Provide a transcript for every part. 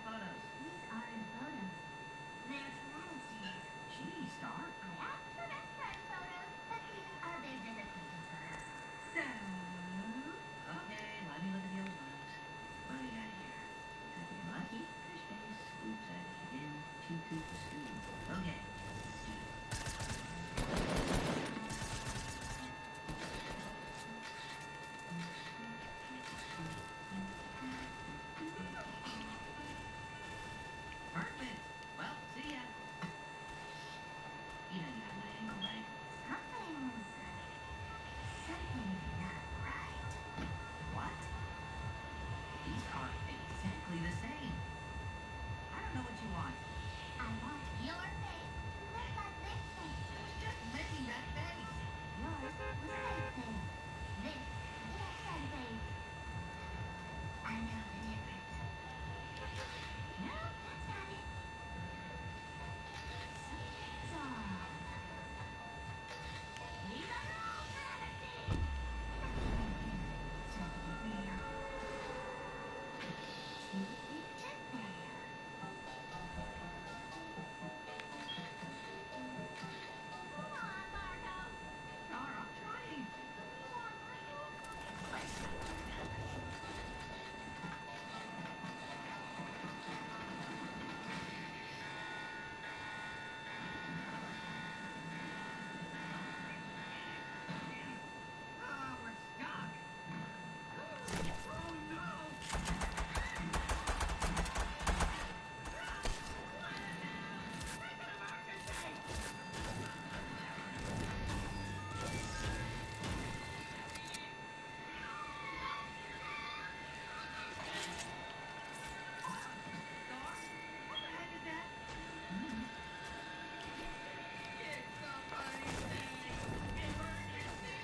photos? These aren't photos. They're travesties. Gee, Star. I asked for restaurant photos, but these are their disappointing photos. So... Okay, let me look at the old photos. What do we got here? Happy and Lucky, fish face, scoops again, choo-choo to scoop. Okay, let's do it. Perfect. Well, see ya. You know you have my angle, right? Something's not right. What? These are exactly the same. I don't know what you want. I want your face to look like this face. Who's just making that face? Yours was fake face. This is innocent face. I know the difference. No, that's not it. Something's off. These are all travesties! Something real. Too big to fail. Come on, Marco. Star, I'm trying. Come on, Marco. Oh, we're stuck. Oh, no. It's an emergency. Star, what the heck is that? Did somebody say emergency?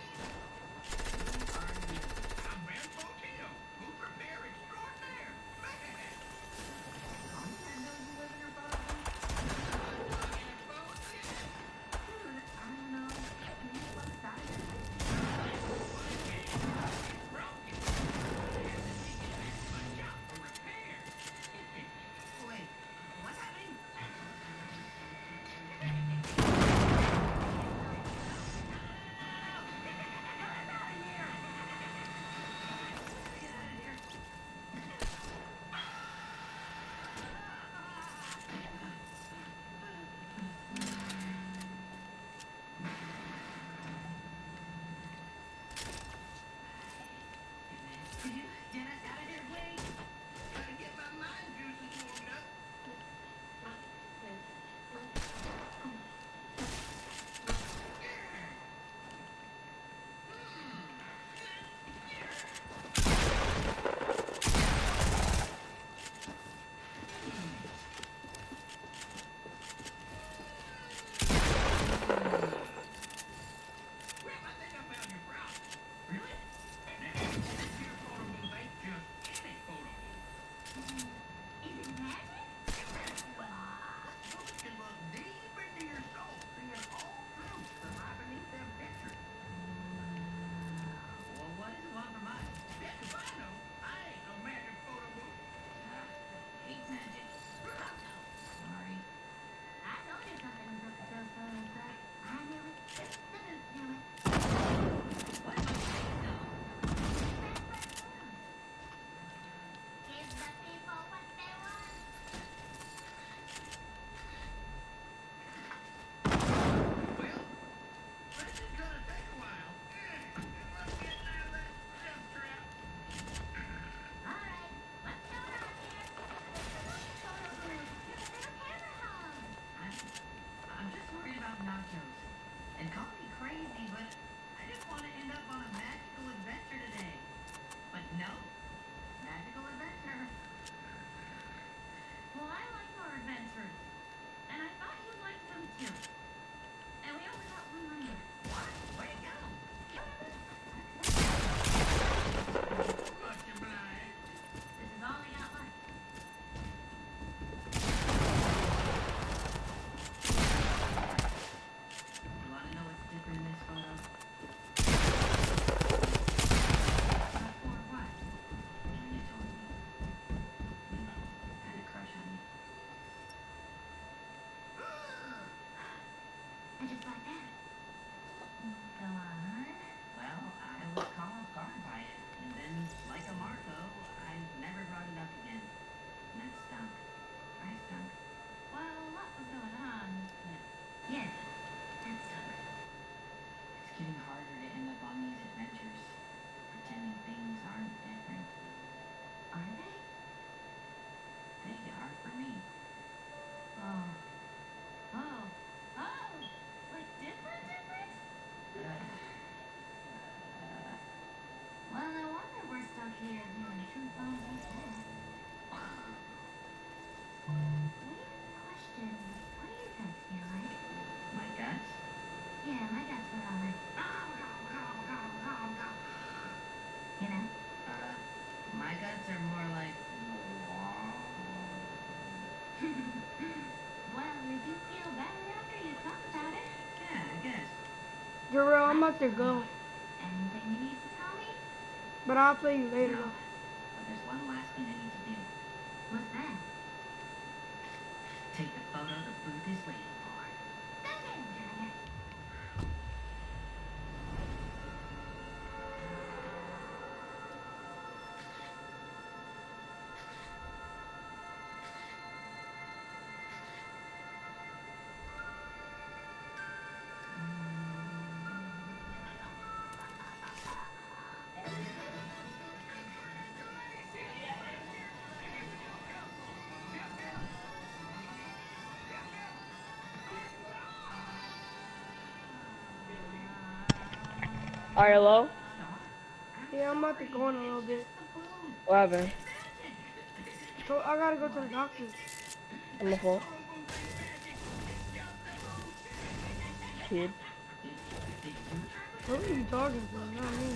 Who are you? I'm Van Volcano. Who prepare extraordinary guts are more like. Well, you do feel better after you talk about it. Yeah, I guess. Jarrell, I'm about to go. Anything you need to tell me? But I'll play you later No. though. But there's one last thing I need to do. What's that? Take the photo the booth is waiting for. Go ahead, Junior. Alright, hello? Yeah, I'm about to go in a little bit. What happened? So I gotta go to the doctor. On the phone? Kid. Who are you talking to? Not me.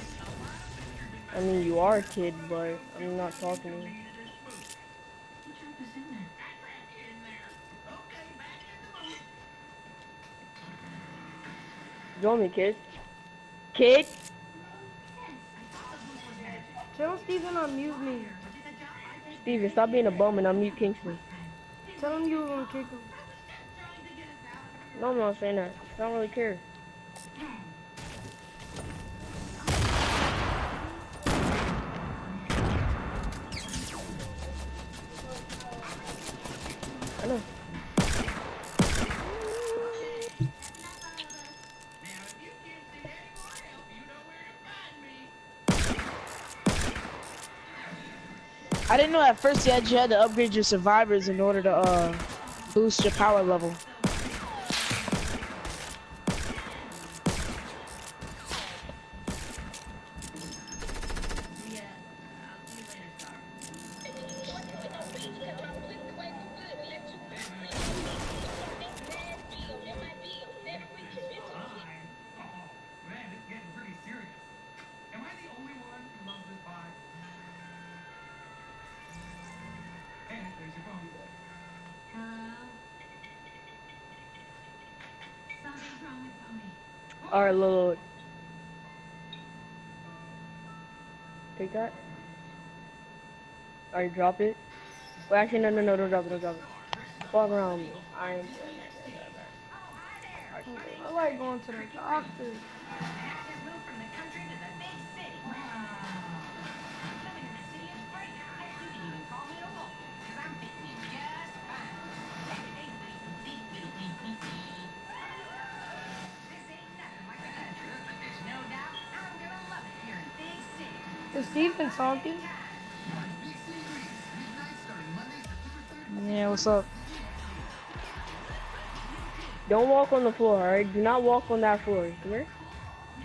I mean, you are a kid, but I'm not talking to you. What trap is in there? Okay, back in the movie. Join me, kid. Kid? Tell Steven unmute me. Steven, stop being a bum and unmute Kingston. Tell him you were gonna kick him. No, I'm not saying that. I don't really care. I know. I didn't know at first you had to upgrade your survivors in order to boost your power level. Alright, look. Take that. Alright, drop it. Well, actually, no, don't drop it, don't drop it. Walk around me. I ain't doing I like going to the doctor. Is Steven talking? Yeah, what's up? Don't walk on the floor, alright? Do not walk on that floor. Come here.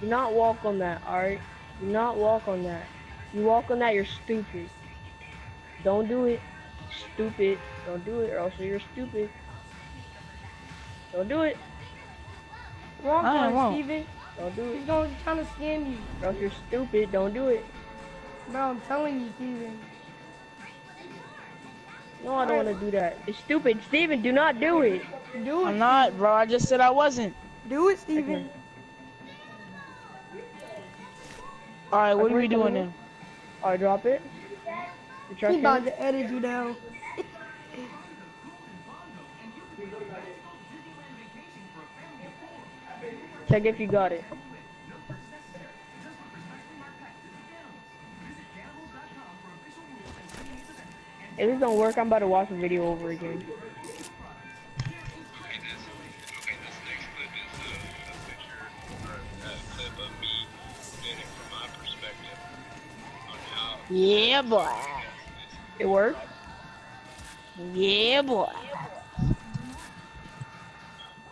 Do not walk on that, alright? Do not walk on that. You walk on that, you're stupid. Don't do it. Stupid. Don't do it, or else you're stupid. Don't do it. Walk I on it, won't. Steven. Don't do He's it. going to trying to scam you. Or else you're stupid. Don't do it. Bro, I'm telling you, Steven. No, I don't want to do that. It's stupid. Steven, do not do it. Do it. I'm not, bro. I just said I wasn't. Do it, Steven. Alright, what are we doing then? Alright, drop it. The trash He about can. to edit you down. Check if you got it. If this don't work, I'm about to watch the video over again. Yeah, boy. It worked? Yeah, boy.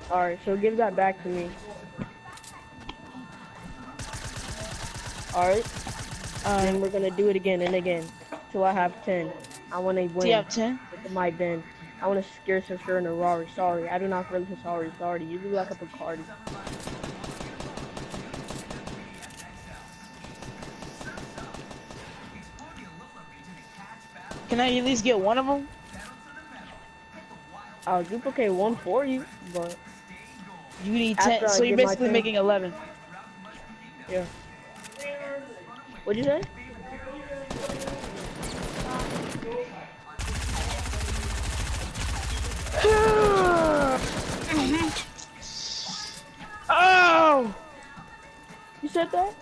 Alright, so give that back to me. Alright? And we're gonna do it again and again. Till I have 10. I wanna win. Do you have 10? With my bin. I wanna scare sister in a Rari. Sorry, I do not feel sorry. Sorry, you look like a Bacardi. Can I at least get one of them? I'll duplicate one for you, but You need 10, after I so you're get my basically 10, making 11. yeah. What'd you say? Oh! You said that?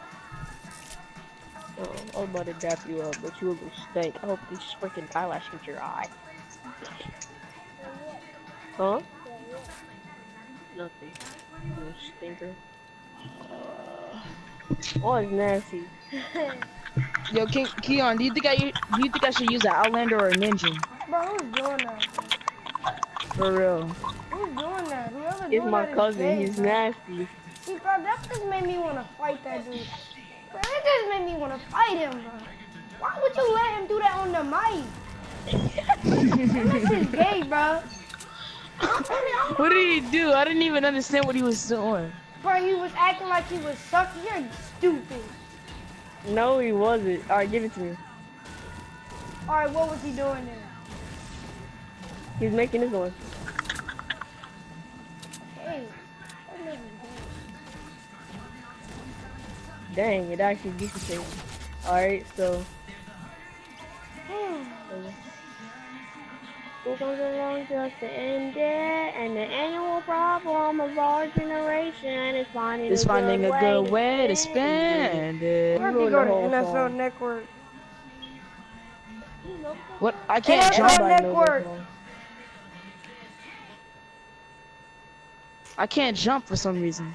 Oh, I was about to dap you up, but you look stink. I hope these freaking eyelash hit your eye. Huh? Nothing. You stinker. Oh, it's nasty. Yo, Keon, do you think I should use an Outlander or a Ninja? Bro, who's doing that? For real. Who's doing that? Whoever It's doing my that is cousin. gay, He's bro. nasty. See, bro, that just made me want to fight that dude. Bro, it just made me want to fight him, bro. Why would you let him do that on the mic? Man, that shit's gay, bro. What did he do? I didn't even understand what he was doing. Bro, he was acting like he was sucking. You're stupid. No, he wasn't. Alright, give it to me. All right, what was he doing then? He's making this one. Hey, that nigga's gay. Dang, it actually duplicates. Alright, so. Who comes along just to end it? And the annual problem of our generation is finding A good way to spend it. Where You he ruined go the to whole NFL song. Network? What? I can't NFL jump. Everybody knows that Network. song. I can't jump for some reason.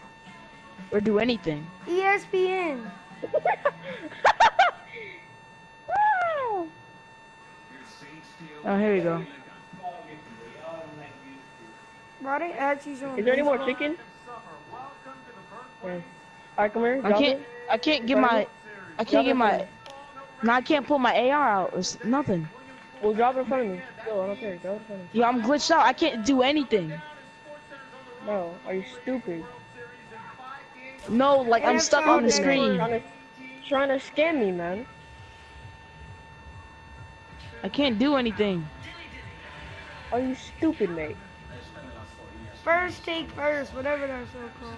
Or do anything. ESPN. Oh, here we go. Bro, they actually showing Is there any more baseball. chicken? Yes. Alright, come here. Drop it. I can't get my, no, I can't pull my AR out. It's nothing. Well, drop it in front of me. Yo, I don't care. Drop it in front of me. Yo, I'm glitched out. I can't do anything. Bro, are you stupid? No, like I'm stuck on the NFL screen. Trying to scam me, man. I can't do anything. Are you stupid, mate? First take first, whatever that's so called.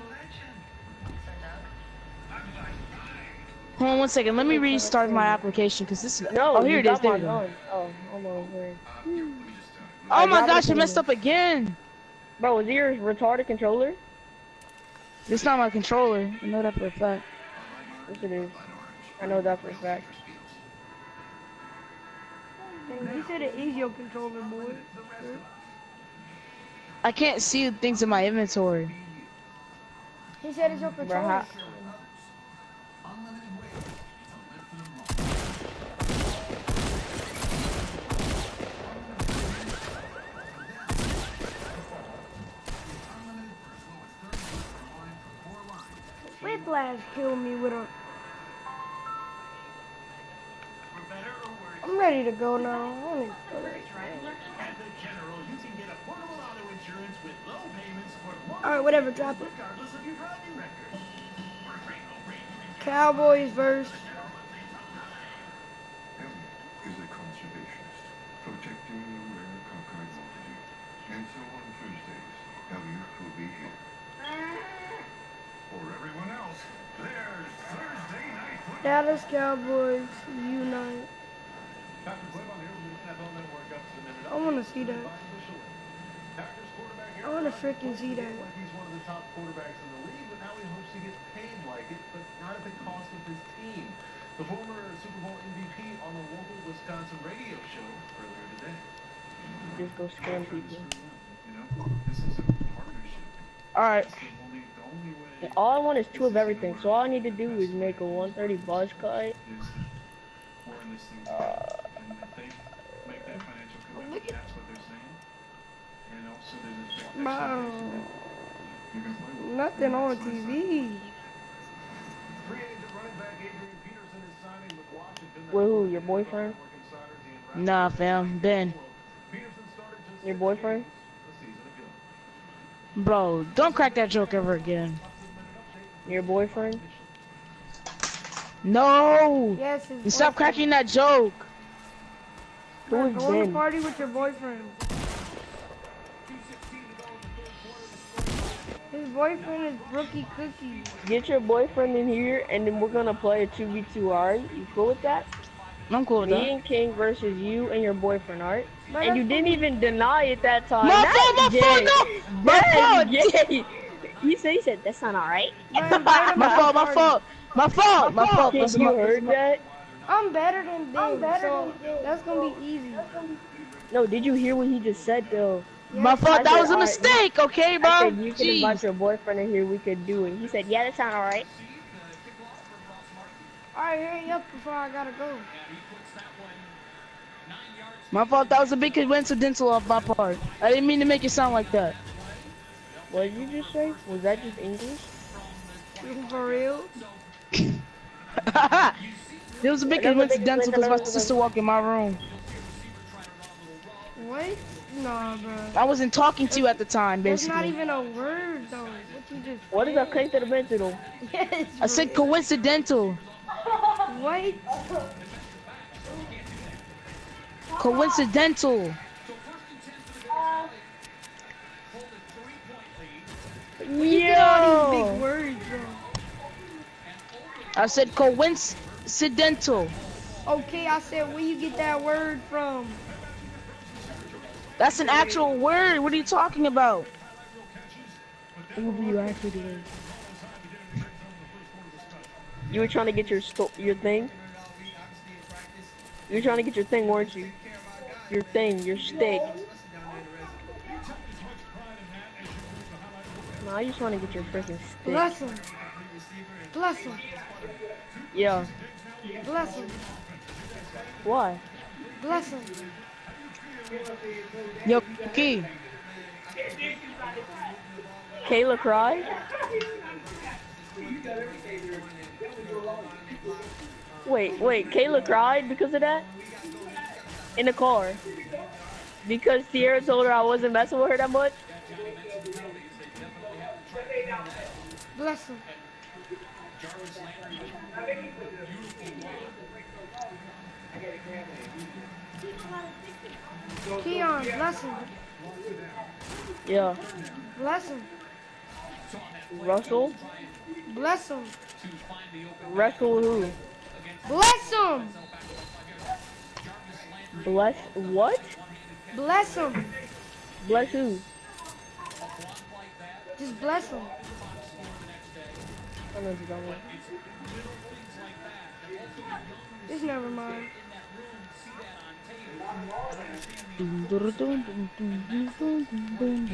Hold on one second. Let me restart my application because this. No, Oh, here it is. got There my we go. gun. Oh, almost there. Oh my drop it gosh, I in messed front up again. Bro, is it your retarded controller? It's not my controller. I know that for a fact. Yes, it is. I know that for a fact. Dang, he said it is your controller, boy. I can't see the things in my inventory. He said it's your Bro, controller. Whiplash killed me with a... I'm ready to go now. I don't even feel like Alright, whatever, drop it. Cowboys versus... Is a conservationist, protecting the rare cockeyed multitude. And so on Thursdays, Elliot will be here. For everyone else, there's Thursday Night Football. Dallas Cowboys unite. I want to see that. I want to freaking see that. He's one of the top quarterbacks in the league, but now he hopes to get paid like it, but not at the cost of his team. The former Super Bowl MVP on the local Wisconsin radio show earlier today. Just go scam people. You know, this is a partnership. Alright. The only way All I want is 2 of everything, so all I need to do is make a 130 buzz cut. is we're in this thing together. And if they make that financial commitment, that's what they're saying. And also there's a big Bro, you can play with. nothing on TV. Free agent running back Adrian Peterson is signing with Washington. With who? Your boyfriend? Nah, fam. Ben. Peterson started just Your boyfriend? a season ago. Bro, don't crack that joke ever again. Your boyfriend? No! Yes, his You stop boyfriend. cracking that joke. Bro, Who's go on the Ben? party with your boyfriend. His boyfriend is Brookie Cookie. Get your boyfriend in here, and then we're gonna play a 2v2, alright? You cool with that? I'm cool with Me that. and King versus you and your boyfriend, alright? Bro, And you that's didn't gonna be... even deny it that time. My fault, That's my fault, gay. no! My That's fault! gay. He said, that's not alright. Bro, invite him My to the fault, my party. fault! My fault! My fault! King, you heard that? I'm better than them, so that's gonna be easy. No, did you hear what he just said, though? My Yes. fault, I that said, was a alright. mistake, okay, I bro? said, you can invite Jeez. your boyfriend in here, we could do it. He said, yeah, that sound alright. Alright, hurry up before I gotta go. My fault, that was a big coincidental off my part. I didn't mean to make it sound like that. What did you just say? Was that just English? For real? There was a big coincidental because my sister walked in my room. What? Nah, bro. I wasn't talking to you at the time, That's not basically. even a word, though. What you just What is a coincidental? Yes, I said bro. coincidental. What? Coincidental. You get all these big words, bro. I said coincidental. Okay, I said, where you get that word from? That's an actual word. What are you talking about? What were you actually doing? You were trying to get your thing? You were trying to get your thing, weren't you? Your thing, your steak. No, I just want to get your freaking steak. Bless him. Bless him. Yeah. Bless him. Why? Bless him. Yo, Key. Kayla cried? Wait, Kayla cried because of that? In the car? Because Sierra told her I wasn't messing with her that much? Bless him. Keon, bless him. Yeah. Bless him. Russell? Bless him. Russell who? Bless him. Bless what? Bless him. Bless who? Just bless him. I know what you're talking about. Just never mind.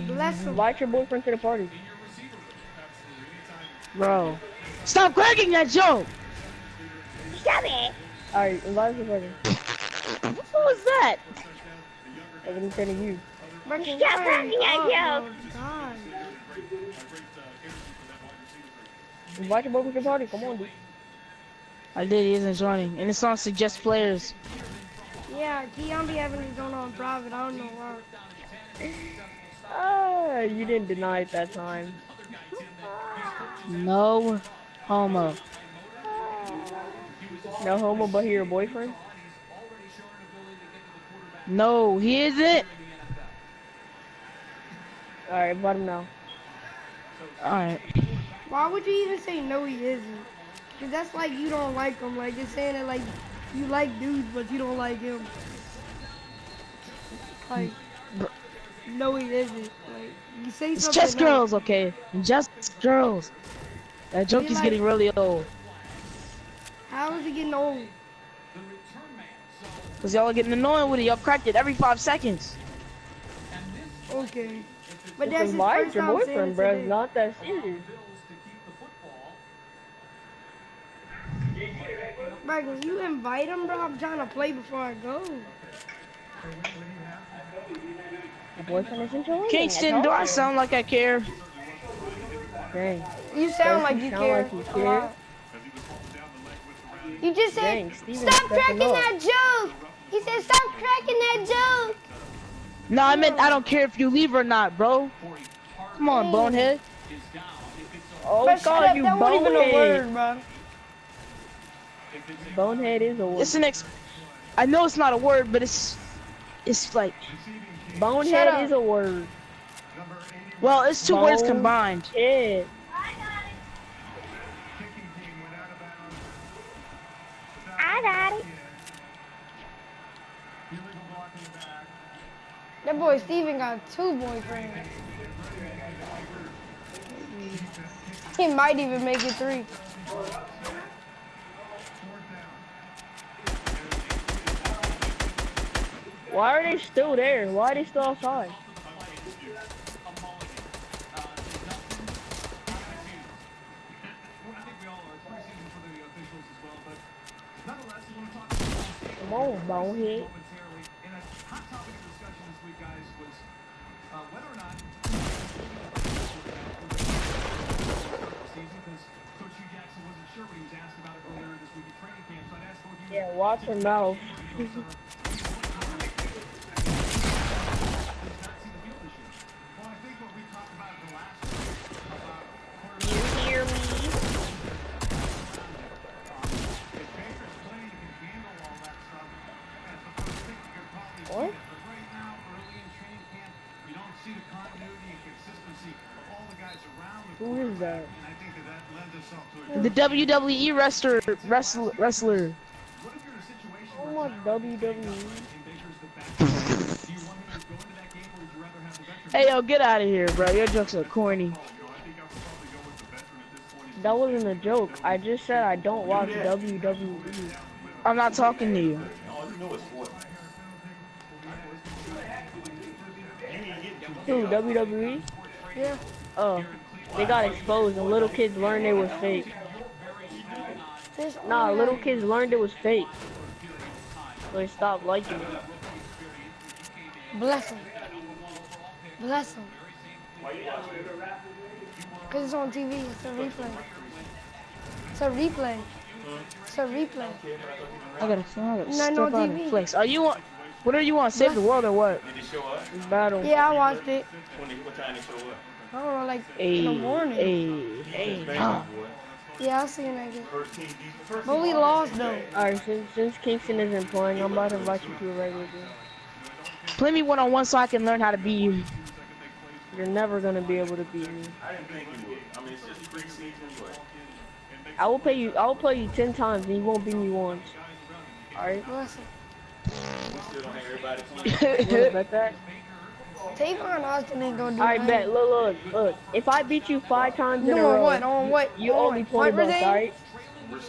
Bless him. Invite your boyfriend to the party. Bro. Stop cracking that joke! Stop it! Alright, invite him to the party. What was that? I wasn't saying to you. Bro, can Stop you hurry laughing at up, bro? God. Invite your boyfriend to the party, come on, dude. I did, he isn't joining. And it's on suggest players. Yeah, Keon be having it going on private. I don't know why. Ah, you didn't deny it that time. No homo. No homo, but he your boyfriend? No, he isn't. Alright, invite him now. Alright. Why would you even say no he isn't? Cause that's like you don't like him. Like it's saying that like you like dudes but you don't like him. Like no he isn't. Like you say It's something. just girls, okay? Just girls. That joke Be is like- getting really old. How is he getting old? Cause y'all are getting annoying with it. Y'all cracked it every 5 seconds. Okay. But Just that's his invite first your time saying boyfriend, it bro. today. It's not that serious. Bro, can you invite him, bro? I'm trying to play before I go. Your boyfriend isn't joining. Kingston, do I sound like I care? Dang. You sound Does like he you sound care. like you a care? lot. You just said, Dang, Steven's stop stepping cracking up. that joke. He said, stop cracking that joke. No, I meant I don't care if you leave or not, bro. Come on, Dang. bonehead. Oh, Bro, God, shut up. you That wasn't even a bonehead. word, bro. Bonehead is a word. It's an I know it's not a word, but it's It's like, Shut Bonehead up. is a word. well, it's two words combined. Bonehead. Kicking team went out of bounds. I got it. Illegal block in the back. That boy Steven got 2 boyfriends. He might even make it 3. Why are they still there? Why are they still outside? Come on, Bonehead. And a hot topic of discussion this week, guys, was whether or not season, because Coach Hugh Jackson wasn't sure when he was asked about it earlier this week at training camp. So I'd ask both you. Yeah, watch your mouth. Does not see the field this year. Well, I think what we talked about the last week about You hear me? if Baker's playing, he can handle all that stuff. That's the first thing you could probably see. What? But right now, early in training camp, you don't see the continuity and consistency of all the guys around the Who is that? and I think that lends itself to a The WWE wrestler. What if you're in a situation I where want WWE. and Baker's the backup? Do you want him to go into that game, or would you rather have the veteran? Hey, yo, get out of here, bro. Your jokes are corny. I think I would probably go with the veteran at this point. That wasn't a joke. I just said I don't watch WWE. I'm not talking to you. Who, WWE? Yeah. Oh, they got exposed and little kids learned it was fake. This Nah, only little has- kids learned it was fake. So they stopped liking it. Bless him. Bless him. Because it's on TV. It's a replay. It's a replay. It's a replay. I gotta Not step on out TV. and flex. Are you on? What are you on? Save the world or what? Battle. Yeah, I watched it. What time they show up? I don't know, like Hey, in the morning. hey. Yeah, I seen that game. But we lost though. Alright, since Kingston isn't playing, I'm about to invite you to a regular game. Play me one-on-one so I can learn how to beat you. You're never gonna be able to beat me. I didn't think you would. I mean, it's just preseason, but I will play you 10 times and you won't beat me once. Alright? Bless him. we still don't have everybody You playing. wanna bet that? Tavon Austin ain't gonna do Alright, nothing. bet. Look. If I beat you 5 times in a Doing row, what? On what? you owe me On 20 bucks, everything? alright?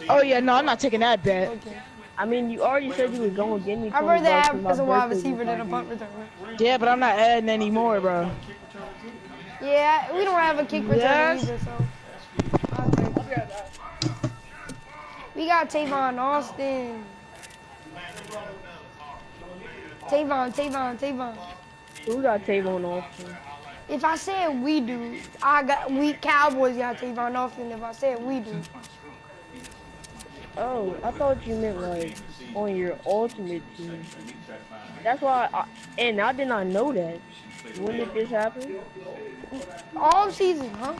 Oh yeah, no, I'm not taking that bet. Okay. I mean, you already said you was going to give me 20 I'd rather bucks for have my as a wide birthday receiver than a this punt weekend. returner. Yeah, but I'm not adding anymore, bro. Yeah, we don't have a kick returner Yes. either, so. I'll take it. We got Tavon Austin. Tavon. Who got Tavon Austin? If I said we do, we Cowboys got Tavon Austin. If I said we do, Oh, I thought you meant like on your ultimate team. That's why, and I did not know that. When did this happen? all season, huh?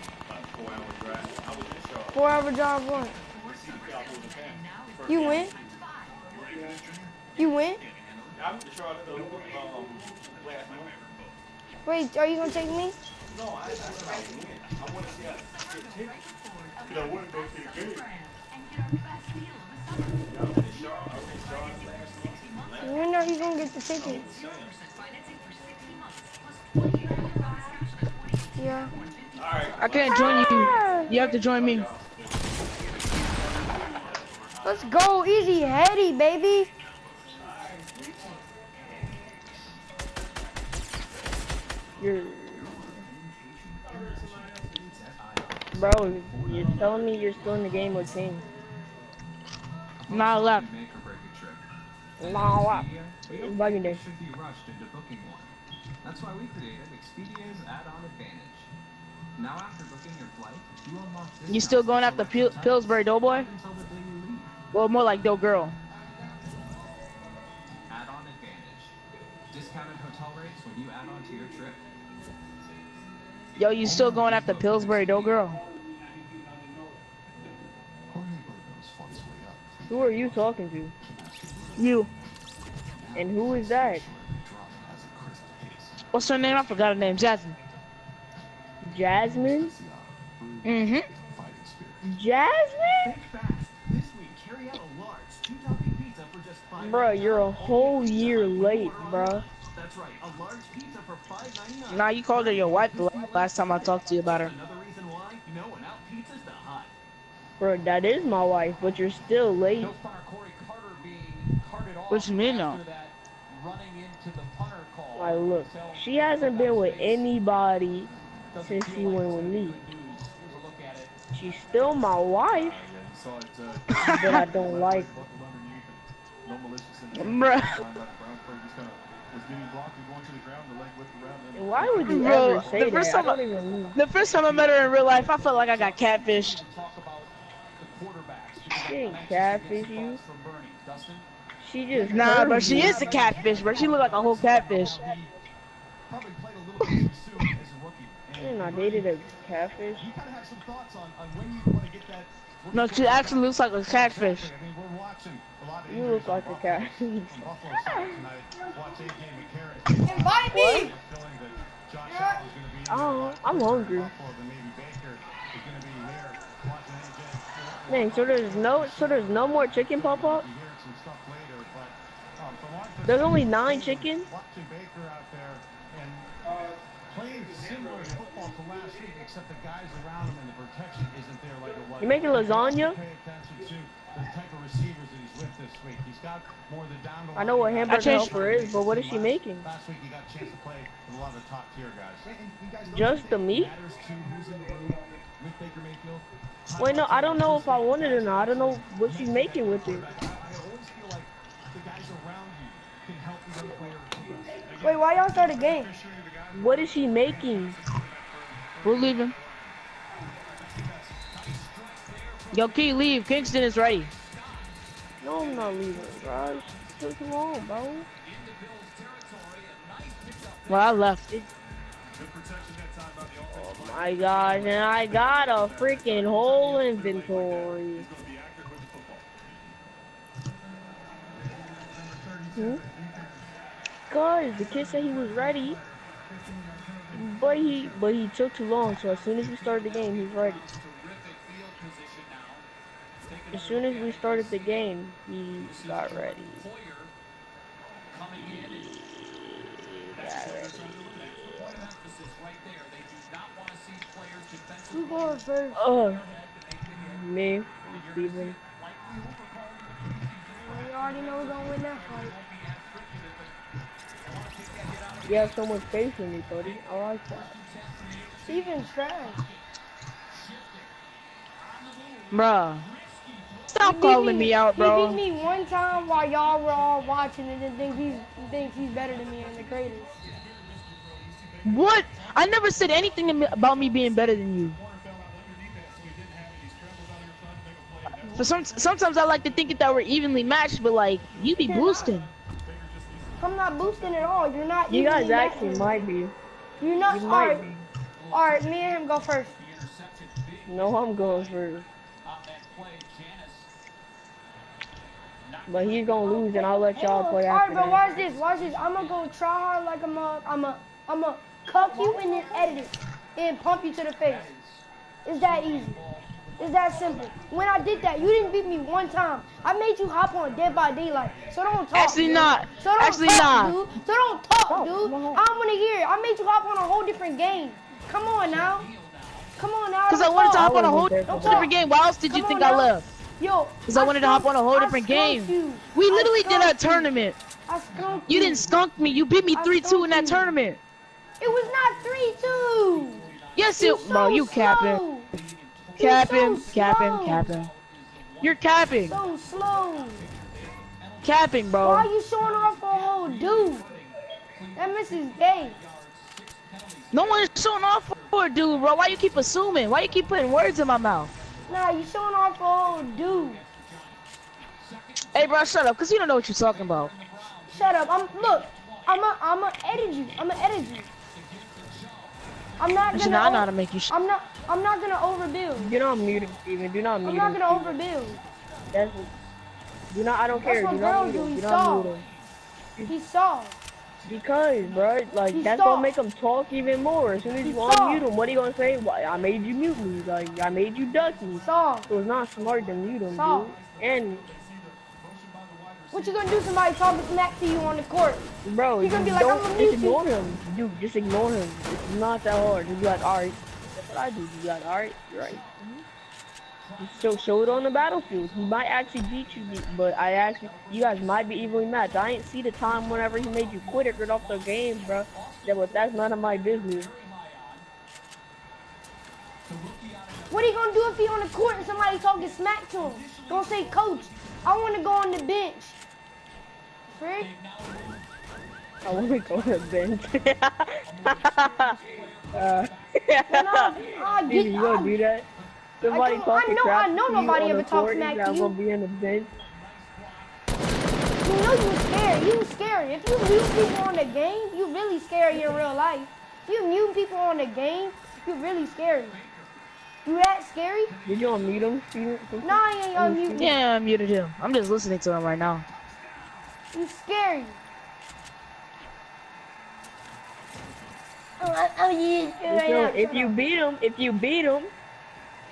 4-hour drive what? You win? You win? I went to Charlotte last month. Wait, are you gonna take me? No, I said I would win. I want to see how to get tickets. Because I wouldn't go to the game. I was in Charlotte last month. When are you gonna get the tickets? Yeah. I can't join you. You have to join me. Let's go, easy heady, baby. Bro, you're telling me you're still in the game with King. Not left. Make or break a trip. Nah, what? Expedia, Bugging you this. should be rushed into booking one. That's why we created Expedia's add-on advantage. Now after booking your flight, you unlock this. You still going after Pillsbury Doughboy? Until the day you leave. Well, more like Dough Girl. Add-on advantage. Discounted hotel rates when you add on to your trip. Yo, you still going after Pillsbury Dough Girl? Who are you talking to? You. And who is that? What's her name? I forgot her name. Jasmine. Jasmine? Mm-hmm. Jasmine? Think fast. This week, carry out a large two-topping pizza for just Bro, you're a $5.99 whole only at Pizza year Hut when you late, order online. bro. That's right, a large pizza for $5.99. Nah, you called her your wife the Crispy last time I talked to you about Just her. another reason why, out pizza's the Hut. Bro, that is my wife, but you're still late. No punter Corey Carter being carted What off you mean, though? after that running into the punter call. Like, look, So, she hasn't been with anybody doesn't since feel she like went it's with gonna be me. good news. Here's a look at it. She's still my wife, but I don't like her. Bruh. And why would you Bro, ever say that? I don't even know. the first time I met her in real life, I felt like I got catfished. Talk about the quarterbacks. She ain't catfish you. From Bernie. Dustin? She just Nah, but curved she you. is a catfish, bro. She look like a whole catfish. Probably played a little bit too soon as a rookie. And I dated a catfish. You gotta have some thoughts on when you want to get that. No, she actually looks like a catfish. I mean, we're watching a lot of You look like a catfish. Buffalo side tonight. Watch AJ McCarron. Invite me. Feeling that Josh Allen is going to be in there a Oh, lot I'm closer to hungry. Buffalo than maybe Baker is going to be here. Watching AJ. Dang, so there's no more chicken pop-up? You hear some stuff later, but from our There's only perspective, 9 chickens? watching Baker out there and playing similar football to last week, except the guys around him and the protection isn't there like it was. You making lasagna? Pay attention to the type of receivers that he's with this week. He's got more of the down the I know what line guys. hamburger changed- helper is, but what is she making? Last week you got a chance to play with a lot of the top tier guys. Just the meat? Matters to who's in the room with Baker Mayfield. Wait, no, I don't know if I want it or not. I don't know what she's making with it. I always feel like the guys around you can help the young player progress. Wait, why y'all start a game? What is she making? We're leaving. Yo, Key, leave. Kingston is ready. No, I'm not leaving, bro. It took too long, bro. Well, I left. Oh my gosh, and I got a freaking whole inventory. Cause the kid said he was ready, but he took too long. So as soon as we started the game, he's ready. As soon as we started the game, he got ready. Who's going first? Me, Steven. You already know who's gonna win that fight. You have so much faith in me, buddy. I like that. Steven's trash. Bruh. He Stop beat calling me out, He beat bro. me one time while y'all were all watching and then thinks he's better than me and the greatest. What? I never said anything about me being better than you. But sometimes I like to think that we're evenly matched, but like, you be boosting. I'm not boosting at all. You're not. You guys evenly actually matched. might be. You're not. You All might right. be. All right. Me and him go first. No, I'm going first. But he's gonna lose, and I'll let y'all play All right, after but that. watch this. Watch this. I'm gonna go try hard like I'm a cuff you and then edit it and pump you to the face. It's that easy. It's that simple. When I did that, you didn't beat me one time. I made you hop on Dead by Daylight. So don't talk. Actually dude. not. So don't Actually talk, not. dude. So don't talk, dude. no. I don't want to hear it. I made you hop on a whole different game. Come on now. Come on now. Because I don't wanted to talk. hop on a whole Don't talk. different game. Why else did you Come think on I now. left? Yo. Because I wanted to hop on a whole different skunked game. you. We I literally did a skunked you. tournament. I skunked You didn't skunk me. You beat me I 3-2 in that skunked you. tournament. It was not 3-2. Yes, You it. Bro, you capping. slow. Capping. so Capping. slow. Capping. You're capping. So slow. Capping, Why bro. are you showing off for a whole dude? That misses gay. No one is showing off for a dude, bro. Why you keep assuming? Why you keep putting words in my mouth? Nah, you showing off for a whole dude. Hey, bro, shut up, because you don't know what you're talking about. Shut up. I'ma edit you. I'ma edit you. I'm not Listen, gonna. I know how to make you I'm not gonna overbuild. Do not mute him, Steven. Do not I'm mute not him. gonna Steven. overbuild. That's, do not. I don't That's care. what Do not girls mute do. him. He's Do not soft. mute him. He's soft. Because, bro, like, He that's gonna stopped. make him talk even more. As soon as He you unmute stopped. him, what are you gonna say? Why, I made you mute me. Like, I made you duck me. Saw. So it's not smart to mute him, Saw. dude. And, What you gonna do? Somebody talking smack to you on the court? bro, You gonna be you like, I'm don't, gonna just mute you. ignore him. Dude, just ignore him. It's not that hard. Just be like, alright. That's what I do. Just be like, alright, you're right. Just show it on the battlefield. He might actually beat you, but I actually, you guys might be evenly matched. I ain't see the time whenever he made you quit or get off the game, bro. But that's none of my business. What he gonna do if he on the court and somebody talking smack to him? Gonna say, Coach, I want to go on the bench. Frick? I want to go on the bench. Get. You gonna do that? Somebody talking crap I know to you nobody on ever the talk court smack and to I'm you. gonna be on the bench. You know you scary. You scary. If you mute people on the game, you really scary in real life. If you mute people on the game, you really scary. You that scary? Did you unmute him, Steven? Nah, I ain't unmute. Yeah, I muted him. I'm just listening to him right now. You scary. If you beat him,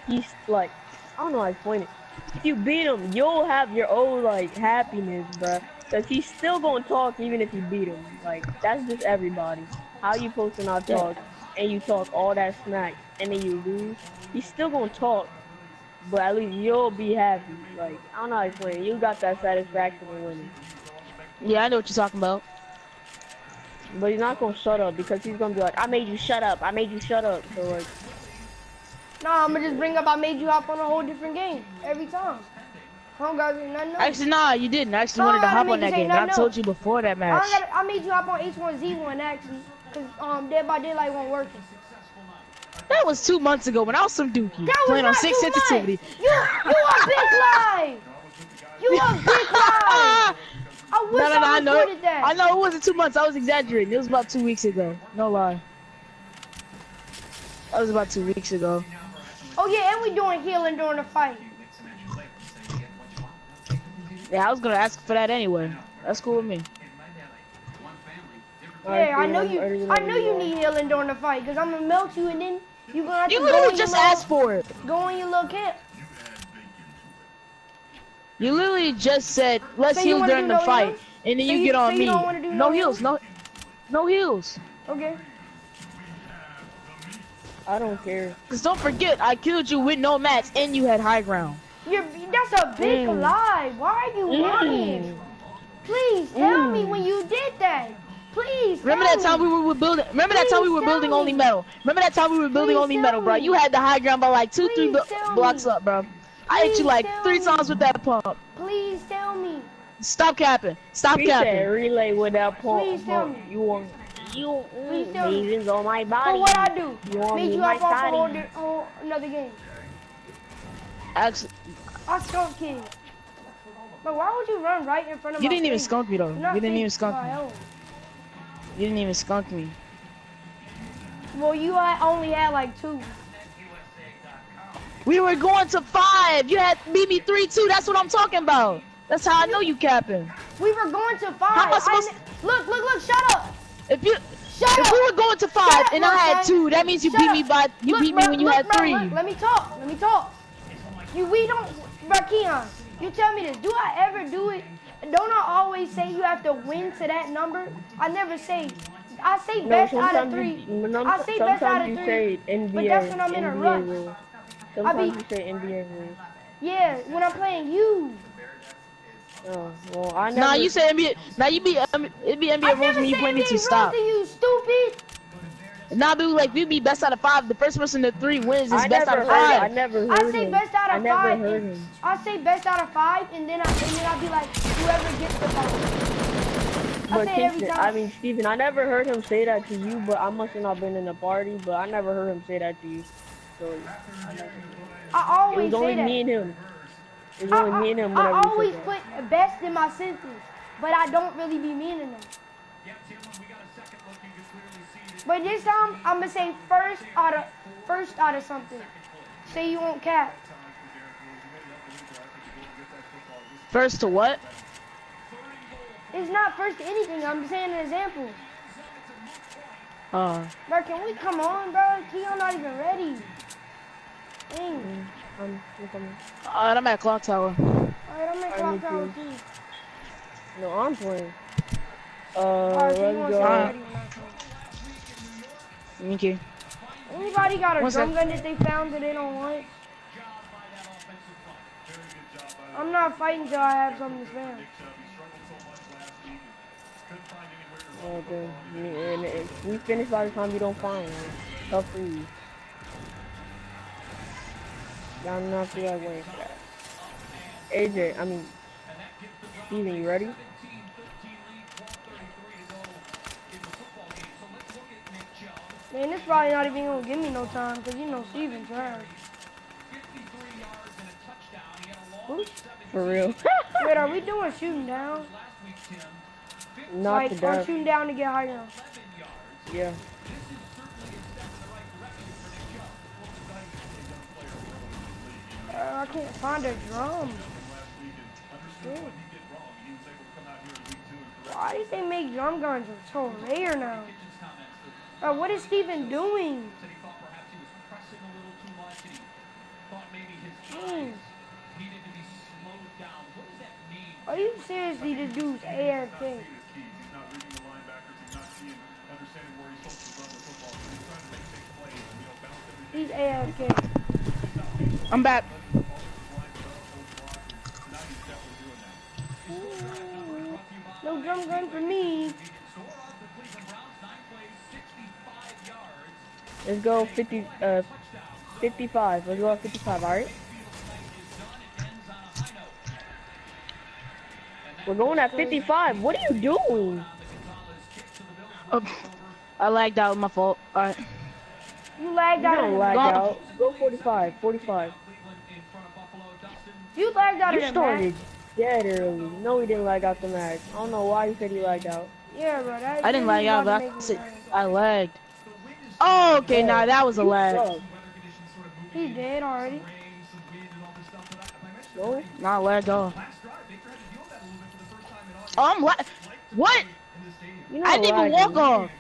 he's like, I don't know how to explain it. If you beat him, you'll have your own like happiness, bruh. Cause he's still gonna talk even if you beat him. Like that's just everybody. How you supposed to not Yeah. talk and you talk all that smack and then you lose? He's still gonna talk, but at least you'll be happy. Like I don't know how to explain it. You got that satisfaction of winning. Yeah, I know what you're talking about. But he's not gonna shut up because he's gonna be like, I made you shut up. I made you shut up. So like. Nah, I'm gonna just bring up I made you hop on a whole different game every time. I don't gotta do nothing else. Actually, nah, you didn't. I actually No, wanted to I hop didn't on make that you say game, and I nothing told else. you before that match. I made you hop on H1Z1 actually, cause Dead by Daylight wasn't working. That was 2 months ago when I was some dookie. That was playing not on 6 2 sensitivity. months. You a big lie. You a big lie. I wish I know. recorded that. I know it wasn't 2 months. I was exaggerating. It was about 2 weeks ago. No lie. That was about 2 weeks ago. Oh yeah, and we doing healing during the fight. Yeah, I was gonna ask for that anyway. That's cool with me. Yeah, I know you need healing during the fight, cause I'm gonna melt you and then you gonna have You to literally just asked for it. Go on your little camp. You literally just said, let's So you heal wanna during do the no fight, heals? and then So you you- get on so you me. don't wanna do No no heals, no heals. Okay. I don't care. Cause don't forget, I killed you with no mats, and you had high ground. That's a big lie. Why are you lying? Please tell me when you did that. Please. Remember that time we were building? Remember that time we were building only metal? Remember that time we were building only metal, bro? You had the high ground by like 2-3 blocks up, bro. I hit you like 3 times with that pump. Please tell me. Stop capping. Stop He capping. said relay with that pump. Please tell me. You Please tell me. lesions on my body. For what I do? You want Made me you my hop off body. a whole another game. Actually, I skunk kid. But why would you run right in front of you my didn't even face? skunk me though. You're not You didn't even face skunk me. my own. You didn't even skunk me. Well, you only had like 2. We were going to 5. You had beat me 3-2. That's what I'm talking about. That's how I know you capping. We were going to 5. How am I supposed Look, shut up. If you Shut if up. we were going to 5 Shut up, and I had son. 2, that means you Shut beat up. me by Look, beat me bro, when you look, had bro, 3. Look, let me talk. We don't, bro, Keon, you tell me this. Do I ever do it? Don't I always say you have to win to that number? I never say. I say best out of 3. I say best out of 3. Say NBA, but that's when I'm in a NBA rush. rule. Sometimes you say NBA rule. Yeah, when I'm playing you. Oh, well, I never. Nah, you say NBA. Now you be it be I NBA rules never when you say play me NBA to rules stop. to you, stupid. Nah, dude, like we be best out of 5. The first person to 3 wins is I best out never of heard. 5. I never heard I say him. best out of I 5. never heard him. I say best out of 5, and then I'll be like, whoever gets the ball. I But say it every Kingston, time. I mean, Steven, I never heard him say that to you, but I must have not been in the party, but I never heard him say that to you. So, I never. I It always was only say that. me and him. It was only me and him I whenever always he said put best in my sentence, but I don't really be meaning them. But this time, I'm gonna say first out of something. Say you won't cap. First to what? It's not first to anything. I'm saying an example. Bro, can we come on, bro? Keon not even ready. Dang. I'm coming. Alright, I'm at clock tower. Alright, I'm in Alright, me clock tower too. too. No, I'm playing. Alright, so you Let's want to say go. ready when I come. Okay. Anybody got a One drum sec. gun that they found that they don't want? I'm not fighting till I have something to spam. Okay. And if we finish by the time you don't find one, tough for you. Y'all not feel like waiting for that. AJ, I mean, Steven, you ready? Man, this probably not even gonna give me no time because you know Steven's trash. Oops. For real. Wait, are we doing shooting down? Not Like, to or death. shooting down to get high ground? Yeah. I can't find a drum. Shit. Why do they make drum guns so rare now? What is Steven doing? Dang. Are you seriously this dude's AFK? He's AFK. I'm back. No drum gun for me. Let's go 55. Let's go at 55, alright? We're going at 55. What are you doing? Oh, I lagged out. My fault. Alright. You lagged You out of don't the lag match. out. Go 45. 45. You lagged out You of the started match. dead early. No, he didn't lag out the match. I don't know why he said he lagged out. Yeah, bro. That, I didn't then lag he's out, about to but make I me said mad. I lagged. Oh, okay. Nah, that was a You lag. suck. He's dead already. No? Not lagged off. Oh, I'm lag. What? You're I not didn't even walk lagging. off.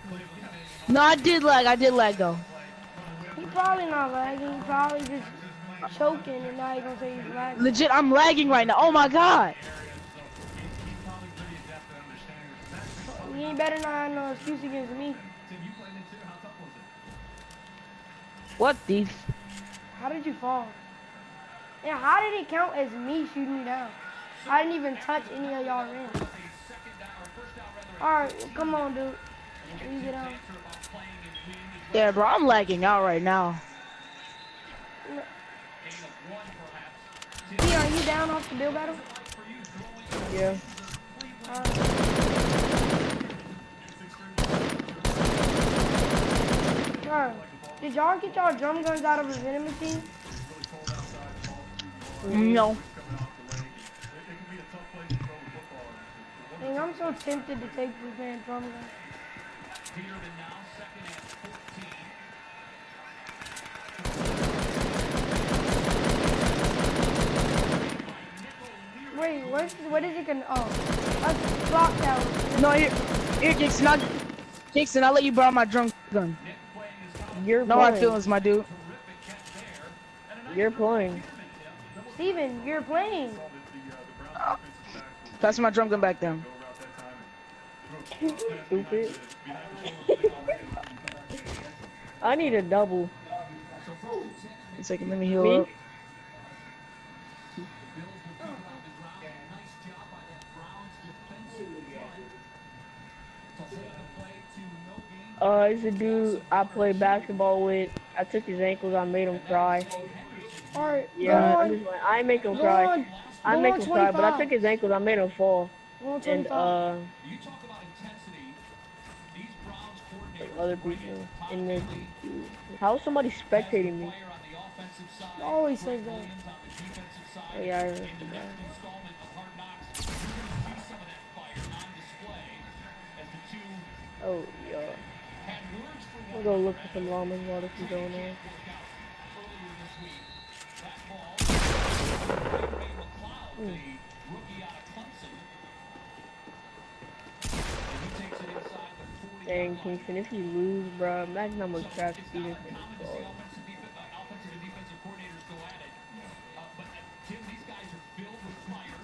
No, I did lag. I did lag though. He probably not lagging. He probably just choking, and now he gonna say he's lagging. Legit, I'm lagging right now. Oh my god. You ain't better not have no excuse against me. What the? How did you fall? And how did it count as me shooting you down? I didn't even touch any of y'all rims. Alright, well, come on, dude. You get out. Yeah, bro, I'm lagging out right now. T, are you down off the bill battle? Yeah. Bro, did y'all get y'all drum guns out of a vending machine? No. Dang, I'm so tempted to take this man's drum gun. Wait, what is it gonna, oh, a clock tower. No, here, Kingston, I'll let you borrow my drum gun. You're No hard playing. feelings, my dude. You're playing. Steven, you're playing. Pass my drum gun back down. Stupid. I need a double. One second, let me heal Me? up. It's a dude I played basketball with. I took his ankles. I made him cry. Alright, Yeah, go I'm on. just like, I ain't make him Go cry. on. I Go make on him cry, but I 25. took his ankles. I made him fall. Go on And 25. like other people in there. How is somebody spectating me? Always says that. Oh yeah, I remember that. Oh yeah. I'm gonna go look for some llamas while this is going on. Dang, Kingston, if you lose, bro, imagine how much Travis Stevens is going. Offensive and defensive coordinators go at it. But Tim, these guys are filled with fire.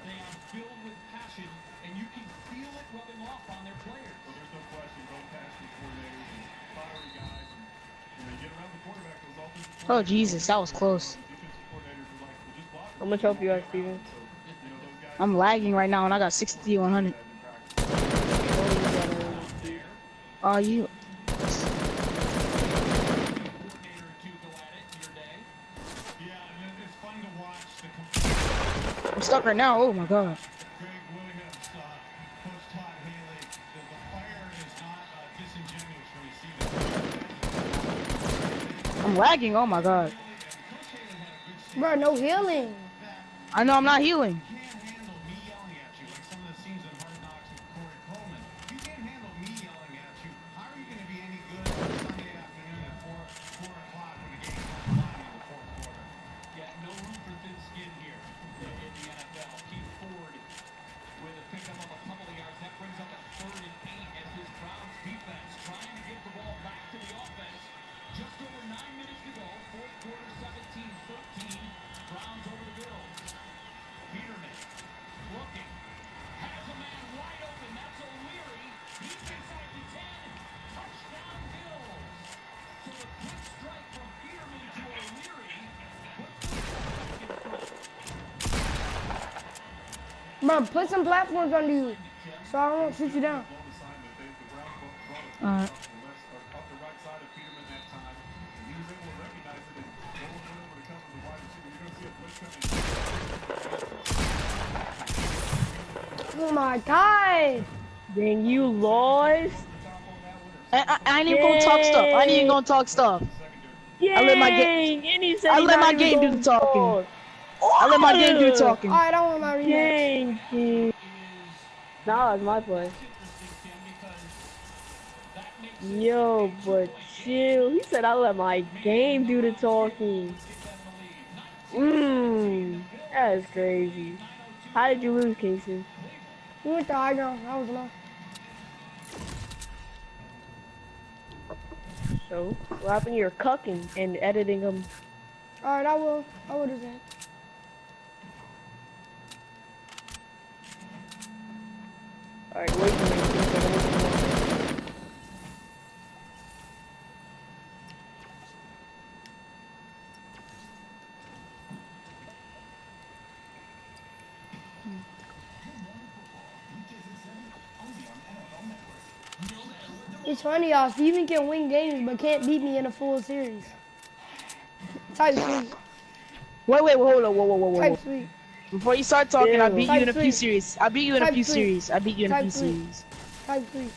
They are filled with passion, and you can feel it rubbing off on their players. Well, there's no question, both passionate coordinators and fiery guys, and you get around the quarterback, those offensive Oh Jesus, that was close. defensive coordinators are like, well, just block How much help you got, Steven? those guys. I'm lagging right now and I got 60 100. Oh, you. I'm stuck right now. Oh my god. Greg Williams, Coach Todd Haley, the fire is not disingenuous when you see that. I'm lagging. Oh my god. Bro, no healing. I know I'm not healing. You can't handle me yelling at you like some of the scenes in Hard Knocks with Corey Coleman. You can't handle me yelling at you. How are you going to be any good on Sunday afternoon at 4 o'clock when the game's on the line in the fourth quarter? Yeah, no room for thin skin here in the NFL. Keith Ford with a pickup of a couple of yards. That brings up a 3rd and 8 as this Browns defense trying to get the ball back to the offense. Just over 9 minutes to go. Fourth quarter, 17-13. Browns over the Bills. Peterman looking. Has a man wide open. That's O'Leary. He's inside the 10. Touchdown Bills. So the quick strike from Peterman to O'Leary puts the quarterback in front. Bro, put some platforms under you so I won't shoot you down. Alright. Off the right side of Peterman that time, and he was able to recognize it and go over to cover the wide receiver. You're going to see a blitz coming. Oh my god. Dang, you lost. I ain't even gonna talk stuff. I ain't even gonna talk stuff. Dang, I let my and he said I he let not my even game do gonna the talking. talk. I let my game do the talking. Alright, I want my rematch. Dang, King. Nah, it's my play. Yo, but chill. He said I let my game do the talking. That is crazy. How did you lose, Kingston? We went to high ground. I was low. So, what happened? You're cucking and editing them. Alright, I will. I would have said. Alright, wait for me. It's funny, y'all. Steven can win games, but can't beat me in a full series. Type sweet. Wait, hold on, whoa. Type sweet. Before you start talking, I beat you in a few Type series. I beat you in a Type few three. series. I beat you in a Type few three. series. Type sweet.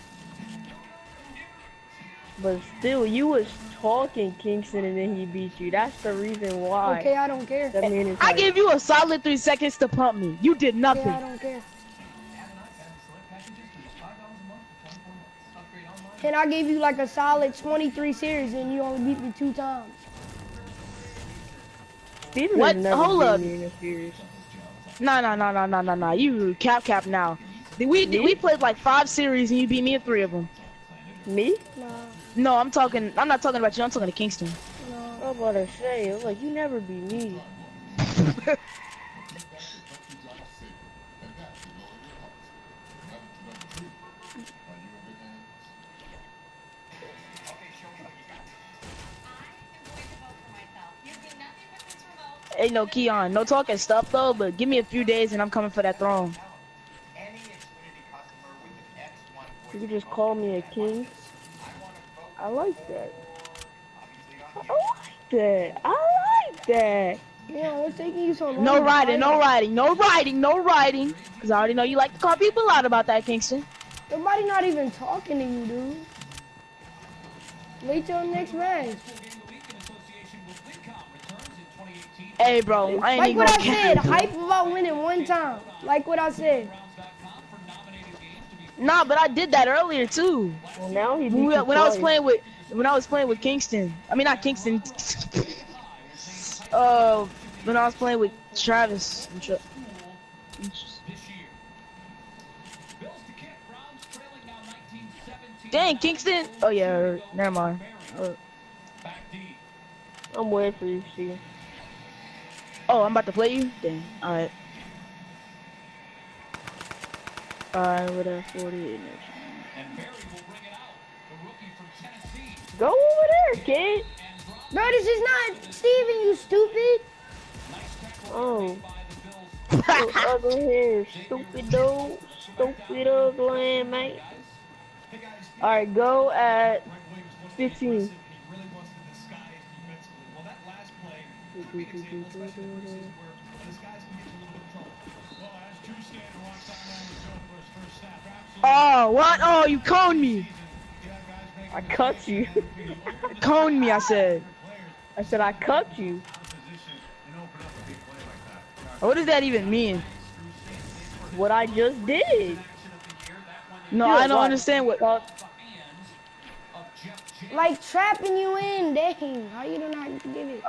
But still, you was talking, Kingston, and then he beat you. That's the reason why. Okay, I don't care. That man is I like, gave you a solid 3 seconds to pump me. You did Okay, nothing. I don't care. And I gave you like a solid 23 series, and you only beat me 2 times. Steven What? has never Hold beat up. me in a series. Nah. You cap now. We played like 5 series and you beat me in 3 of them. Me? Nah, No, I'm not talking about you. I'm talking to Kingston. no. I was about to say, I was like, you never beat me. Hey, no, Keon. No talking stuff though, but give me a few days and I'm coming for that throne. You could just call me a king. I like that. I like that. I like that. Yeah, what's taking you so long? No to riding, fight no us? riding. Cause I already know you like to call people out about that, Kingston. Nobody not even talking to you, dude. Wait till the next match. Hey, bro, I ain't Like even what gonna I said, cap. hype about winning 1 time. Like what I said. Nah, but I did that earlier too. Well, now he beat When, you when I was twice. playing with Kingston. I mean not Kingston. When I was playing with Travis. This year. Bills to kick. Browns trailing now 19-17. Dang, Kingston. Oh yeah, never mind. I'm waiting for you, see. Oh, I'm about to play you. Dang. All right. With that 40. Go over there, kid. Bro, this is not Steven, you stupid. Oh, your ugly hair, stupid dude. Stupid ugly mate. Alright, go at 15. Oh, what? Oh, you coned me. I cut you. Coned me, I said. I said I cut you. What does that even mean? What I just did. No, Dude, I don't what? understand what. Like trapping you in, dang. How you do not get it?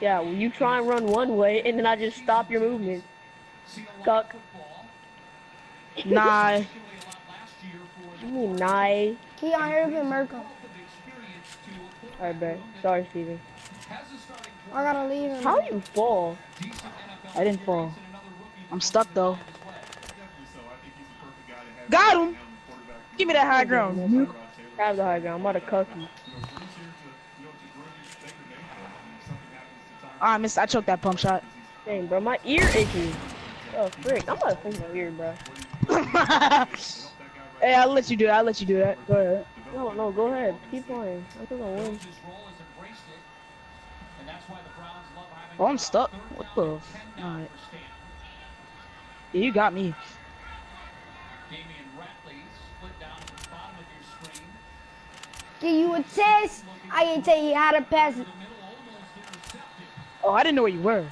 Yeah, well, you try and run one way, and then I just stop your movement. Cuck. Nah. You mean nigh? Keon, hurry up and Merco. Alright, bet. Sorry, Steven. I gotta leave him. How you fall? I didn't fall. I'm stuck though. Got him. Give me that high ground. Have the high ground. I'm about to cuck you. Ah, I missed. I choked that pump shot. Dang, bro, my ear aching. Oh, frick. I'm about to fix my ear, bro. Hey, I'll let you do that. I'll let you do that. Go ahead. No, go ahead. Keep playing. I think I'll win. Oh, I'm stuck. What the? Alright. Yeah, you got me. Give you a test. I can tell you how to pass it. Oh, I didn't know where you were.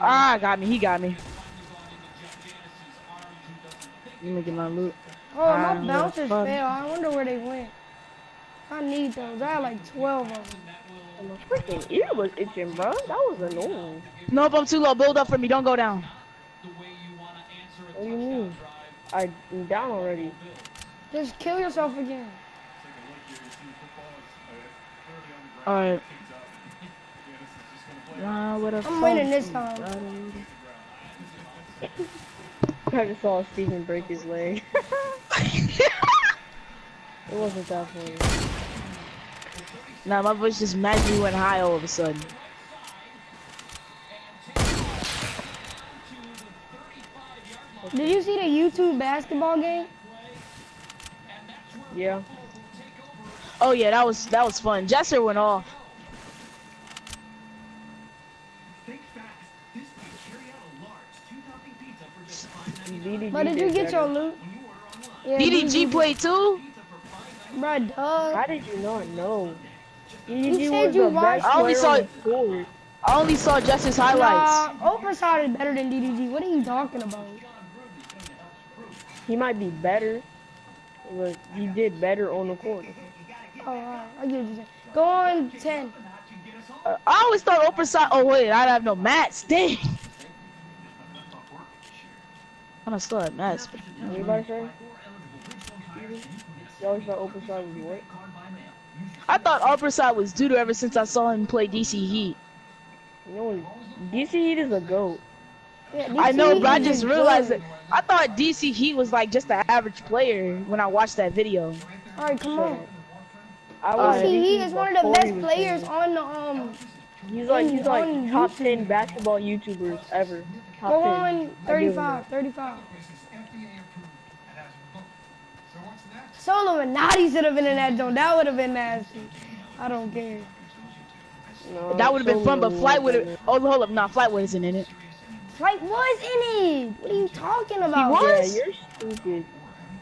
Ah, got me. He got me. Let me get my loot. Oh, my bouncers failed. I wonder where they went. I need those. I have like 12 of them. And my freaking ear was itching, bro. That was annoying. Nope, I'm too low. Build up for me. Don't go down. What do you mean? I'm down already. Just kill yourself again. Alright. I'm winning this time. I just saw Steven break his leg. It wasn't that funny. Nah, my voice just magically went high all of a sudden. Did you see the YouTube basketball game? Yeah. Oh yeah, that was fun. Jesser went off. But did you get your loot? Yeah, DDG played too? Bruh, duh. How did you not know? You said you watched. I only saw Jesser's highlights. Nah, Oprah is better than DDG. What are you talking about? He might be better, but he did better on the court. Oh, alright. I get what you're saying. Go on 10. I always thought Oprah side. Oh wait, I don't have no mats. Dang. I still have mats. Anybody say? You always thought Oprah side was what? I thought Oprah side was doo-doo ever since I saw him play DC Heat. You know, DC Heat is a GOAT. Yeah, I know, but I Heat just is realized good. that I thought DC Heat was like just an average player when I watched that video. Alright, come on. I DC Heat is one of the best players on the He's like on top YouTube. 10 basketball YouTubers ever. Top Go 10. on 35, 35. Solo Minotti should have been in that zone. That would have been nasty. I don't care. No, That would have been fun, but Flight would have. Oh, hold up, nah, Flight wasn't in it. Flight was in it. What are you talking about? He was? Yeah, you're stupid.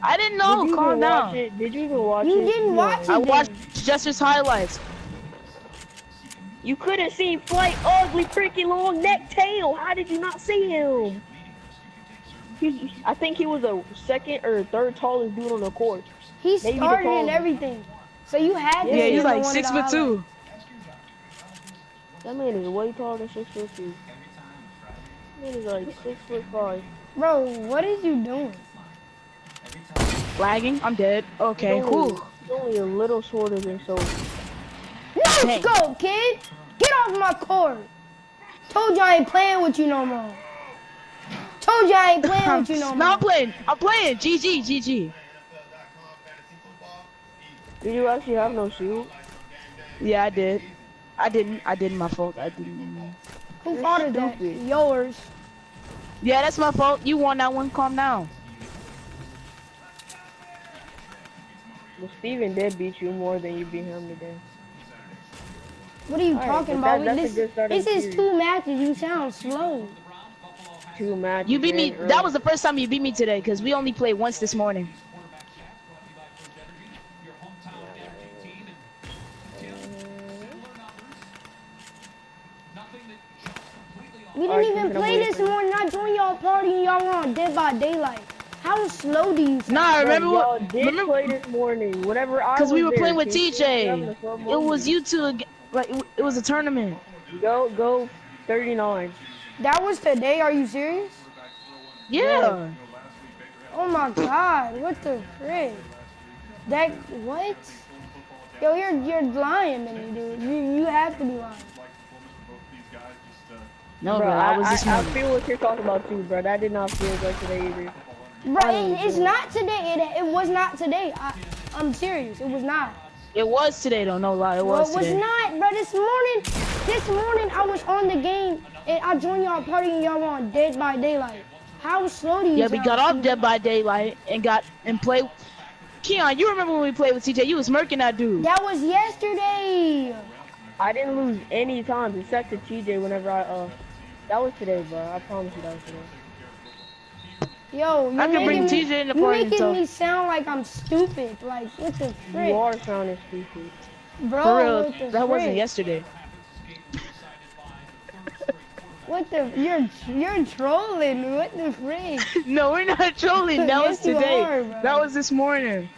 I didn't know. Did you Calm even down. watch it? Did you even watch it? You didn't watch it. I then. watched Jester's highlights. You could have seen Flight ugly, freaking long neck tail. How did you not see him? I think he was the second or third tallest dude on the court. He Maybe the started and tallest. everything. So you had to. Yeah, see he's him like in one of the 6'2". highlights. That man is way taller than 6'2". That man is like 6'5". Bro, what is you doing? Lagging? I'm dead. Okay, whew. It's only a little shorter than so. No Dang. scope, kid. Get off my court. Told you I ain't playing with you no more. Told you I ain't playing with you no No, more. I'm playing. I'm playing. GG, GG. Did you actually have no shield? Yeah, I did. I didn't. I didn't. My fault. I didn't. Who You're fault is that? stupid. Yours. Yeah, that's my fault. You won that one. Calm down. Well, Steven did beat you more than you beat him today. What are you Alright, talking but about? that's a good start of This the is series. 2 matches. You sound slow. 2 matches. You beat me. man, That was the first time you beat me today, because we only played once this morning. We didn't Alright, even Steven, I'm play waiting this for you. morning. I joined y'all party and y'all were on Dead by Daylight. How slow do you sound? Nah, Bro, remember y'all what? did Remember? play this morning. Whatever I Because was we were there, playing with Casey. You're having TJ. a fun It was moment. you two. Like it was a tournament. Go 39. That was today. Are you serious? Yeah. Oh my God. What the frick? That, what? Yo, you're lying to me, dude. You have to be lying. No, Bro, bro. That was this I morning. feel what you're talking about too, bro. That did not feel like today either. Bro, it's not today. It was not today. I'm serious. It was not. It was today, though. No lie. It No, was it was today. not, bro. This morning I was on the game and I joined y'all party and y'all were on Dead by Daylight. How slow do you Yeah, sound? we got off Steven? Dead by Daylight and played. Keon, you remember when we played with TJ? You was murking that dude. That was yesterday. I didn't lose any times except to TJ whenever that was today, bro. I promise you that was today. Yo, I can bring TJ in the you party and making talk. me sound like I'm stupid. Like, what the frick? You are sounding stupid. Bro, For real, what the that wasn't frick? yesterday. What the, you're trolling. What the frick? No, we're not trolling. That was Yes, you today. are, bro. That was this morning.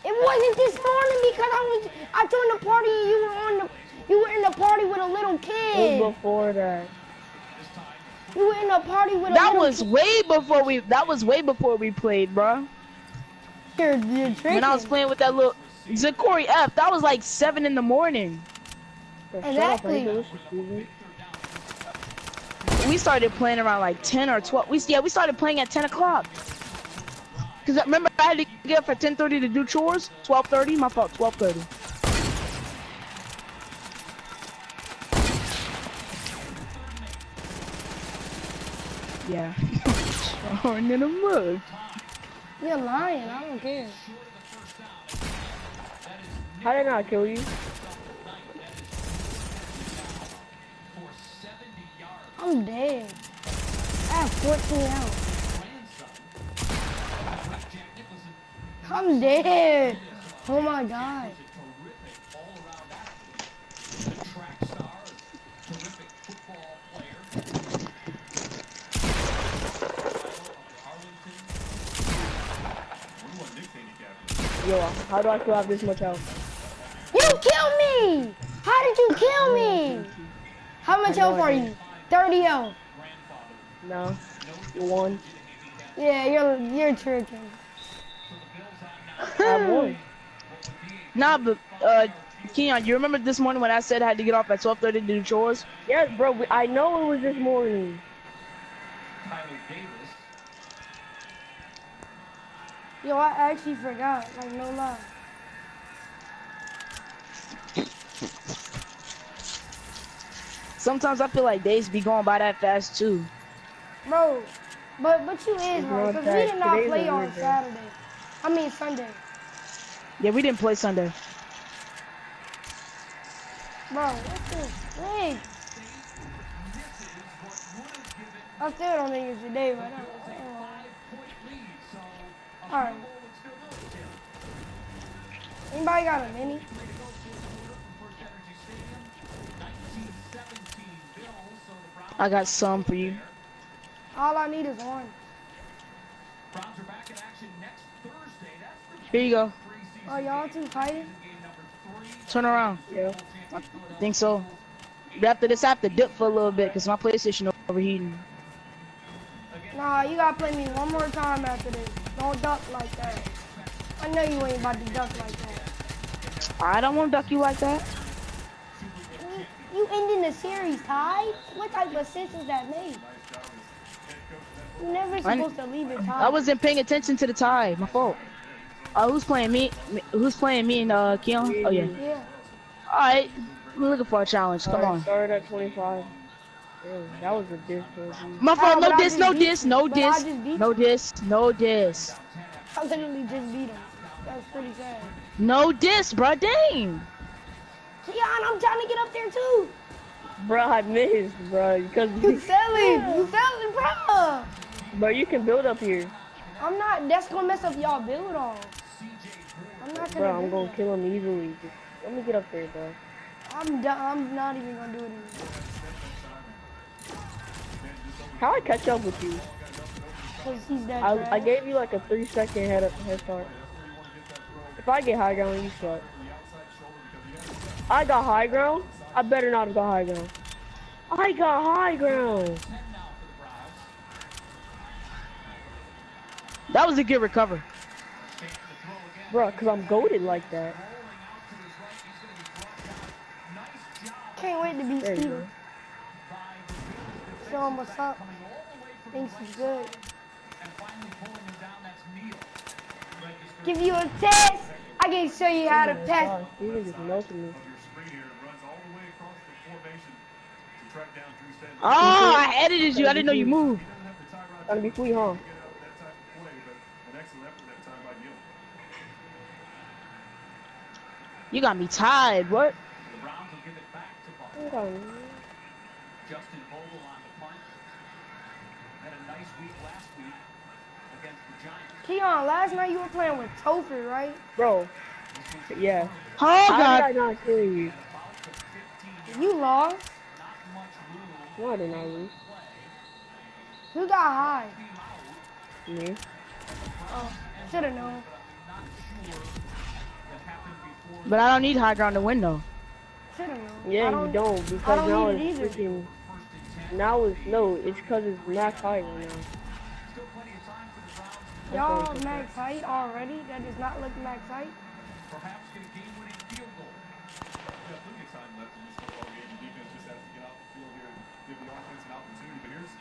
It wasn't this morning because I joined the party and you were in the party with a little It kid. was before that. You were in a party with a That little was kid. way before we played, bro. You're tripping. When I was playing with that little Zakori F, that was like 7 in the morning. Bro, shut up, I Exactly. need to listen, Steven. We started playing around like 10 or 12. We started playing at 10 o'clock. Cause remember I had to get up at 10:30 to do chores. 12:30, my fault. 12:30. Yeah. Throwing in a mug. You're lying. I don't care. How did I not kill you? I'm dead. I have 14 health. I'm dead. Oh my God. Yo, how do I still have this much health? You killed me. How did you kill me? How much health are you? 30 health. No. 1. Yeah, you're tricking. I have 1. Nah, but Keon, you remember this morning when I said I had to get off at 12:30 to do chores? Yes, bro, I know it was this morning. Yo, I actually forgot. Like, no lie. Sometimes I feel like days be going by that fast too. Bro, but you is right. Ignore Because we that. did not Today's play a on weird day. Saturday. I mean, Sunday. Yeah, we didn't play Sunday. Bro, what the frick? I still don't think it's today, but alright. Anybody got a mini? I got some for you. All I need is one. Here you go. Oh, y'all two fighting? Turn around. Yeah. I think so. But after this, I have to dip for a little bit because my PlayStation overheating. Nah, you gotta play me one more time after this. Don't duck like that. I know you ain't about to duck like that. I don't want to duck you like that. You ending the series tied? What type of sense is that made? You're never supposed to leave it tied. I wasn't paying attention to the tie. My fault. Who's playing me? Who's playing me and Keon? Oh yeah. Yeah. All right. I'm looking for a challenge. Come on. Start at 25. Damn, that was a diss towards you. My fault. No But I diss. just No beat diss. you. No But I diss. just beat No you. diss. No diss. I literally just beat him. That's pretty sad. No diss, bro. Dang. Keon, I'm trying to get up there too. Bro, I missed, bro. Because You selling. You selling, bro. Bro, you can build up here. I'm not. That's gonna mess up y'all build on. I'm not gonna. Bro, I'm do gonna that. kill him easily. Just let me get up there, bro. I'm done. I'm not even gonna do it anymore. How I catch up with you? Cause he's that I trash. gave you like a 3-second head start. If I get high ground, you suck. I got high ground? I better not have got high ground. I got high ground! That was a good recover. Bro, cause I'm goated like that. Can't wait to beat There you Steven. go. Show him what's up. Thinks he's good. Give you a test. I can show you how to pass. Oh, Steven just melted me. Oh, I edited you. I didn't know you moved. Gotta be sweet, huh? You got me tied. What? Okay. Justin Vogel on the punt. Had a nice week last week against the Giants. Keon, last night you were playing with Topher, right? Bro. Yeah. Oh How God. did I not kill you? You lost. No, I did not lose. Who got high? Me. Oh, shoulda known. But I don't need high ground to win though. Shoulda known. Yeah, I you don't, I because don't now need it's it either. freaking... Now it's... No, it's because it's max height right now. Y'all max height already? That does not look max height. Perhaps get a game-winning field goal. Yeah, plenty of time left in this football game. The defense just has to get out the field here and give the offense an opportunity. But here's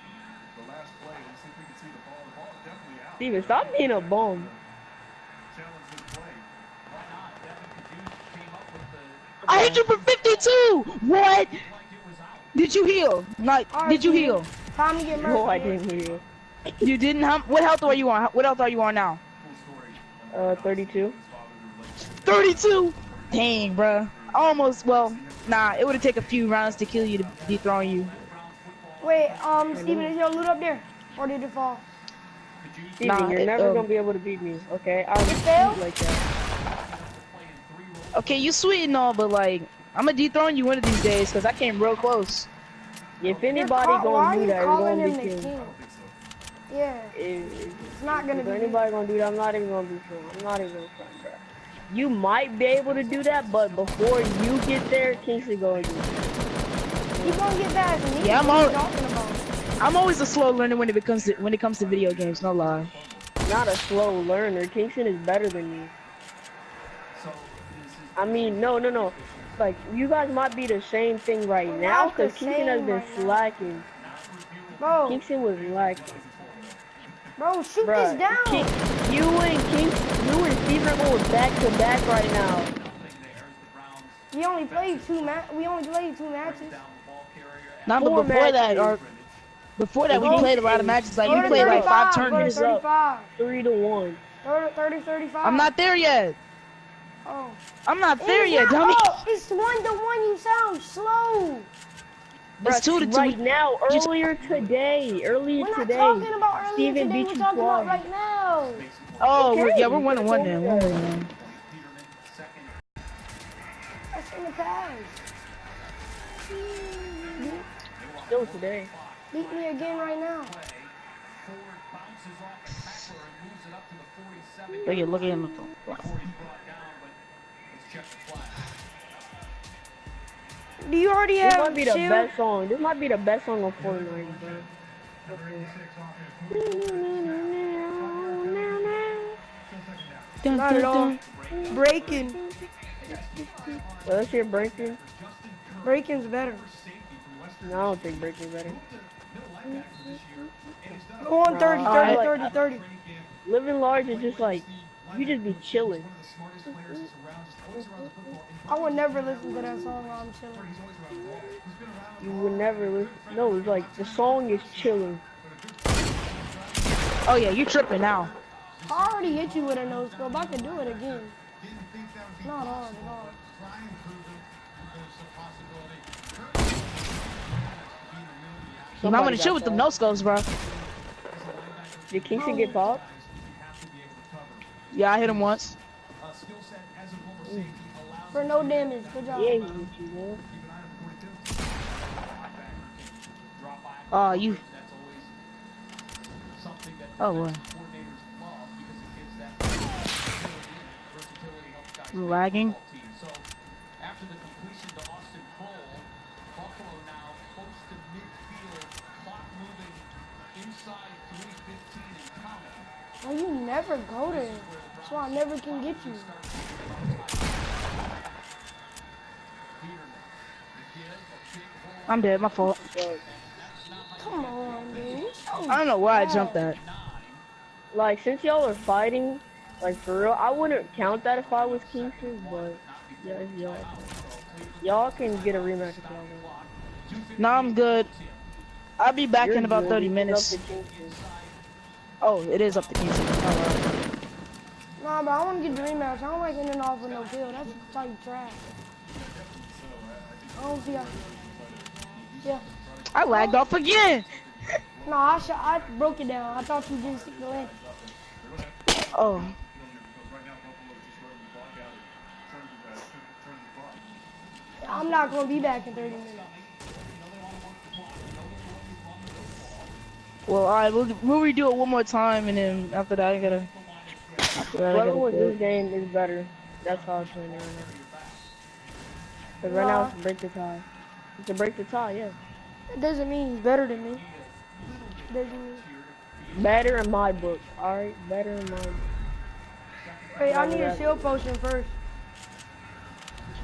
the last play. Let's see if we can see the ball. The ball is definitely out. Steven, stop being a bum. Challenge this play. Why not? Devin Caduce came up with the I hit you for 52. What? like it was out. Did you heal? Like, All right, did you Steven. heal? Time to get mercy. No, I didn't hear you. You didn't? What health are you on? What health are you on now? 32. 32. Dang, bruh. Almost. Well, nah. It would have taken a few rounds to kill you to dethrone you. Wait, Steven, is your loot up there? Or did it fall? Steven, Nah, you're never gonna be able to beat me, okay? I'm failed? like that. Okay, you sweet and all, but like, I'm gonna dethrone you one of these days because I came real close. If anybody Why gonna are do you that, it's calling gonna him be the King. king? Yeah, If it's not gonna be. anybody gonna do that, I'm not even gonna be sure. I'm not even gonna front, bro. You might be able to do that, but before you get there, Kingsley gonna do it. You gonna get past me? Yeah, What are you talking about? I'm always a slow learner when it comes to video games. No lie. Not a slow learner. Kingston is better than you. I mean, no. Like, you guys might be the same thing right We're now, not the because Kingston has same been right now. slacking. Bro, Kingston was lacking. bro, shoot Bruh, this down. you and Steven are going back to back right now. We only played two matches. Not but Four before that, matches. or before that, we Go played a lot of matches. Like Go we to played like 5 35, go to tournaments. 35. 3-1. 35. I'm not there yet. Oh. I'm not there yet, It's dummy. not- Oh, it's 1-1. You sound slow. It's 2-2. Right now, earlier today, We're not talking about earlier Steven today. beat We're you talking about twice. right now. Oh, Okay, yeah, we're you 1-1 could've then. told me 1-1. That's in the past. Still today. Beat me again right now. Look at him. Do you already This have might be the shield? best song. This might be the best song on Fortnite, bro. Dun, Not at dun, all. dun. Breaking. Let's hear breaking. Breaking's better. No, I don't think breaking's better. Go on 30, Nah, 30, Alright. 30, 30. Living large is just like, you just be chilling. I would never listen to that song while I'm chilling. You would never listen. No, it's like, the song is chilling. Oh yeah, you tripping now. I already hit you with a no scope. I could do it again. Not hard at all. You might want Somebody to chill got with them that. no scopes, bro. Did Kingston get popped? Yeah, I hit him once. For no damage. Good job. Yeah, he hit you, man. Oh, you. Oh, boy. Lagging. So after the completion to Austin Kroll, Buffalo now close to midfield, clock moving inside 3:15 and counting. Well, you never go there. That's why I never can get you. I'm dead, my fault. Come on, dude. I don't know why I jumped that. Like, since y'all are fighting, like, for real, I wouldn't count that if I was Kingston, but, yeah, it's y'all. Y'all can get a rematch if y'all want. No, I'm good. I'll be back You're in about good. 30 It's up minutes. to Kingston. Oh, it is up to Kingston. Alright. Nah, but I want to get the rematch. I don't like ending off with no kill. That's type trash. I don't see how. Yeah. I lagged off again. No, I broke it down. I thought you didn't stick the landing. Oh. I'm not going to be back in 30 minutes. Well, alright, we'll redo it one more time, and then after that, I gotta. Whoever wins this game is better. That's how I'm playing it right now. Because right now it's to break the tie. It's to break the tie, yeah. It doesn't mean he's better than me. It doesn't mean. Better in my book, alright? Better in my book. Wait, I need a shield potion first.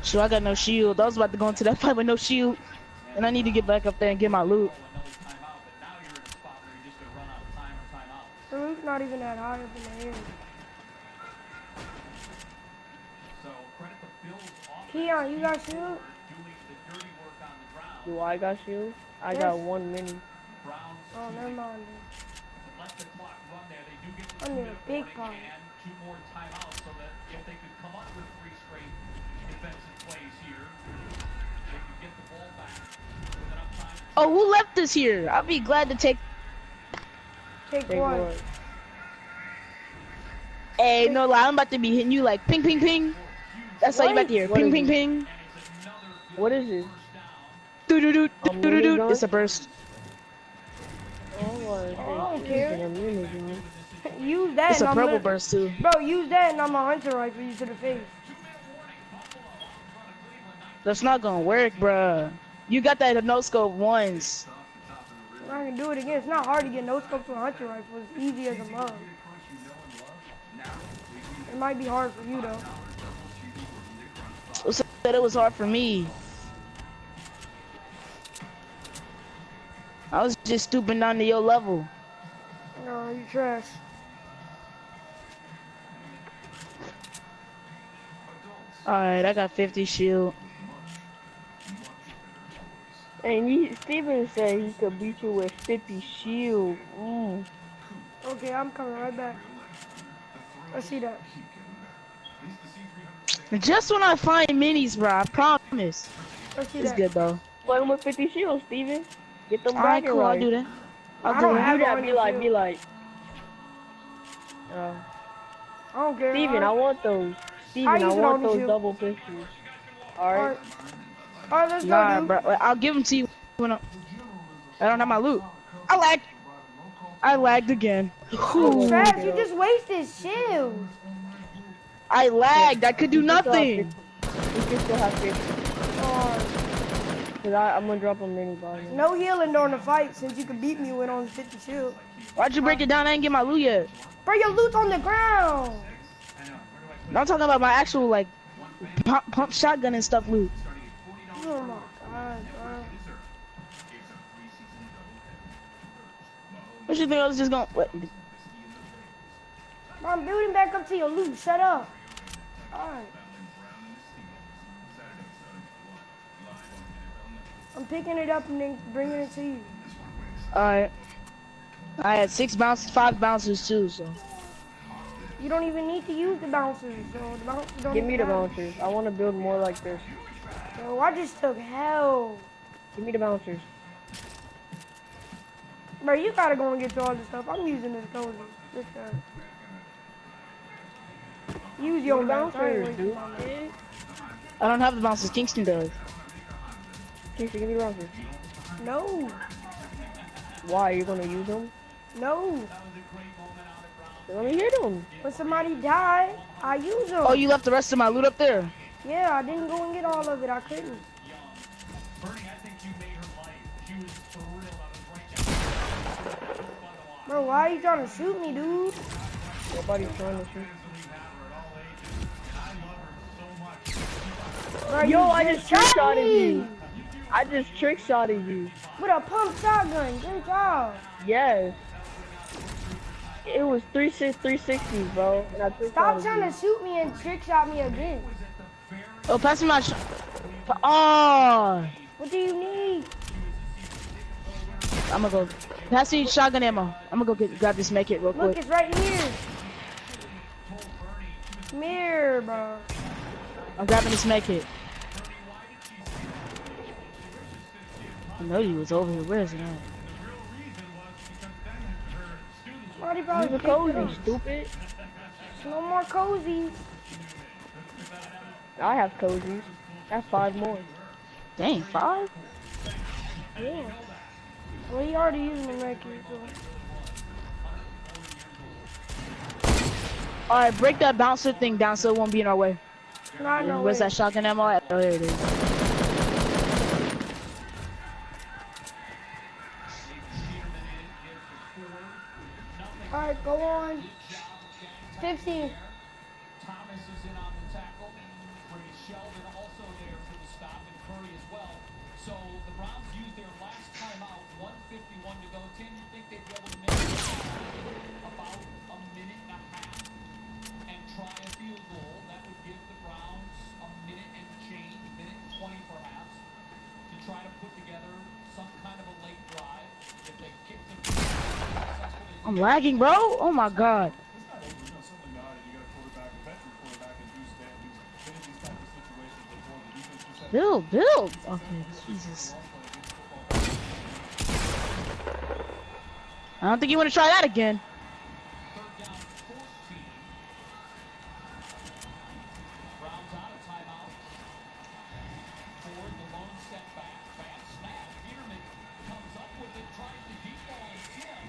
Sure, I got no shield. I was about to go into that fight with no shield, and I need to get back up there and get my loot. The roof's not even that high up in the air. Keon, you got shield? Do I got shield? I got one mini. Oh, never mind. I need a big pot. Two more timeouts so that if they could come up with 3 straight defensive plays here, they could get the ball back with enough time. Oh, who left this here? I'll be glad to take. Take Take one. one. Hey, no lie, I'm about to be hitting you like ping, ping, ping. That's all you about to hear. What Ping, is ping, it? ping. What is it? Doo doo doo doo doo mini doo. gun? It's a burst. Oh, I don't care. a mini gun. Use that It's and a I'm purple gonna, burst too. bro, use that and I'm a hunter rifle you to the face. That's not gonna work, bruh. You got that no scope once. I can do it again. It's not hard to get no scope to a hunter rifle. It's easy as a mug. It might be hard for you though. Who said it was hard for me? I was just stooping down to your level. No, you trash. Alright, I got 50 shield. And Steven said he could beat you with 50 shield. Okay, I'm coming right back. I see that. Just when I find minis, bro, I promise. I see It's that. good though. Play him with 50 shield, Steven. Get them Alright, bragging cool, I'll rights. do that. I I'll don't do it. have Do that, one be to like, shield. be like. I don't care. Steven, I want those. Steven, I use it want on those you. double pistols. Alright? Alright, let's Nah, go, dude. bro, I'll give them to you when I don't have my loot. I lagged again. Ooh. Trash, you just wasted shield. I lagged. I could do You can still have nothing. 50. You can still have 50. Cause I'm gonna drop a mini body. No healing during the fight since you could beat me with only 50 shield. Why'd you break it down? I didn't get my loot yet. Bro, your loot's on the ground. I'm talking about my actual like pump shotgun and stuff loot. Oh my god, bro. What you think I was just gonna? What? I'm building back up to your loot. Shut up. Alright. I'm picking it up and then bringing it to you. Alright. I had 6 bounces, 5 bounces too, so. You don't even need to use the bouncers, so the bouncers don't Give me even the matter. bouncers. I want to build more like this. Bro, I just took hell. Give me the bouncers. Bro, you gotta go and get to all this stuff. I'm using this cozy. This guy. Use your Bouncers, bouncers, dude. I don't have the bounces. Kingston does. Kingston, give me the bouncers. No. Why? You're gonna use them? No. You're gonna hit them. When somebody died, I use them. Oh, you left the rest of my loot up there. Yeah, I didn't go and get all of it. I couldn't. Bro, why are you trying to shoot me, dude? Nobody's trying to shoot. Bro, Yo, you I just trick shot shotted me. you. I just trick shotted you. With a pump shotgun. Good job. Yes. It was 360, bro. And I trick Stop shotted trying you. to shoot me and trick shot me again. Oh, pass me my Oh! What do you need? I'm gonna go. Pass me shotgun ammo. I'm gonna go grab this make it real Look, quick. it's right here. Come here, bro. I'm grabbing this make it. I know you was over here. Where is it at? Somebody probably Use a picked it cozy, up. stupid. No more cozies. I have cozies. I have 5 more. Dang, 5? Yeah. Well, he already used the record, so. Alright, break that bouncer thing down so it won't be in our way. Not no Where's way. that shotgun ammo at? Oh, there it is. Alright, go on. 15. Thomas is in on the tackle. Brady Sheldon also there for the stop, and Curry as well. So the Browns used their last timeout, 1:51 to go. Tim, you think they'd be able to make about a minute and a half and try a field goal? That would give the Browns a minute and change, a minute and 20 perhaps, to try to put together some kind of a late drive. If they kick the field goal successfully. I'm lagging, bro. Oh my god. Build. Okay, Jesus. I don't think you want to try that again. Third down, 14. Browns out of timeout. Ford, the lone setback. Bad snap. Peterman comes up with it, tries the deep ball, and Tim.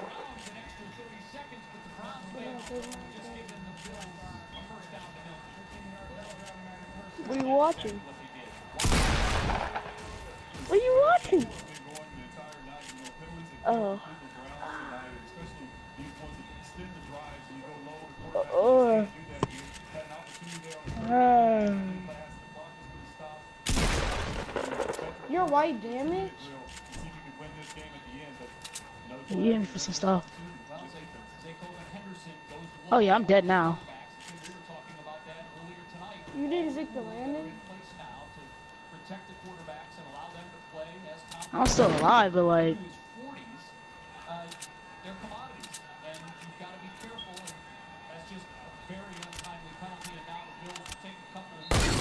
Browns an extra 30 seconds, but the Browns just giving the Bills a first down to nil. What are you watching? What are you watching? Oh. You're white, damn it. You hit me for some stuff. Oh yeah, I'm dead now. You didn't zick the landing? I'm still alive, but like. They're commodities, and you've got to be careful, and that's just a very untimely penalty, and now the Bills will take a couple of minutes,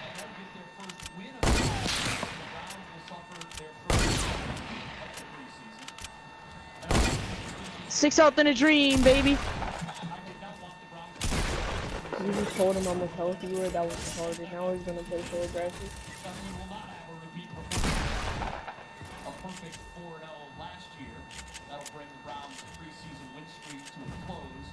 and they'll get their first win of the season, and the Browns will suffer their first defeat of the preseason. 6 health in a dream, baby. You just told him how much health you were. That was retarded. Now he's gonna play so aggressive. We will not have a repeat performance. A perfect 4-0 last year. That'll bring the Browns' preseason win streak to a close.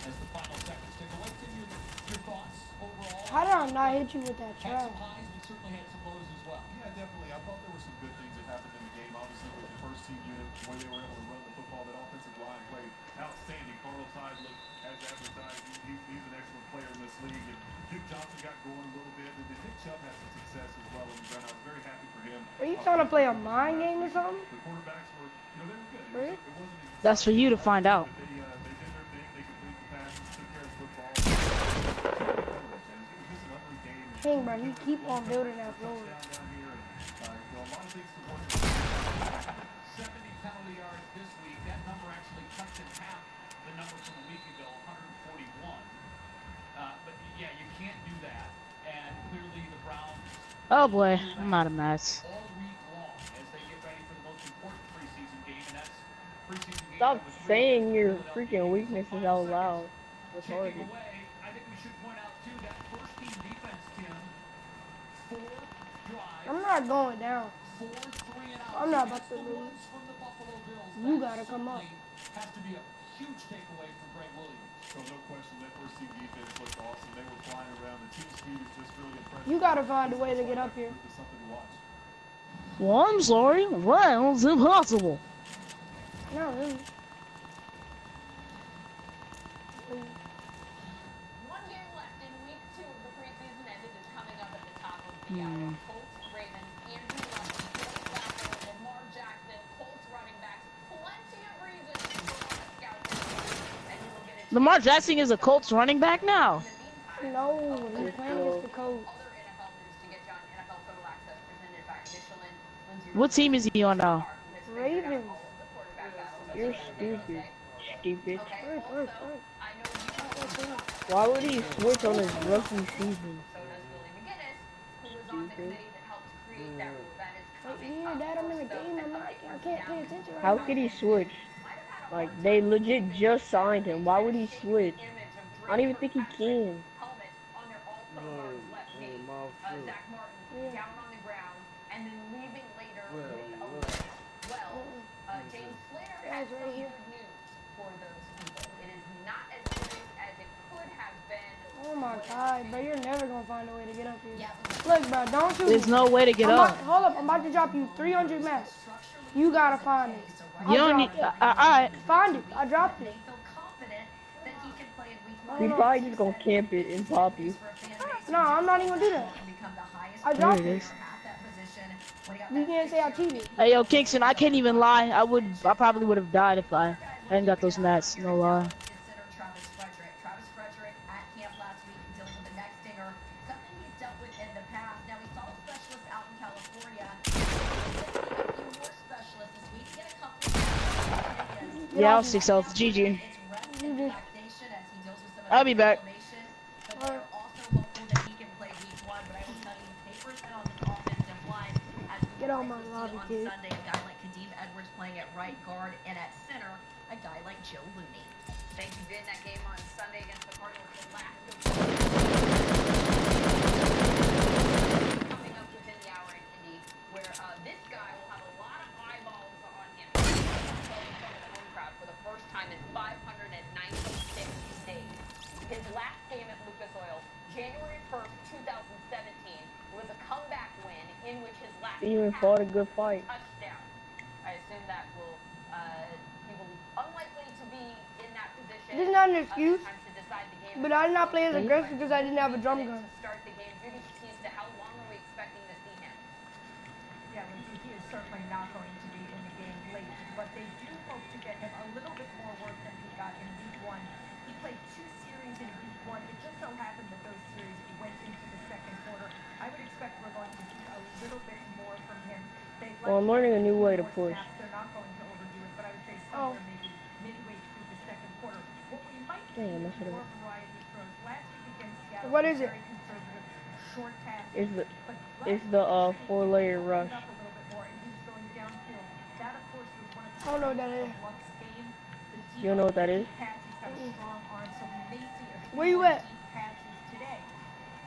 As the final seconds tick away, Tim, your thoughts overall? How did I not hit you with that Had trap? some highs, but certainly had some lows as well. Yeah, definitely. I thought there were some good things that happened in the game. Obviously, with the first team unit, where they were able to run the football, that offensive line played outstanding. Carlos Hyde side look as advertised. He's an excellent player in this league. And Duke Johnson got going a little bit, and then Nick Chubb had some success as well. And I was very happy for him. Are you trying to play a mind game or something? The quarterbacks were, they were good. Really? It wasn't as That's for you to find out. but they did their thing. They completed the passes, took care of the football. It was just an ugly game. Dang, bro, you keep on building that floor. Down here, and a lot of things to work on. 70 penalty yards this week. That number actually cuts in half the number from a week ago, 141. But yeah, you can't do that. And clearly the Browns. Oh boy, I'm out of mats. All week long as they get ready for the most important preseason game, and that's preseason game. Stop saying your freaking weaknesses out loud. Kicking away, I think we should point out too that first team defense, Tim. 4 drives. I'm not going down. 4 3 and out. I'm not about to lose. From the Buffalo Bills. You gotta come up. Has to be a huge takeaway for Greg Williams. So no question, that first team defense looked awesome. They were flying around. The team speed is just really impressive. You gotta find a way to get up here. It's something to watch. Well, I'm sorry. Well, it's impossible. No, really. One game left in week 2 of the preseason, and it is coming up at the top of the hour. Colts, Ravens, Andrew Luck, Joe Flacco, Lamar Jackson, Colts running backs. Plenty of reasons to go on the scout team. And you will get a Lamar Jackson is a Colts running back now. No, he's playing against the Colts. other NFL news to get you on NFL Total Access presented by Michelin. What team is he on now? Ravens. You're stupid. Stupid. Okay, also, I know you Why would he switch on his rookie season? So does Billy McGinnis, who was on the committee that helped create that rule. That is coming Yeah, up. Dad, I'm in a game. I can't pay attention right How now. could he switch? Like, they legit just signed him. Why would he switch? I don't even think he can. Helmet on their all-pro guard's left knee. Zach Martin down on the ground and then leaving later with a limp. Well, James Slater has some good news for those people. It is not as serious as it could have been. Oh my God, bro, you're never gonna find a way to get up here. Look, bro, don't shoot There's me. no way to get up. Hold up, I'm about to drop you 300 mats. You gotta find it. You don't need. Alright. Find it. I dropped it. They feel confident that he can play in week 1. He's probably just gonna camp it and pop you. No, I'm not even gonna do that. I There dropped it it. is. You can't say I cheated. Hey yo, Kingston, I can't even lie. I probably would have died if I hadn't got those mats. No lie. Consider Travis Frederick. Travis Frederick at camp last week dealing with a neck stinger, something he's dealt with in the past. Now we saw a specialist out in California. A few more specialists this week. Get a couple of Yeah, I was 6 health. GG. It's rest and relaxation as he deals with some of I'll be back. inflammation. But they're also hopeful that he can play week 1. But I will tell you, papers head on this offensive line as we Get on my see lobby, on kid. Sunday. A guy like Kadeem Edwards playing at right guard and at center, a guy like Joe Looney. Thank you, did in that game on Sunday against the Cardinals. The last of coming up within the hour in Indy, where this guy will have a lot of eyeballs on him. The home crowd for the first time in 596 days. His last game at Lucas Oil, January 1st, 2017, was a comeback win in which his last He even fought a good fight. touchdown. I assume that will he will unlikely to be in that position. This is not an excuse, time to decide the game. but I did not play as aggressive because I didn't have a drum gun. To start the game, Judy, as to how long are we expecting to see him? Yeah, Lindsay, he is certainly not going to be in the game late, but they do hope to get him a little bit more work than he got in week 1. He played 2 series in week 1. It just so happened that those series went into the second quarter. I would expect we're going to see a little bit more from him. Well, I'm learning a new way to push. They're not going to overdo it, but I would say somewhere maybe midway through the second quarter. What we might see Damn, I is should've- more variety of throws. Last week against Seattle, What is it? very conservative, short passes. It's the 4-layer rush. Up a little bit more, and he's going downfield. That, of course, was one of the I don't know what that is. Luck's game. The You don't know what that is? pass, he's got a strong arm, so we may see a few Where you more at? deep passes today.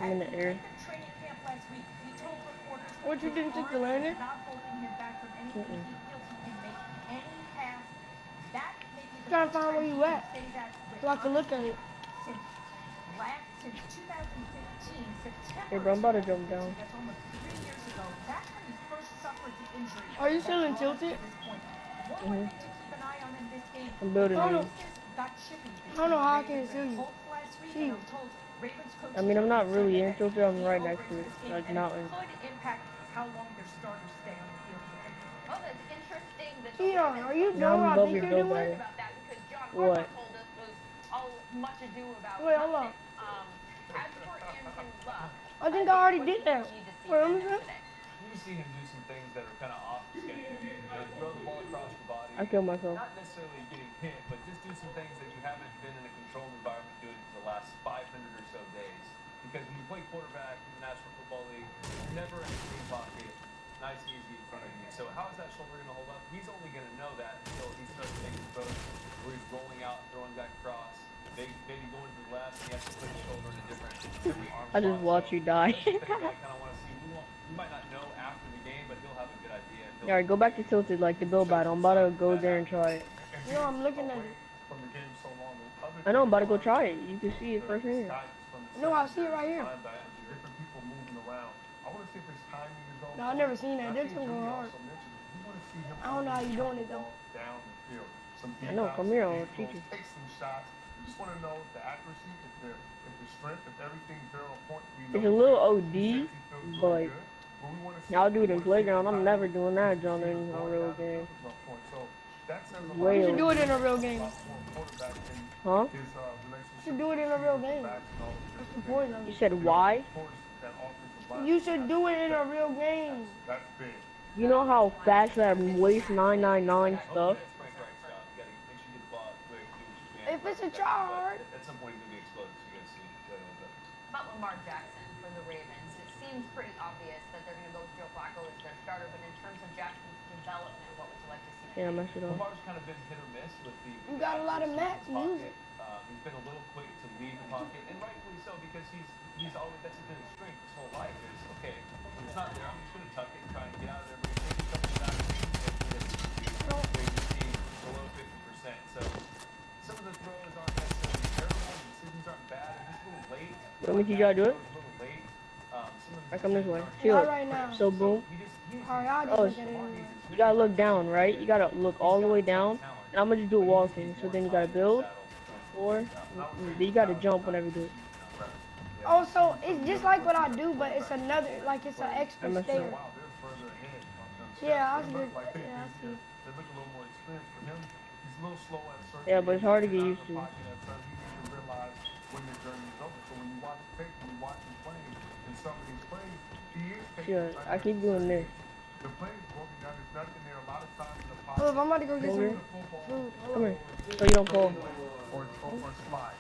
I'm in the air. At the training camp last week, he told reporters What, you didn't take the landing? not holding him back from anything. He feels he can make any pass. That may be the Trying to first find where time you he at, can say that with so I can look at it. since 2015, September. Hey, bro, I'm about to jump down. That's almost 3 years ago. That's when he first suffered the injury. Are you still in that brought him Tilted? to this point. One more thing to keep an eye on in this game. I'm building Oh, no. these. This got chippy I between don't know how I the can't Ravens see and you. Colts last week, See and you. I'm told Ravens coach I mean, I'm not Jerry really said in that Tokyo. I'm he right next to opens it. this game, Like and it mountain. could impact how long their starters stay on the field today. Well, it's interesting that the Keon, Ravens are you Yeah, doing I'm what I above think your you're build doing? battle. about that because John What? Harbaugh told us was all much ado about Wait, hold nothing. on. As for Andrew Luck, I think I already what did do you that. need to see Wait, let from me him see. today? You see him do some things that are kind of off schedule. Throw the ball across the body. I killed myself. Not necessarily getting hit, but just do some things that you haven't been in a controlled environment doing for the last 500 or so days. Because when you play quarterback in the National Football League, you're never in a clean pocket, nice and easy in front of you. So how is that shoulder going to hold up? He's only going to know that until he starts taking throws where he's rolling out, throwing back across, maybe going to the left, and he has to put his shoulder in a different arm I just slot. watched you die. That's the thing that I kind of want to see. We might not know after the game, but he'll have a good idea. Alright, go back to Tilted, like the build battle. I'm about to go there and try it. No, I'm looking at it. From the game so long, I know, I'm about to go try it. You can see it firsthand. No, I see it right here. Different people moving around. I want to see if his timing is on. No, I've never seen that. I That's think going Jimmy hard. also mentioned we want to see him. I don't know how you doing it though. Down the field. Some I know, come here, I'll teach you. Take some shots. We just want to know the accuracy, if the strength, if everything's there on point. It's a little OD, but I'll do it in playground. I'm never doing that, John, in a real game. You should do it in a real game. Huh? You should do it in a real game. That's the point of You it. said why? You should do it in a real game. That's big. You know how fast that waste 999 stuff? If it's a try hard, At some point, he's going to be exploded, so you guys see. About Lamar Jackson for the Ravens, it seems pretty obvious that they're going to go with Joe Flacco as their starter, but in terms of Jackson's development, what would you like to see? Yeah, mess it up. Lamar's kind of been hit or miss with the. you got a lot of max music. He's been a little quick to leave the pocket, and rightfully so, because he's always, that's been his strength his whole life. Is okay, when it's not there, I'm just going to tuck it and try and get out of there. But he's taking something back where you see below 50%. So some of the throws aren't necessarily terrible, the decisions aren't bad, they're just a little late. Let me teach you how to do it. I come this way. Feel Not it. right now. So boom. Alright, I'll just Oh, look at it anyway. you gotta look down, right? You gotta look all the way down. And I'm gonna just do a walking. So then you gotta build. You gotta jump whenever you do it. Oh, so it's just like what I do, but it's another, like it's an extra messed stair. up. Yeah, I see. Yeah, I see. They look a little more experienced for him. He's a little slow at certain. Yeah, but it's hard to get used to. You need to realize when your journey is over. So when you watch tape, when you watch him play in some of these plays, he is taking. Yeah, I keep doing this. The play is broken down. There's nothing there. A lot of times in the pocket. Look, I'm about to go get Over. some food. Come here. So you don't fall. Or slide.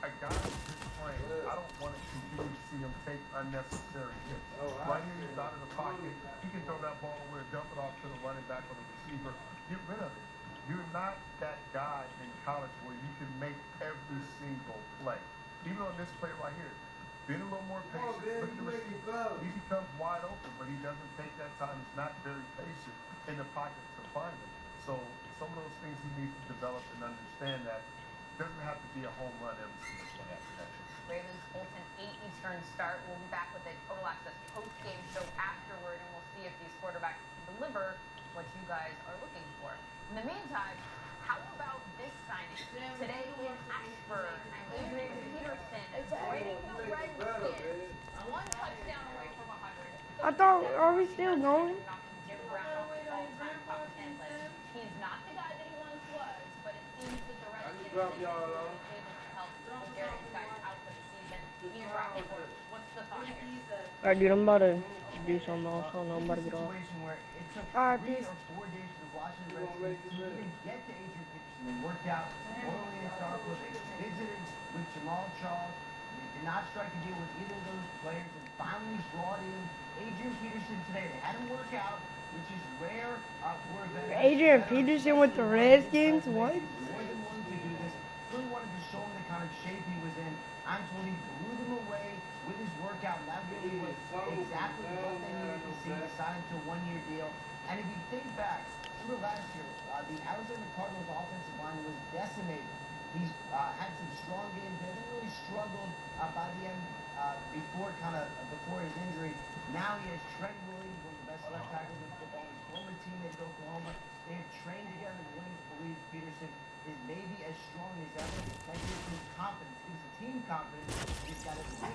A guy with his frame, I don't want to continue to see him take unnecessary hits. Right here, he's out of the pocket. He can throw that ball away, dump it off to the running back or the receiver. Get rid of it. You're not that guy in college where you can make every single play. Even on this play right here, being a little more patient. Look at the receiver. He becomes wide open, but he doesn't take that time. He's not very patient in the pocket to find it. So some of those things he needs to develop and understand that it doesn't have to be a home run every single play after that. Ravens Colts an 8 Eastern start. We'll be back with a Total Access post-game show afterward, and we'll see if these quarterbacks can deliver what you guys are looking for. In the meantime, how about this signing? Today in Ashburn, Adrian Peterson joining the Redskins. One touchdown away from 100. I thought, are we still going? Knocking Jim Brown off the all-time top 10 list. He's not the guy that he once was, but it seems that the Redskins are able to help the various guys out for the season. Ian Rappaport, what's the thought here? Alright, dude, I'm about to do something else. I don't know, I'm about to get off. Where it took Alright, 3 peace. or 4 days for the Washington Redskins to even get to Adrian Peterson. They worked out early in Starkville. They visited with Jamal Charles. They did not strike a deal with either of those players and finally brought in Adrian Peterson today. They had him work out, which is rare for a veteran. Adrian Peterson with the Redskins? What? More than willing to do this. Really wanted to show him the kind of shape he was in. I'm told he blew them away with his workout, and that really was exactly what they needed to see. He signed to a 1-year deal. And if you think back, remember last year, the Arizona Cardinals offensive line was decimated. He's had some strong games there. Then really struggled by the end before his injury. Now he has Trent Williams, one of the best left tackles in football. His former teammate at Oklahoma. They have trained together. Williams believes Peterson is maybe as as strong as ever. That gives him confidence, gives the team confidence. He's got at least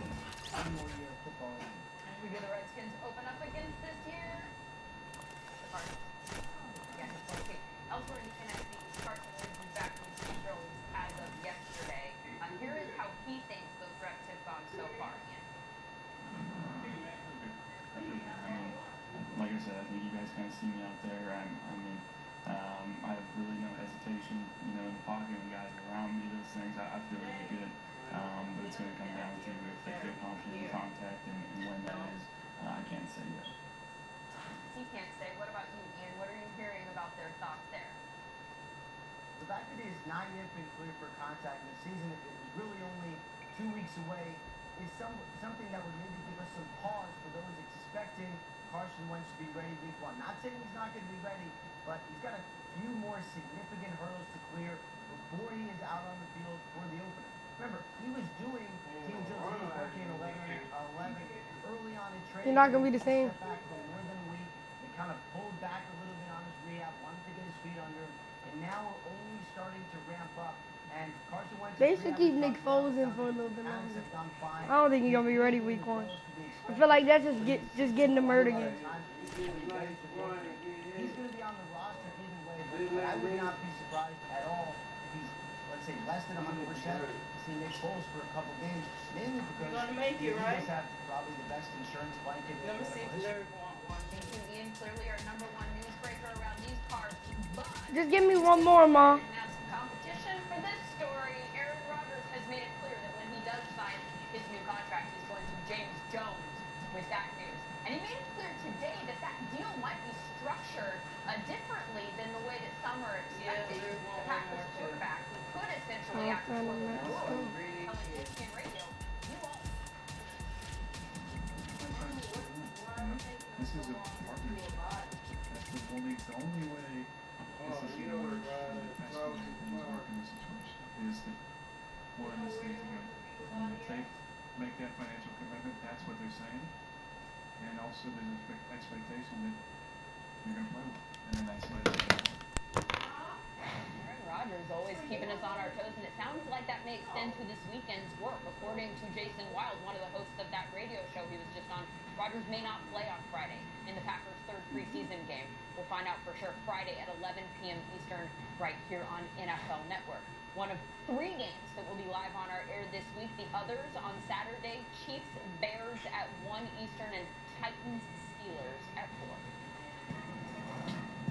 one more year of football in him. And who do the Redskins open up against this year? The Cardinals. Again, it's okay. Elsewhere in the NFC, Carson Wentz is back from free throws as of yesterday. Here is how he thinks those reps have gone so far, Ian. Like I said, I think you guys kind of see me out there. I have really no hesitation, in the pocket when guys are around me, those things. I feel really good. But it's going to come down to if they feel confident in contact and when that is, I can't say yet. He can't say. What about you, Ian? What are you hearing about their thoughts there? The fact that he has not yet been cleared for contact, and the season is really only 2 weeks away, is something that would maybe give us some pause for those expecting Carson Wentz to be ready week 1. Not saying he's not going to be ready, but he's got a few more significant hurdles to clear before he is out on the field for the opener. Remember, he was doing Team Jones, he was working 11 early on in training. You're not going to be the same. Back for more than a week. He kind of pulled back a little bit on his rehab, wanted to get his feet under him, and now we're only starting to ramp up. And Carson Wentz, they should keep Nick Foles in for a little bit longer. I don't think he's gonna be ready week 1. I feel like that's just getting the murder again. He's going to be on the roster either way, but I would not be surprised at all if he's, let's say, less than 100% to see Nick Foles for a couple games, mainly because he does have probably the best insurance blanket in the history. Thank you, Ian. Clearly our #1 newsbreaker around these parts, but Just give me one more, Ma. have some competition for this story. Aaron Rodgers has made it clear that when he does sign his new contract, he's going to James Jones with that news. And he made it clear today that that deal might be structured differently than the way that some are expecting. The Packers quarterback who could essentially act for the Lord, telling ESPN Radio, you won't. This is a partnership. That's the only way this is going to work in this situation is that we're in this thing together. If they make that financial commitment, that's what they're saying. And also there's an expectation that you're going to play with. And then that's what Aaron Rodgers always keeping us on our toes, and it sounds like that may extend to this weekend's work. According to Jason Wild, one of the hosts of that radio show he was just on, Rodgers may not play on Friday in the Packers' 3rd preseason game. We'll find out for sure Friday at 11 p.m. Eastern right here on NFL Network. One of 3 games that will be live on our air this week. The others on Saturday, Chiefs, Bears at 1 Eastern, and Titans, Steelers at 4.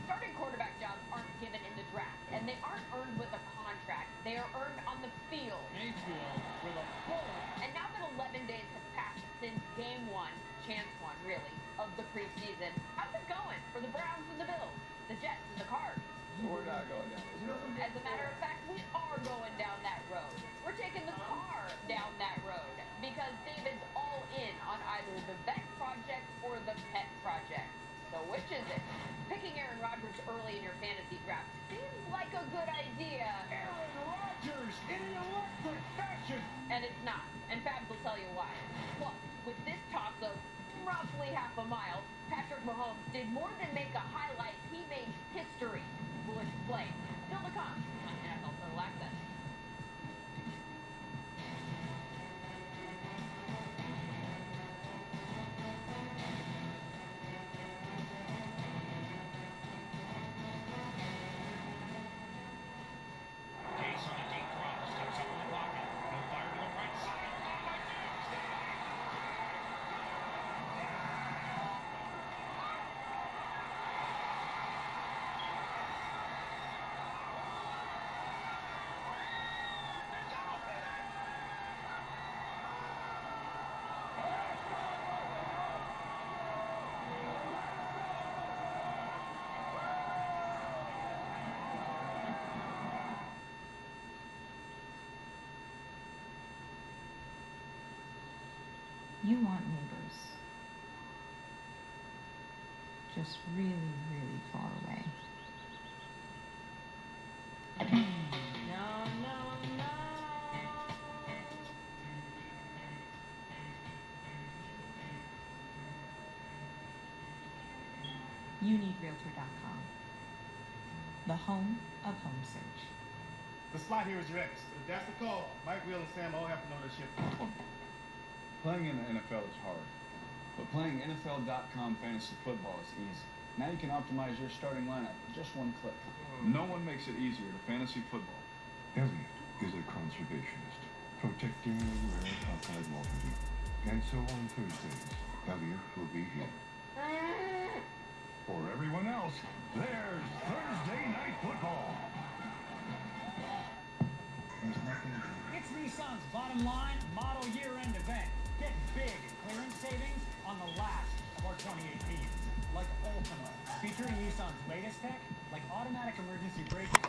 Starting quarterback jobs aren't given in the draft, and they aren't earned with a contract. They are earned on the field. Mayfield with a bullet. And now that 11 days have passed since game 1, chance 1 really, of the preseason, how's it going for the Browns and the Bills, the Jets and the Cards? We're not going down this road. As a matter of fact, we are going down that road. We're taking the car down that road because David's all in on either the vet project or the pet project. So which is it? Picking Aaron Rodgers early in your fantasy draft seems like a good idea. Aaron Rodgers in an electric fashion. And it's not. And Fabs will tell you why. Plus, with this toss of roughly half a mile, Patrick Mahomes did more than make a highlight. He made history. We'll explain. Still to come on NFL Total Access. Case on a deep throw. Steps up in the pocket. He'll fire to the right side. Caught by Diggs. You want neighbors. Just really, really far away. No, no, no. You need Realtor.com, the home of home search. The slot here is your ex. That's the call. Mike, Will, and Sam all have to know this shit. Playing in the NFL is hard, but playing NFL.com fantasy football is easy. Now you can optimize your starting lineup with just one click. No one makes it easier to fantasy football. Elliot is a conservationist, protecting the rare outside Washington. And so on Thursdays, Elliot will be here. For everyone else, there's Thursday Night Football. There's nothing. It's Nissan's bottom line model year-end event. Get big clearance savings on the last of our 2018s, like Ultima, featuring Nissan's latest tech, like automatic emergency braking.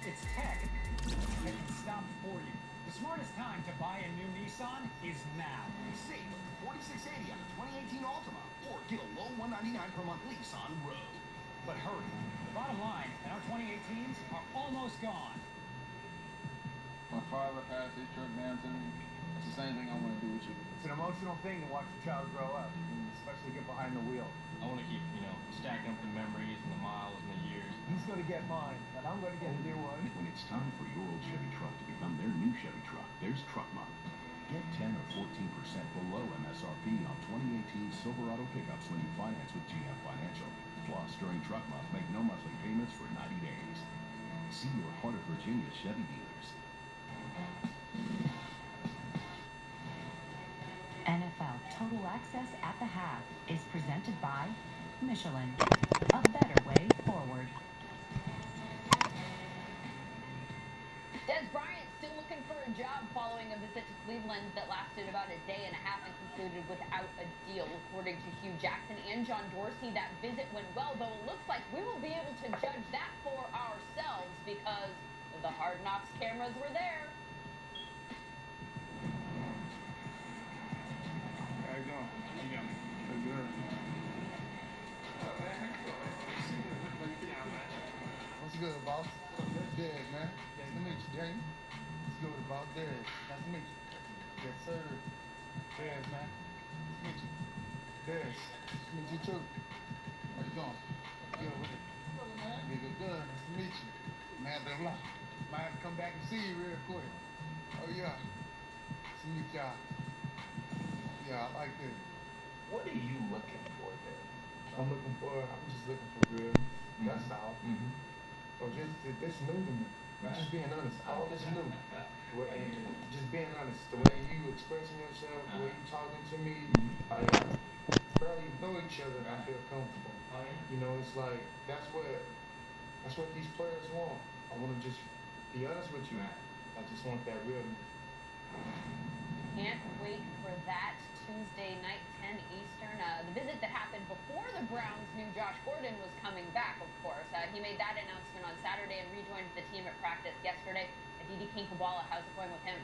It's tech that can stop for you. The smartest time to buy a new Nissan is now. Save $4,680 on the 2018 Ultima, or get a low $199 per month lease on road. But hurry, the bottom line and our 2018s are almost gone. My father passed his truck down to me. It's the same thing I want to do with you. It's an emotional thing to watch your child grow up, and especially get behind the wheel. I want to keep, stacking up the memories and the miles and the years. He's going to get mine, but I'm going to get a new one. When it's time for your old Chevy truck to become their new Chevy truck, there's Truck Month. Get 10 or 14% below MSRP on 2018 Silverado pickups when you finance with GM Financial. Plus, during Truck Month, make no monthly payments for 90 days. See your Heart of Virginia Chevy dealers. NFL Total Access at the Half is presented by Michelin. A better way forward. Des Bryant still looking for a job following a visit to Cleveland that lasted about a day and a half and concluded without a deal. According to Hugh Jackson and John Dorsey, that visit went well, though it looks like we will be able to judge that for ourselves because the Hard Knocks cameras were there. How you doing? Good. What's good, boss? Des, man. Nice to meet you, James. What's good, boss? Des. Nice to meet you. Yes, sir. Des, man. Nice to meet you. Des. Nice to meet you, too. How you doing? Good with it. Good. Nice to meet you. Man, might have to come back and see you real quick. Oh, yeah. Nice to meet y'all. Yeah, I like this. What are you looking for there? I'm just looking for good. That's all. Or just this new to me. Just being honest. All this new. And just being honest. The way you expressing yourself, the way you talking to me, like barely know each other and I feel comfortable. It's like that's what these players want. I want to just be honest with you. I just want that realness. Can't wait for that Tuesday night, 10 Eastern. The visit that happened before the Browns knew Josh Gordon was coming back, of course. He made that announcement on Saturday and rejoined the team at practice yesterday. Aditi Kinkhabwala, how's it going with him?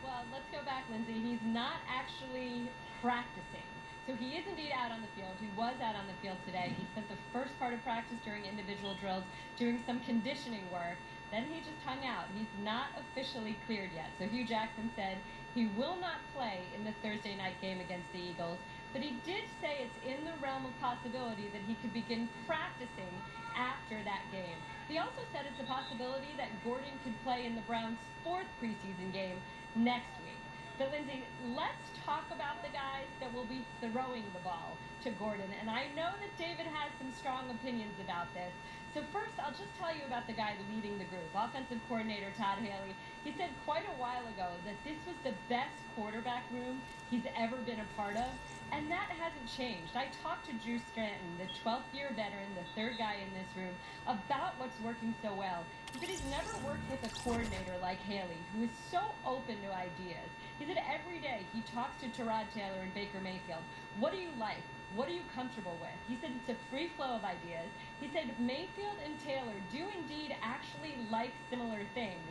Well, let's go back, Lindsay. He's not actually practicing. So he is indeed out on the field. He was out on the field today. He spent the first part of practice during individual drills doing some conditioning work. Then he just hung out. He's not officially cleared yet. So Hugh Jackson said he will not play in the Thursday night game against the Eagles. But he did say it's in the realm of possibility that he could begin practicing after that game. He also said it's a possibility that Gordon could play in the Browns' 4th preseason game next week. But Lindsay, let's talk about the guys that will be throwing the ball to Gordon. And I know that David has some strong opinions about this. So first, I'll just tell you about the guy leading the group, offensive coordinator Todd Haley. He said quite a while ago that this was the best quarterback room he's ever been a part of. And that hasn't changed. I talked to Drew Stanton, the 12th-year veteran, the 3rd guy in this room, about what's working so well. He said he's never worked with a coordinator like Haley, who is so open to ideas. He said every day he talks to Tyrod Taylor and Baker Mayfield. What do you like? What are you comfortable with? He said it's a free flow of ideas. He said Mayfield and Taylor do indeed actually like similar things.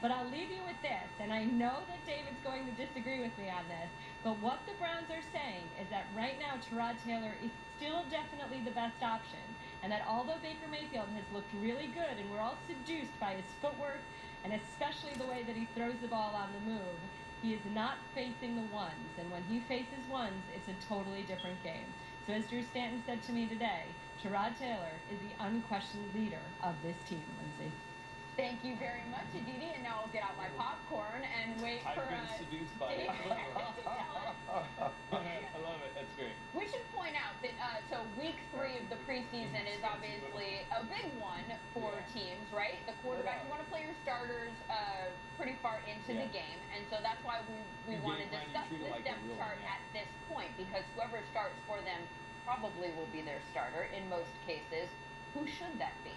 But I'll leave you with this, and I know that David's going to disagree with me on this, but what the Browns are saying is that right now Tyrod Taylor is still definitely the best option, and that although Baker Mayfield has looked really good and we're all seduced by his footwork and especially the way that he throws the ball on the move, he is not facing the ones, and when he faces ones, it's a totally different game. So as Drew Stanton said to me today, Tyrod Taylor is the unquestioned leader of this team, Lindsay. Thank Thank you very much, Aditi. And now I'll get out my popcorn and wait for I've been seduced by it. David to tell us. I love it. That's great. We should point out that so week 3 of the preseason is obviously a big one for teams, right? The quarterback, you want to play your starters pretty far into the game, and so that's why we want to discuss this depth chart at this point, because whoever starts for them probably will be their starter in most cases. Who should that be?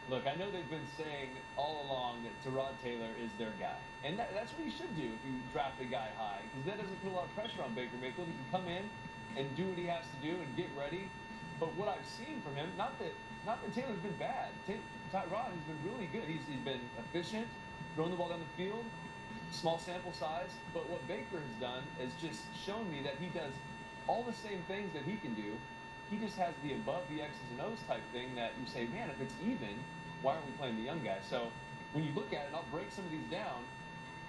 Look, I know they've been saying all along that Tyrod Taylor is their guy. And that's what you should do if you draft a guy high, because that doesn't put a lot of pressure on Baker Mayfield. He can come in and do what he has to do and get ready. But what I've seen from him, not that Taylor's been bad. Tyrod has been really good. He's been efficient, throwing the ball down the field, small sample size. But what Baker has done is just shown me that he does all the same things that he can do. He just has the above the X's and O's type thing that you say, man, if it's even, why aren't we playing the young guy? So when you look at it, I'll break some of these down.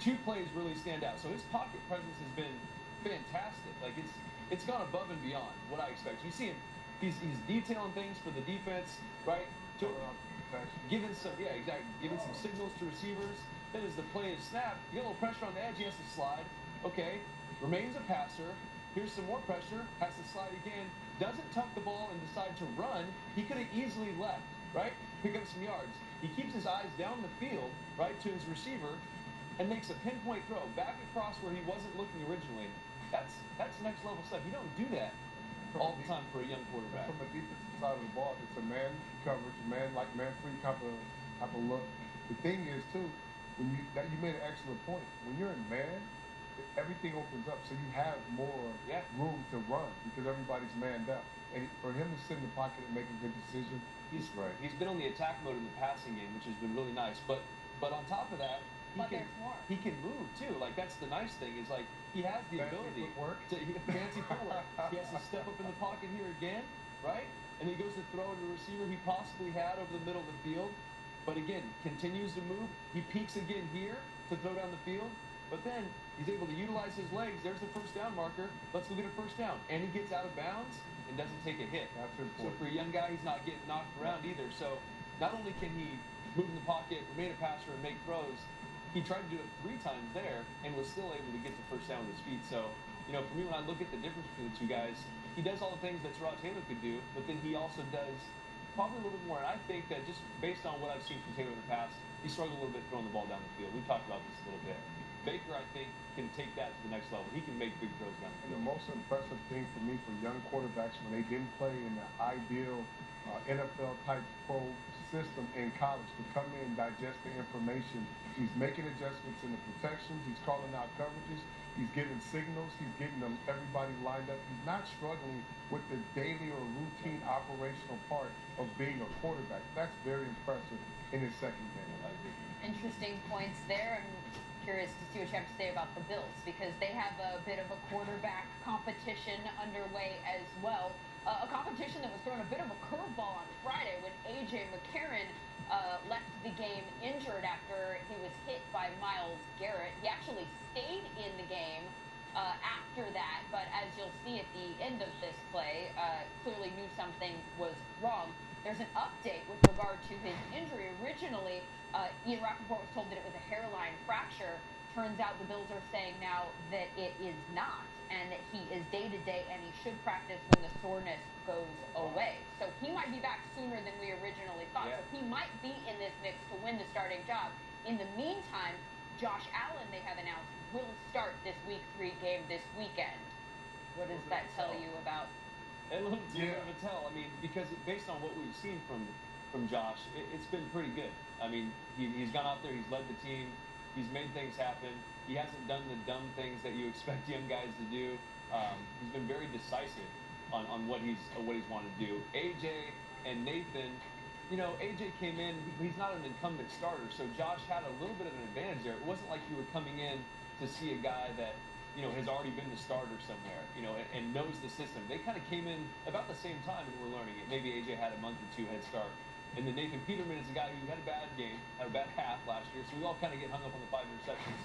2 plays really stand out. So his pocket presence has been fantastic. Like it's gone above and beyond what I expect. You see him, he's detailing things for the defense, right? Giving some signals to receivers. Then as the play is snapped, you get a little pressure on the edge, he has to slide. Okay, remains a passer. Here's some more pressure, has to slide again. Doesn't tuck the ball and decide to run. He could have easily left, right? Pick up some yards. He keeps his eyes down the field, right, to his receiver, and makes a pinpoint throw back across where he wasn't looking originally. That's next level stuff. You don't do that all the time for a young quarterback. From a defensive side of the ball, it's a man coverage, man free type of look. The thing is too, when you made an excellent point. When you're in man, everything opens up, so you have more room to run because everybody's manned up. And for him to sit in the pocket and make a good decision, he's great. He's been on the attack mode in the passing game, which has been really nice. But on top of that, he can move too. Like that's the nice thing is like he has the ability to fancy footwork. He has to step up in the pocket here again, right? And he goes to throw to the receiver he possibly had over the middle of the field. But again, continues to move. He peaks again here to throw down the field. But then he's able to utilize his legs. There's the first down marker. Let's go get a first down. And he gets out of bounds and doesn't take a hit. That's important. So for a young guy, he's not getting knocked around either. So not only can he move in the pocket, remain a passer, and make throws, he tried to do it 3 times there and was still able to get the first down with his feet. So, for me, when I look at the difference between the 2 guys, he does all the things that Tyrod Taylor could do, but then he also does probably a little bit more. And I think that just based on what I've seen from Taylor in the past, he struggled a little bit throwing the ball down the field. We've talked about this a little bit. Baker, I think, can take that to the next level. He can make big throws down the field. And the most impressive thing for me for young quarterbacks when they didn't play in the ideal NFL-type pro system in college to come in, digest the information. He's making adjustments in the protections. He's calling out coverages. He's giving signals. He's getting everybody lined up. He's not struggling with the daily or routine operational part of being a quarterback. That's very impressive in his second game. Interesting points there. I'm curious to see what you have to say about the Bills because they have a bit of a quarterback competition underway as well. A competition that was thrown a bit of a curveball on Friday when A.J. McCarron left the game injured after he was hit by Myles Garrett. He actually stayed in the game after that, but as you'll see at the end of this play, clearly knew something was wrong. There's an update with regard to his injury. Originally, Ian Rappaport was told that it was a hairline fracture. Turns out the Bills are saying now that it is not, and that he is day-to-day, and he should practice when the soreness goes away. So he might be back sooner than we originally thought. So he might be in this mix to win the starting job. In the meantime, Josh Allen, they have announced, will start this Week 3 game this weekend. What does that tell you about? A little bit of a tell. I mean, because based on what we've seen from Josh, it's been pretty good. I mean, he's gone out there, he's led the team, he's made things happen. He hasn't done the dumb things that you expect young guys to do. He's been very decisive on what he's wanted to do. AJ and Nathan, AJ came in, he's not an incumbent starter, so Josh had a little bit of an advantage there. It wasn't like you were coming in to see a guy that has already been the starter somewhere, and knows the system. They kind of came in about the same time and were learning it. Maybe AJ had a month or 2 head start. And then Nathan Peterman is a guy who had a bad game, had a bad half last year, so we all kind of get hung up on the 5 interceptions.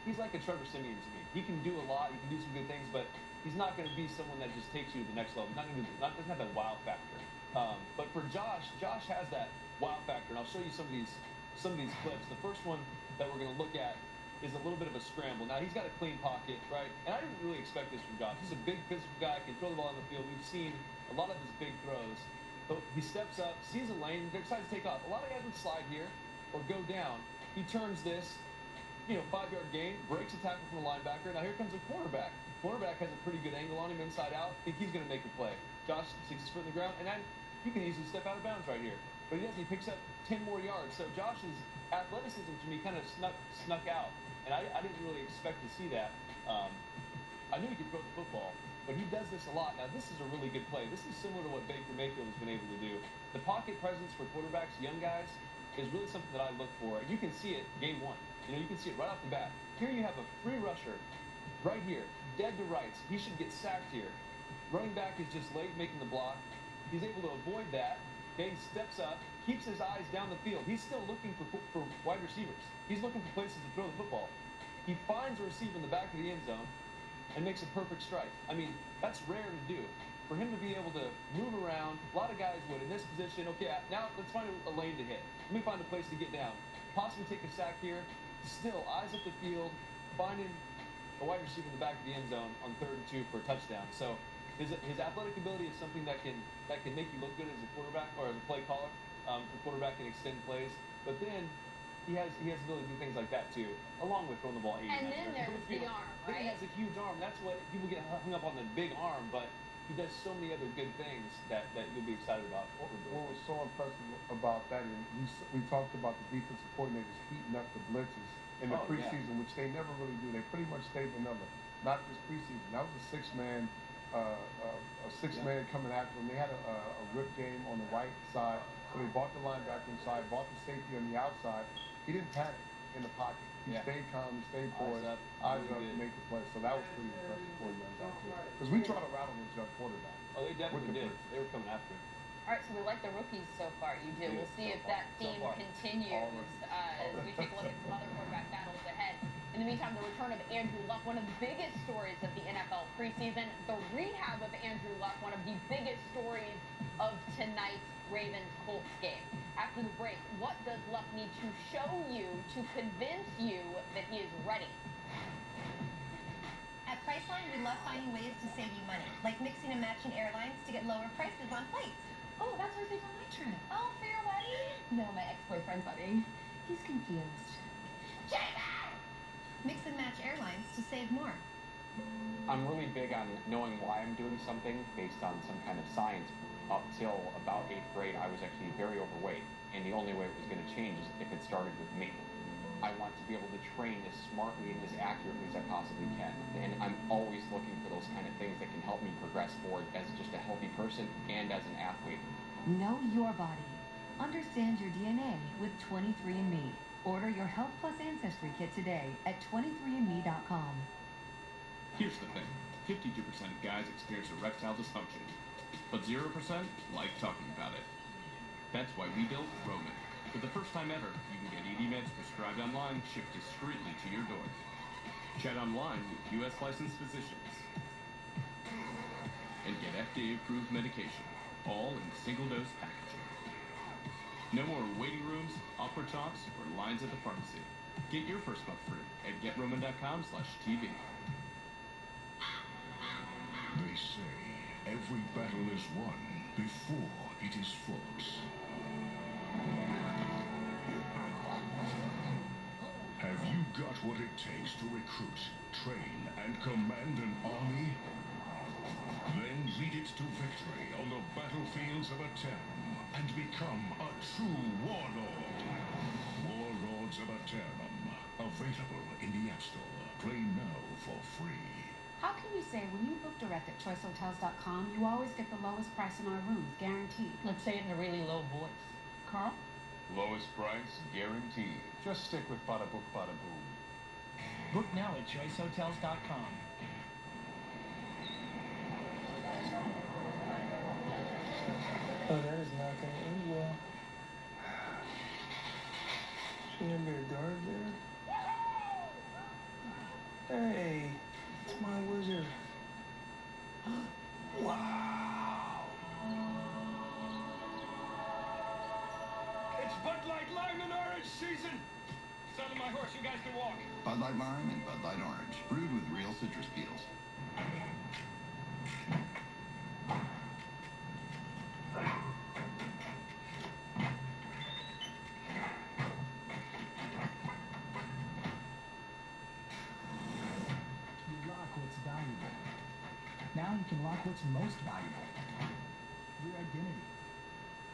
He's like a Trevor Siemian to me. He can do a lot, he can do some good things, but he's not going to be someone that just takes you to the next level. Doesn't have that wow factor. But for Josh has that wow factor, and I'll show you some of these some of these clips. The first one that we're going to look at is a little bit of a scramble. Now, he's got a clean pocket, right? And I didn't really expect this from Josh. He's a big physical guy, can throw the ball on the field. We've seen a lot of his big throws. But he steps up, sees a lane, decides to take off. A lot of guys would slide here or go down. He turns this, 5-yard gain, breaks a tackle from the linebacker. Now here comes a cornerback. Cornerback has a pretty good angle on him inside out. Think he's going to make a play. Josh sticks his foot in the ground, and then you can easily step out of bounds right here. But he doesn't. He picks up 10 more yards. So Josh's athleticism to me kind of snuck out. And I didn't really expect to see that. I knew he could throw the football, but he does this a lot. Now, this is a really good play. This is similar to what Baker Mayfield has been able to do. The pocket presence for quarterbacks, young guys, is really something that I look for. And you can see it game one. You can see it right off the bat. Here you have a free rusher right here, dead to rights. He should get sacked here. Running back is just late making the block. He's able to avoid that. Okay, he steps up, keeps his eyes down the field. He's still looking for wide receivers. He's looking for places to throw the football. He finds a receiver in the back of the end zone and makes a perfect strike. I mean, that's rare to do. For him to be able to move around, a lot of guys would in this position. Okay, now let's find a lane to hit. Let me find a place to get down. Possibly take a sack here. Still, eyes up the field, finding a wide receiver in the back of the end zone on 3rd and 2 for a touchdown. So his athletic ability is something that can make you look good as a quarterback or as a play caller. For quarterback can extend plays, but then he has the ability to do things like that too, along with throwing the ball 80 And then there's the arm, right? He has a huge arm. That's what people get hung up on, the big arm, but he does so many other good things that you'll be excited about. What was so impressive about that, and we talked about the defensive coordinators heating up the blitzes in the preseason, which they never really do. They pretty much stayed the number. Not this preseason. That was a six-man coming after them. They had a rip game on the right side, so they bought the linebacker inside, bought the safety on the outside. He didn't panic in the pocket. He stayed calm, he stayed poised, eyes up to make the play. So that was pretty impressive for a young guy too. Because we tried to rattle this young quarterback. Oh, they definitely did. They were coming after him. All right, so we like the rookies so far. You do. We'll see if that theme continues as we take a look at some other quarterback battles ahead. In the meantime, the return of Andrew Luck, one of the biggest stories of the NFL preseason. The rehab of Andrew Luck, one of the biggest stories of tonight's Ravens-Colts game. After the break, what does Luck need to show you to convince you that he is ready? At Priceline, we love finding ways to save you money, like mixing and matching airlines to get lower prices on flights. Oh, that's what I saved on my trip. Oh, for your wedding? No, my ex-boyfriend's wedding. He's confused. Mix and match airlines to save more. I'm really big on knowing why I'm doing something based on some kind of science. Up till about 8th grade, I was actually very overweight, and the only way it was going to change is if it started with me. I want to be able to train as smartly and as accurately as I possibly can, and I'm always looking for those kind of things that can help me progress forward as just a healthy person and as an athlete. Know your body. Understand your DNA with 23andMe. Order your Health Plus Ancestry Kit today at 23andme.com. Here's the thing. 52% of guys experience erectile dysfunction, but 0% like talking about it. That's why we built Roman. For the first time ever, you can get ED meds prescribed online, shipped discreetly to your door. Chat online with U.S. licensed physicians and get FDA-approved medication, all in single-dose packaging. No more waiting rooms, awkward talks, or lines at the pharmacy. Get your first month free at GetRoman.com/TV. They say every battle is won before it is fought. Have you got what it takes to recruit, train, and command an army? Then lead it to victory on the battlefields of Aeternum and become a true warlord. Warlords of Aeternum, available in the App Store. Play now for free. How can you say when you book direct at choicehotels.com, you always get the lowest price in our rooms, guaranteed? Let's say it in a really low voice. Carl? Lowest price guaranteed. Just stick with bada book, bada boom. Book now at choicehotels.com. Oh, that is not going to end well. Shouldn't there be a guard there? Hey, it's my wizard. Wow. It's Bud Light Lime and Orange Season! to my horse. You guys can walk. Bud Light Lime and Bud Light Orange, brewed with real citrus peels. You lock what's valuable. Now you can lock what's most valuable. Your identity.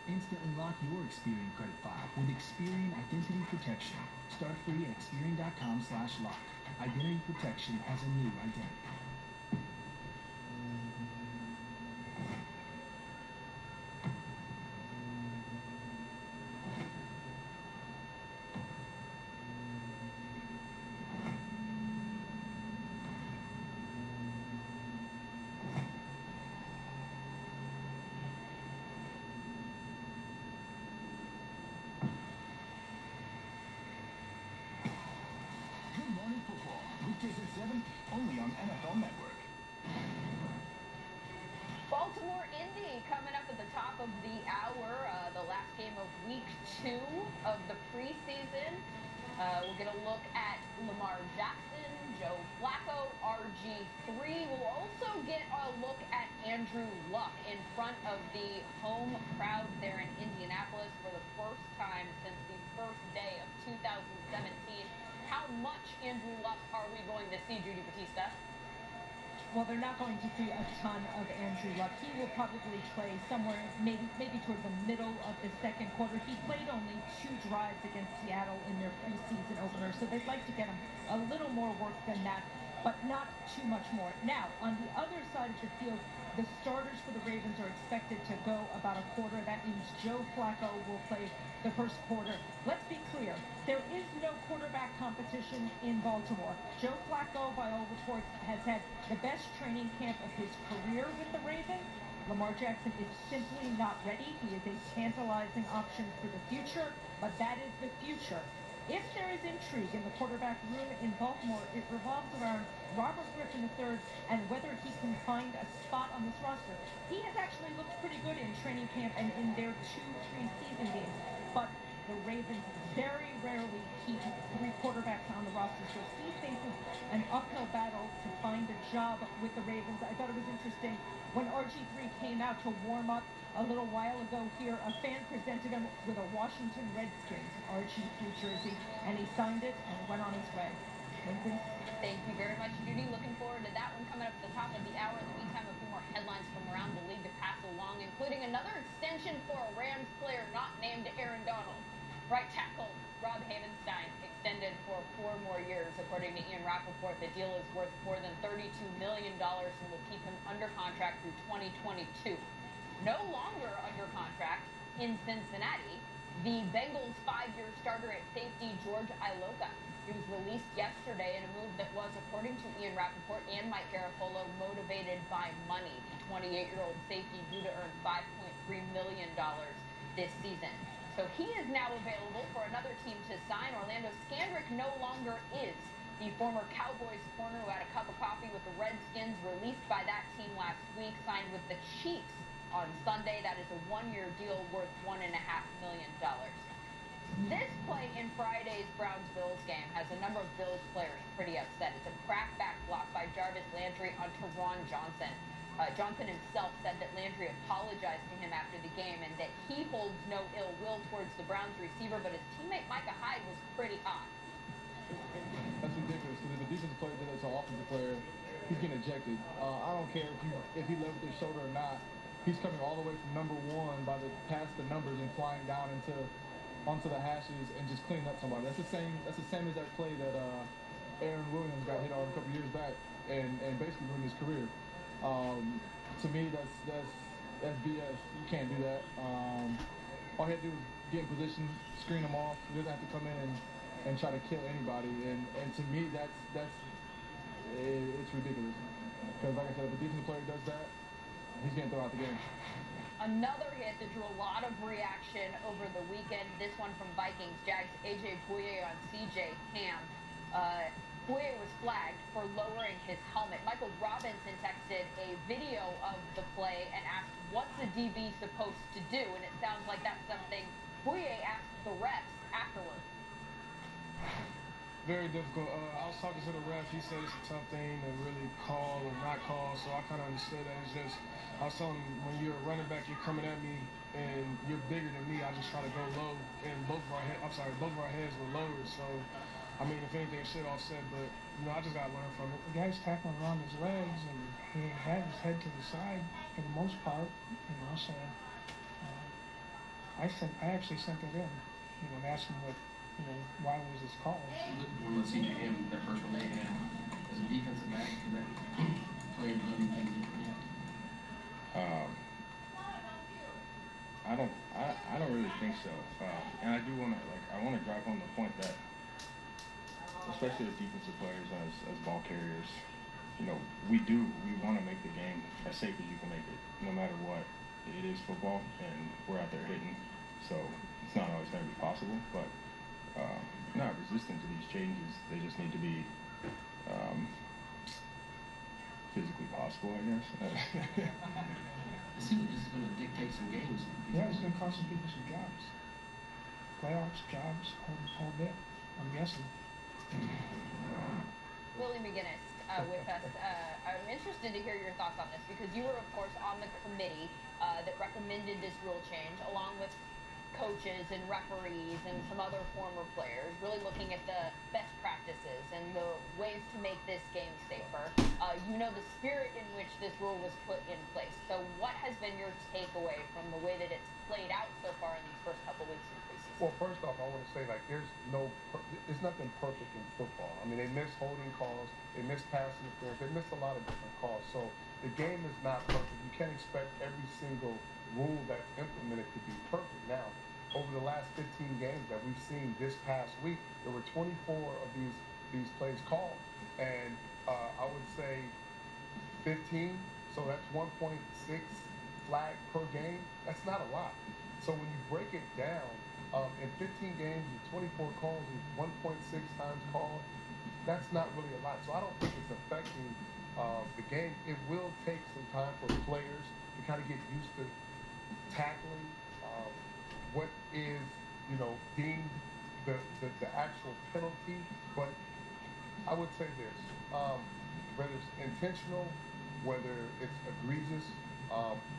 Instantly lock your Experian credit file with Experian Identity Protection. Start free at Experian.com/lock. Identity protection has a new identity. Good Morning Football, weekdays at 7, only on NFL Network. Baltimore Indy coming up at the top of the hour, the last game of week 2 of the preseason. We'll get a look at Lamar Jackson, Joe Flacco, RG3. We'll also get a look at Andrew Luck in front of the home crowd there in Indianapolis for the first time since the first day of 2017. How much Andrew Luck are we going to see, Judy Batista? Well, they're not going to see a ton of Andrew Luck. He will probably play somewhere, maybe toward the middle of the second quarter. He played only 2 drives against Seattle in their preseason opener, so they'd like to get him a little more work than that, but not too much more. Now, on the other side of the field, the starters for the Ravens are expected to go about a quarter. That means Joe Flacco will play the first quarter. Let's be clear, there is no quarterback competition in Baltimore. Joe Flacco, by all reports, has had the best training camp of his career with the Ravens. Lamar Jackson is simply not ready. He is a tantalizing option for the future, but that is the future. If there is intrigue in the quarterback room in Baltimore, it revolves around Robert Griffin III and whether he can find a spot on this roster. He has actually looked pretty good in training camp and in their 2 preseason games, but the Ravens very rarely keep 3 quarterbacks on the roster, so he faces an uphill battle to find a job with the Ravens. I thought it was interesting when RG3 came out to warm up a little while ago here, a fan presented him with a Washington Redskins RG3 jersey, and he signed it and went on his way. Lindsay? Thank you very much, Judy. Looking forward to that one coming up at the top of the hour. In the meantime, a few more headlines from around the league to pass along, including another extension for a Rams player not named Aaron Donald. Right tackle Rob Havenstein extended for 4 more years. According to Ian Rappaport, the deal is worth more than $32 million and will keep him under contract through 2022. No longer under contract in Cincinnati, the Bengals' 5-year starter at safety, George Iloka. He was released yesterday in a move that was, according to Ian Rappaport and Mike Garafolo, motivated by money. The 28-year-old safety due to earn $5.3 million this season. So he is now available for another team to sign. Orlando Scandrick no longer is. The former Cowboys corner who had a cup of coffee with the Redskins, released by that team last week, signed with the Chiefs on Sunday. That is a 1-year deal worth $1.5 million. This play in Friday's Browns-Bills game has a number of Bills players pretty upset. It's a crackback block by Jarvis Landry on Teron Johnson. Johnson himself said that Landry apologized to him after the game and that he holds no ill will towards the Browns receiver, but his teammate Micah Hyde was pretty hot. That's ridiculous, because if a defensive player did that to an offensive player, he's getting ejected. I don't care if he left with his shoulder or not. He's coming all the way from number 1 past the numbers and flying down onto the hashes and just cleaning up somebody. That's the same as that play that Aaron Williams got hit on a couple years back and basically ruined his career. To me, that's BS. You can't do that. All he had to do was get in position, screen him off. He doesn't have to come in and try to kill anybody. And to me, it's ridiculous. Because like I said, if a defensive player does that, he's getting thrown out the game. Another hit that drew a lot of reaction over the weekend. This one from Vikings. Jags A.J. Bouye on C.J. Ham. Bouye was flagged for lowering his helmet. Michael Robinson texted a video of the play and asked, what's a DB supposed to do? And it sounds like that's something Bouye asked the refs afterward. Very difficult. I was talking to the ref. He said it's a tough thing to really call or not call, so I kind of understood that. It's just, I was telling him, when you're a running back, you're coming at me, and you're bigger than me. I just try to go low, and both of our heads were lowered. So, I mean, if anything, it should offset, but I just gotta learn from it. The guy's tackling around his legs, and he had his head to the side for the most part. So I actually sent it in, and asked him why was this called? When let's see him, that first one they had as a defensive back, did that player do anything different yet? I don't really think so. And I do want to drive home the point that, especially as defensive players, as ball carriers, we want to make the game as safe as you can make it, no matter what. It is football, and we're out there hitting, so it's not always going to be possible, but not resistant to these changes. They just need to be physically possible, I guess. It seems like this is going to dictate some games. Yeah, it's going to cost some people some jobs. Playoffs, jobs, whole bit, I'm guessing. Willie McGinnis with us. I'm interested to hear your thoughts on this because you were, of course, on the committee that recommended this rule change, along with coaches and referees and some other former players, really looking at the best practices and the ways to make this game safer. The spirit in which this rule was put in place. So what has been your takeaway from the way that it's played out so far in these first couple weeks in preseason? Well, first off, I want to say, there's nothing perfect in football. I mean, they miss holding calls, they miss pass interference, they miss a lot of different calls. So the game is not perfect. You can't expect every single rule that's implemented to be perfect. Now, over the last 15 games that we've seen this past week, there were 24 of these plays called, and I would say 15, so that's 1.6 flag per game. That's not a lot. So when you break it down, in 15 games with 24 calls and 1.6 times called, that's not really a lot. So I don't think it's affecting the game. It will take some time for players to kind of get used to tackling what is, deemed the actual penalty. But I would say this, whether it's intentional, whether it's egregious,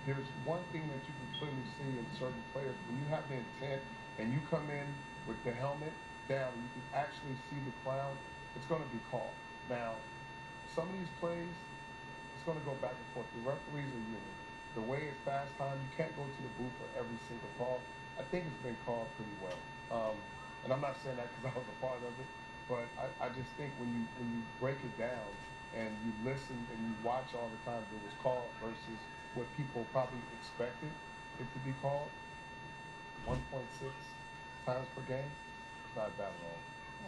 there's one thing that you can clearly see in certain players. When you have the intent and you come in with the helmet down, you can actually see the crown, it's going to be called. Now, some of these plays, it's going to go back and forth. The referees are human. The way it's fast time, you can't go to the booth for every single call. I think it's been called pretty well. And I'm not saying that because I was a part of it, but I just think when you break it down and you listen and you watch all the times it was called versus what people probably expected it to be called, 1.6 times per game, it's not bad at all.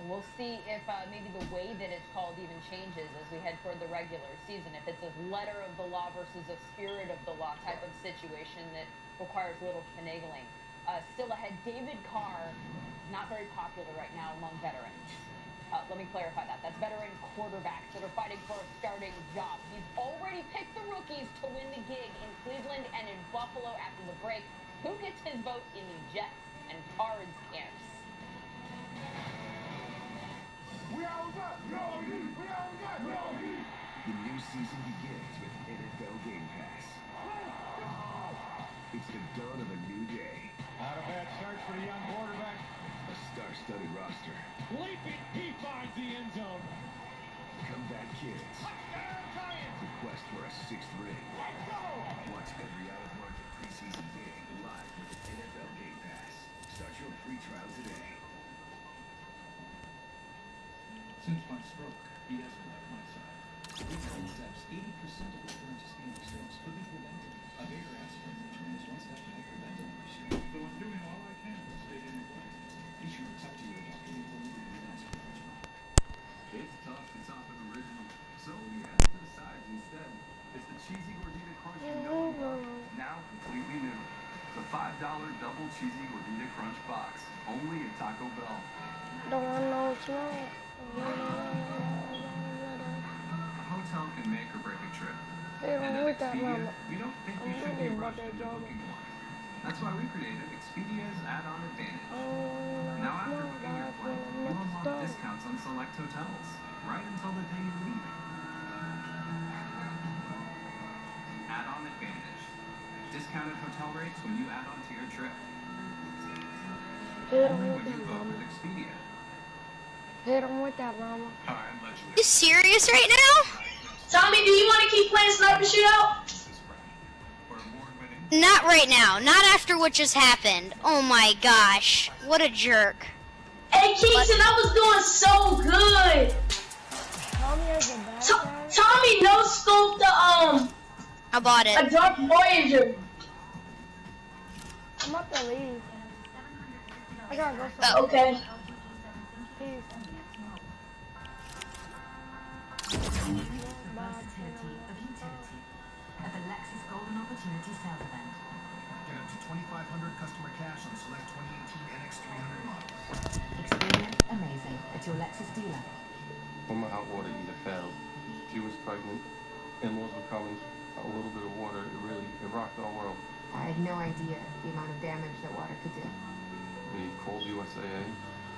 We'll see if maybe the way that it's called even changes as we head toward the regular season. If it's a letter of the law versus a spirit of the law type of situation that requires little finagling. Still ahead, David Carr, not very popular right now among veterans. Let me clarify that. That's veteran quarterbacks that are fighting for a starting job. He's already picked the rookies to win the gig in Cleveland and in Buffalo after the break. Who gets his vote in the Jets and Cards camps? The new season begins with NFL Game Pass. It's the dawn of a new day. Not a bad start for the young quarterback. A star-studded roster. Leaping, he finds the end zone. Comeback kids. Touchdown, Giants! The quest for a sixth ring. Let's go! Watch every out-of-market preseason game live with NFL Game Pass. Start your free trial today. Since my stroke, he hasn't left my side. With 10 steps, 80% of recurrent ischemic strokes could be prevented. A bigger aspirin regimen is one step to help prevent an issue. So I'm doing all I can to stay in place. Be sure to talk to your doctor before you do an aspirin regimen. It's tough to top an original, so we add to the sides instead. It's the Cheesy Gordita Crunch you know and love, now completely new. The $5 double cheesy gordita crunch box, only at Taco Bell. Don't want no smoke. A hotel can make or break a trip. Hey, And don't at look at Expedia, mama. we don't think you should be rushed into booking one. That's why we created Expedia's add-on advantage. Now after booking your flight, you'll unlock this discounts on select hotels, right until the day you leave. Add-on advantage. Discounted hotel rates when you add on to your trip. Only when you book with Expedia. Hit him with that, mama. You serious right now? Tommy, do you want to keep playing Sniper Shootout? Not right now. Not after what just happened. Oh my gosh. What a jerk. Hey, Kingston, I was doing so good. Tommy has a bad Tommy no-scoped the, I bought it. a Dark Voyager. I'm about to leave. I gotta go somewhere. Okay. Peace. Versatility of utility at the Lexus Golden Opportunity Sales Event. Get up to $2,500 customer cash on select 2018 NX300 models. Experience amazing at your Lexus dealer. When my hot water heater failed, she was pregnant, in-laws were coming, a little bit of water, it rocked our world. I had no idea the amount of damage that water could do. We called USAA,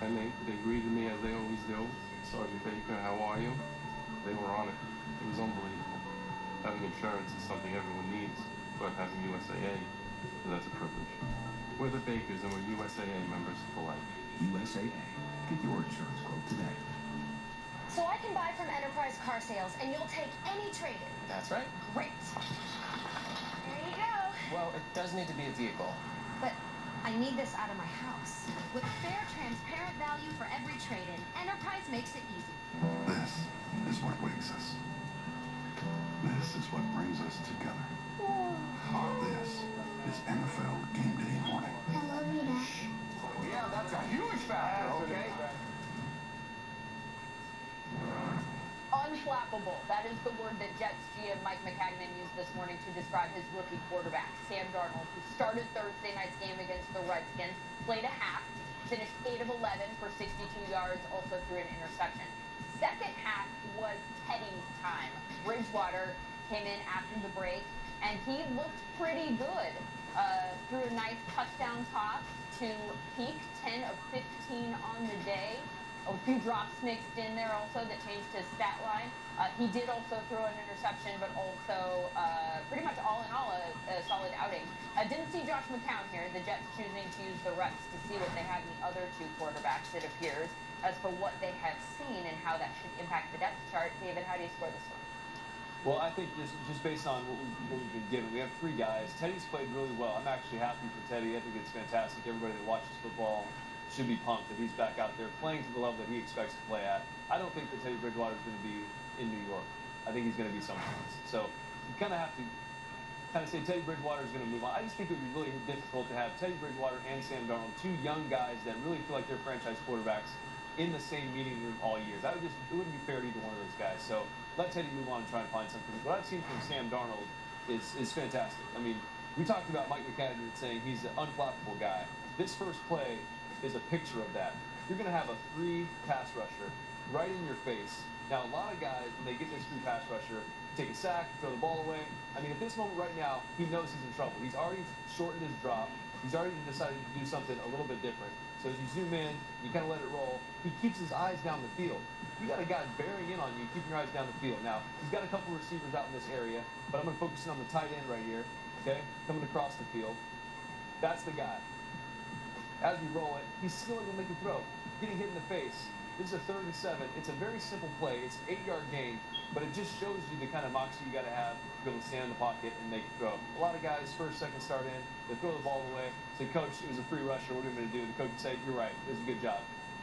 and they greeted me as they always do. Sergeant Baker, how are you? They were on it. It was unbelievable. Having insurance is something everyone needs, but having USAA, that's a privilege. We're the Bakers, and we're USAA members for life. USAA. Get your insurance quote today. So I can buy from Enterprise Car Sales, and you'll take any trade-in. That's right. Great. There you go. Well, it does need to be a vehicle. But I need this out of my house. With fair, transparent value for every trade-in, Enterprise makes it easy. This is what wakes us. This is what brings us together. This is NFL Game Day morning. I love you, Dad. Yeah, that's a huge factor, okay? Unflappable. That is the word that Jets GM Mike McCagnon used this morning to describe his rookie quarterback, Sam Darnold, who started Thursday night's game against the Redskins, played a half, finished 8 of 11 for 62 yards, also threw an interception. Second half was Teddy's time. Bridgewater came in after the break, and he looked pretty good. Threw a nice touchdown toss to Peak, 10 of 15 on the day. A few drops mixed in there also that changed his stat line. He did also throw an interception, but also pretty much all in all a solid outing. Didn't see Josh McCown here. The Jets choosing to use the reps to see what they have in the other two quarterbacks, it appears. As for what they have seen and how that should impact the depth chart, David, how do you score this one? Well, I think just based on what we've been given, we have 3 guys. Teddy's played really well. I'm actually happy for Teddy. I think it's fantastic. Everybody that watches football should be pumped that he's back out there playing to the level that he expects to play at. I don't think that Teddy Bridgewater is going to be in New York. I think he's going to be somewhere else. So you kind of have to say Teddy Bridgewater is going to move on. I just think it would be really difficult to have Teddy Bridgewater and Sam Darnold, 2 young guys that really feel like they're franchise quarterbacks, in the same meeting room all year. It wouldn't be fair to either one of those guys. So let Teddy move on and try and find something. What I've seen from Sam Darnold is fantastic. I mean, we talked about Mike McCagnon saying he's an unflappable guy. This first play is a picture of that. You're going to have a 3 pass rusher right in your face. Now, a lot of guys, when they get this 3 pass rusher, take a sack, throw the ball away. I mean, at this moment right now, he knows he's in trouble. He's already shortened his drop. He's already decided to do something a little bit different. So as you zoom in, you kind of let it roll. He keeps his eyes down the field. You got a guy bearing in on you, keeping your eyes down the field. Now, he's got a couple receivers out in this area, but I'm going to focus in on the tight end right here, okay, coming across the field. That's the guy. As we roll it, he's still able to make a throw, getting hit in the face. This is a 3rd and 7. It's a very simple play. It's an 8-yard gain, but it just shows you the kind of moxie you got to have to be able to stand in the pocket and make a throw. A lot of guys, first, second start in, they throw the ball away, say, Coach, it was a free rusher. What are we going to do? The coach would say, you're right. It was a good job.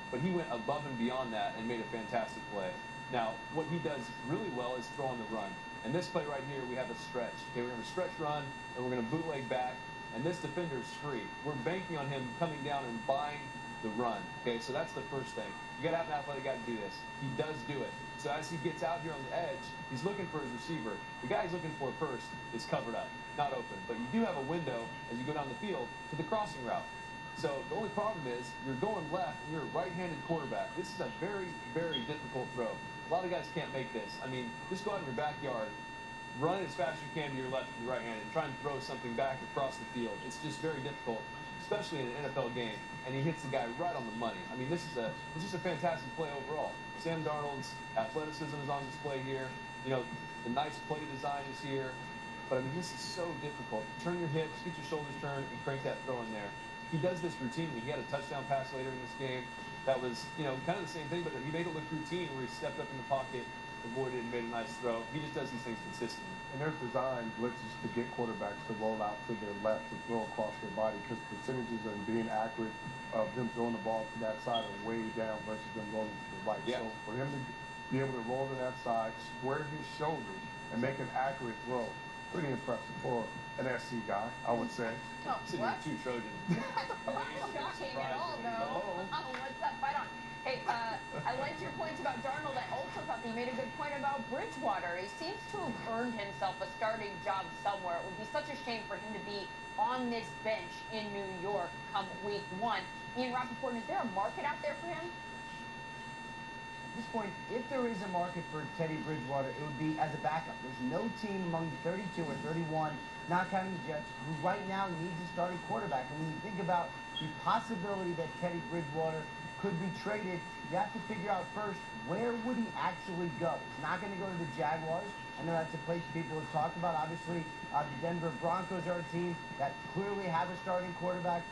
But he went above and beyond that and made a fantastic play. Now, what he does really well is throw on the run. And this play right here, we have a stretch. Okay, we're going to stretch run, and we're going to bootleg back, and this defender is free. We're banking on him coming down and buying the run. Okay, so that's the first thing. You got to have an athletic guy to do this. He does do it. So as he gets out here on the edge, he's looking for his receiver. The guy he's looking for first is covered up, not open. But you do have a window as you go down the field to the crossing route. So the only problem is you're going left and you're a right-handed quarterback. This is a very, very difficult throw. A lot of guys can't make this. I mean, just go out in your backyard, run as fast as you can to your left and your right-handed, and try and throw something back across the field. It's just very difficult. especially in an NFL game, and he hits the guy right on the money. I mean, this is just a fantastic play overall. Sam Darnold's athleticism is on display here. You know, the nice play design is here. But, I mean, this is so difficult. Turn your hips, get your shoulders turned, and crank that throw in there. He does this routinely. He had a touchdown pass later in this game. That was, you know, kind of the same thing, but he made it look routine where he stepped up in the pocket, avoided, and made a nice throw. He just does these things consistently. And there's design blitzes to get quarterbacks to roll out to their left, to throw across their body, because percentages of being accurate of them throwing the ball to that side are way down versus them rolling to the right. Yeah. So for him to be able to roll to that side, square his shoulders, and make an accurate throw, pretty impressive for an SC guy, I would say. Oh, what? Two Trojans. Shocking at all, though. Oh, what's that fight on? Hey, I liked your points about Darnold. I also thought that you made a good point about Bridgewater. He seems to have earned himself a starting job somewhere. It would be such a shame for him to be on this bench in New York come week 1. Ian Rappaport, is there a market out there for him? At this point, if there is a market for Teddy Bridgewater, it would be as a backup. There's no team among the 32 or 31, not counting the Jets, who right now needs a starting quarterback. And when you think about the possibility that Teddy Bridgewater could be traded, you have to figure out first, where would he actually go? He's not going to go to the Jaguars. I know that's a place people have talked about. Obviously, the Denver Broncos are a team that clearly have a starting quarterback.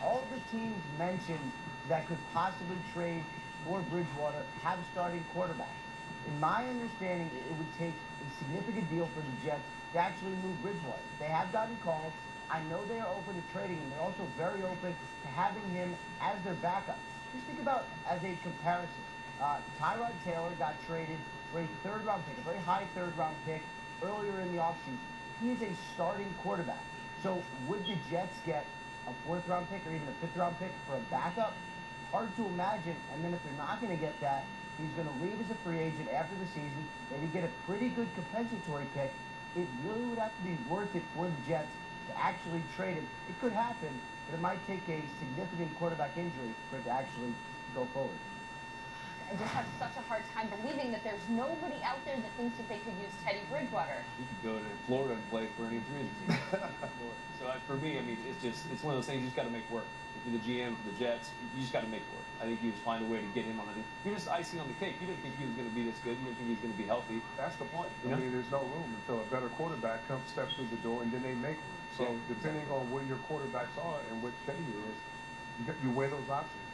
All the teams mentioned that could possibly trade for Bridgewater have starting quarterbacks. In my understanding, it would take a significant deal for the Jets to actually move Bridgewater. They have gotten calls. I know they are open to trading him. They're also very open to having him as their backup. Just think about as a comparison. Tyrod Taylor got traded for a third-round pick, a very high third-round pick earlier in the offseason. He is a starting quarterback. So would the Jets get a fourth-round pick or even a fifth-round pick for a backup? Hard to imagine. And then if they're not going to get that, he's going to leave as a free agent after the season. Maybe get a pretty good compensatory pick. It really would have to be worth it for the Jets to actually trade him. It could happen, but it might take a significant quarterback injury for it to actually go forward. I just have such a hard time believing that there's nobody out there that thinks that they could use Teddy Bridgewater. You could go to Florida and play for any three of the teams. So for me, I mean, it's one of those things you just got to make work. If you're the GM for the Jets, you just got to make work. I think you just find a way to get him on it. You're just icing on the cake. You didn't think he was going to be this good. You didn't think he was going to be healthy. That's the point. I mean, there's no room until a better quarterback steps through the door, and then they make room. So depending on where your quarterbacks are and what Teddy is, you weigh those options.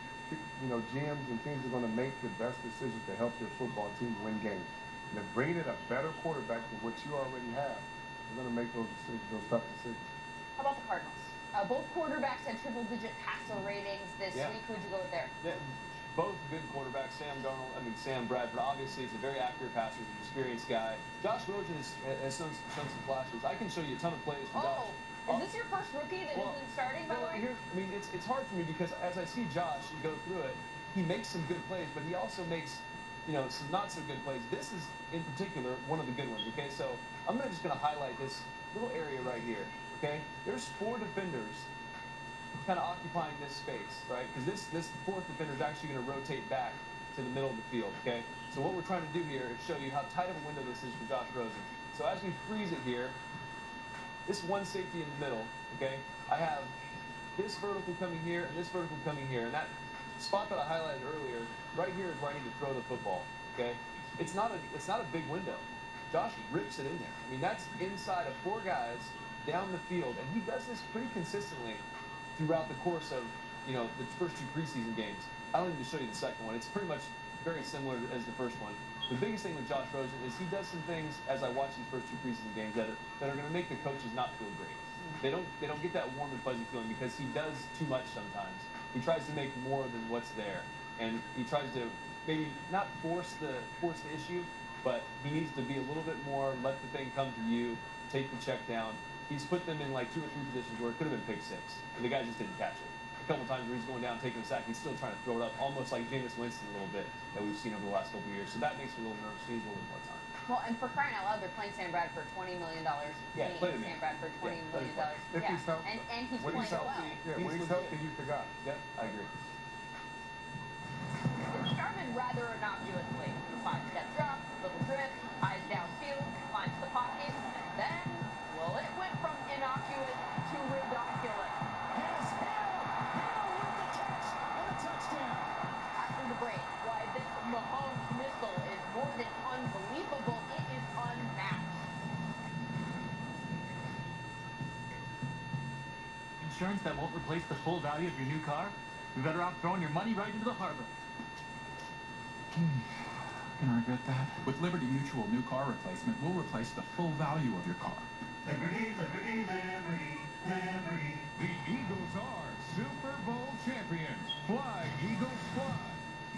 You know, GMs and teams are going to make the best decisions to help their football team win games. And if bringing in a better quarterback than what you already have, they're going to make those decisions, those tough decisions. How about the Cardinals? Both quarterbacks had triple-digit passer ratings this week. Who'd you go with there? Yeah, both good quarterbacks. Sam Bradford, obviously, is a very accurate passer. He's an experienced guy. Josh Rosen has shown some flashes. I can show you a ton of plays from Josh. Is this your first rookie that isn't starting, by the way? It's hard for me because as I see Josh go through it, he makes some good plays, but he also makes, some not so good plays. This is, in particular, one of the good ones, okay? So I'm just going to highlight this little area right here, okay? There's 4 defenders kind of occupying this space, right? Because this 4th defender is actually going to rotate back to the middle of the field, okay? So what we're trying to do here is show you how tight of a window this is for Josh Rosen. So as we freeze it here, this one safety in the middle, okay? I have this vertical coming here and this vertical coming here. And that spot that I highlighted earlier, right here is where I need to throw the football, okay? It's not a big window. Josh rips it in there. I mean, that's inside of 4 guys down the field. And he does this pretty consistently throughout the course of, the first 2 preseason games. I don't need to show you the second one. It's pretty much very similar as the first one. The biggest thing with Josh Rosen is he does some things as I watch these first 2 preseason games that are going to make the coaches not feel great. They don't get that warm and fuzzy feeling because he does too much sometimes. He tries to make more than what's there, and he tries to maybe not force the issue, but he needs to be a little bit more. Let the thing come to you. Take the check down. He's put them in like 2 or 3 positions where it could have been pick 6, and the guy just didn't catch it. A couple times where he's going down, taking a sack, he's still trying to throw it up, almost like Jameis Winston a little bit that we've seen over the last couple of years. So that makes me a little nervous. He needs a little bit more time. Well, and for crying out loud, they're playing Sam Bradford $20 million. Yeah, play him. Sam Bradford $20 million. If he's healthy. And he's playing well. Yeah, when he's healthy, he's the guy. Yep, I agree. It started rather innocuously. 5-step drop, little drift, eyes downfield, finds the pocket, and then, well, it went from innocuous to ridiculous. His hair insurance that won't replace the full value of your new car? You're better off throwing your money right into the harbor. Gonna regret that. With Liberty Mutual new car replacement, we'll replace the full value of your car. Liberty, Liberty, Liberty, Liberty. The Eagles are Super Bowl champions. Fly, Eagles, fly.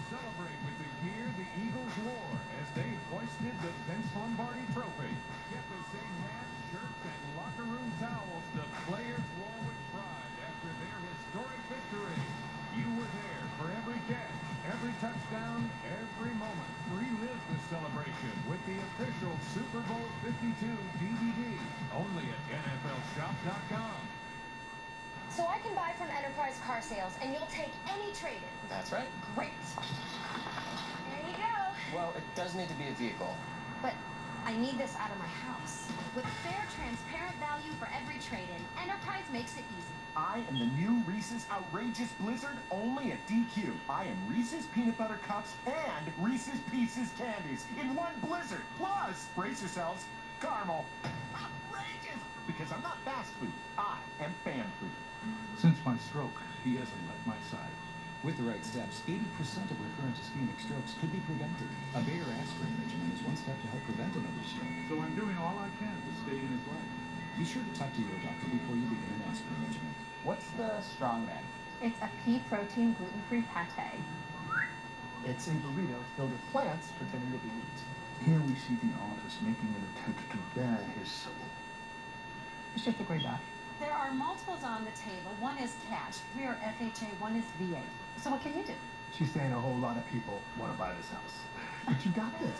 Celebrate with the gear the Eagles wore as they hoisted the Vince Lombardi trophy. Get the same hats, shirts, and locker room towels the players wore with pride after their historic victory. You were there for every catch, every touchdown, every moment. Relive the celebration with the official Super Bowl 52 DVD, only at NFLShop.com. So I can buy from Enterprise Car Sales, and you'll take any trade-in. That's right. Great. There you go. Well, it does need to be a vehicle. But I need this out of my house. With fair, transparent value for every trade-in, Enterprise makes it easy. I am the new Reese's Outrageous Blizzard, only at DQ. I am Reese's Peanut Butter Cups and Reese's Pieces Candies in one Blizzard. Plus, brace yourselves, caramel. Outrageous! Because I'm not fast food. I am fan food. Since my stroke, he hasn't left my side. With the right steps, 80% of recurrent ischemic strokes could be prevented. A Bayer aspirin regimen is one step to help prevent another stroke. So I'm doing all I can to stay in his life. Be sure to talk to your doctor before you begin an aspirin regimen. What's the strongman? It's a pea protein gluten-free pate. It's a burrito filled with plants pretending to be meat. Here we see the artist making an attempt to bare his soul. It's just a great eye. There are multiples on the table. One is cash, 3 are FHA, one is VA. So what can you do? She's saying a whole lot of people want to buy this house. But you got this.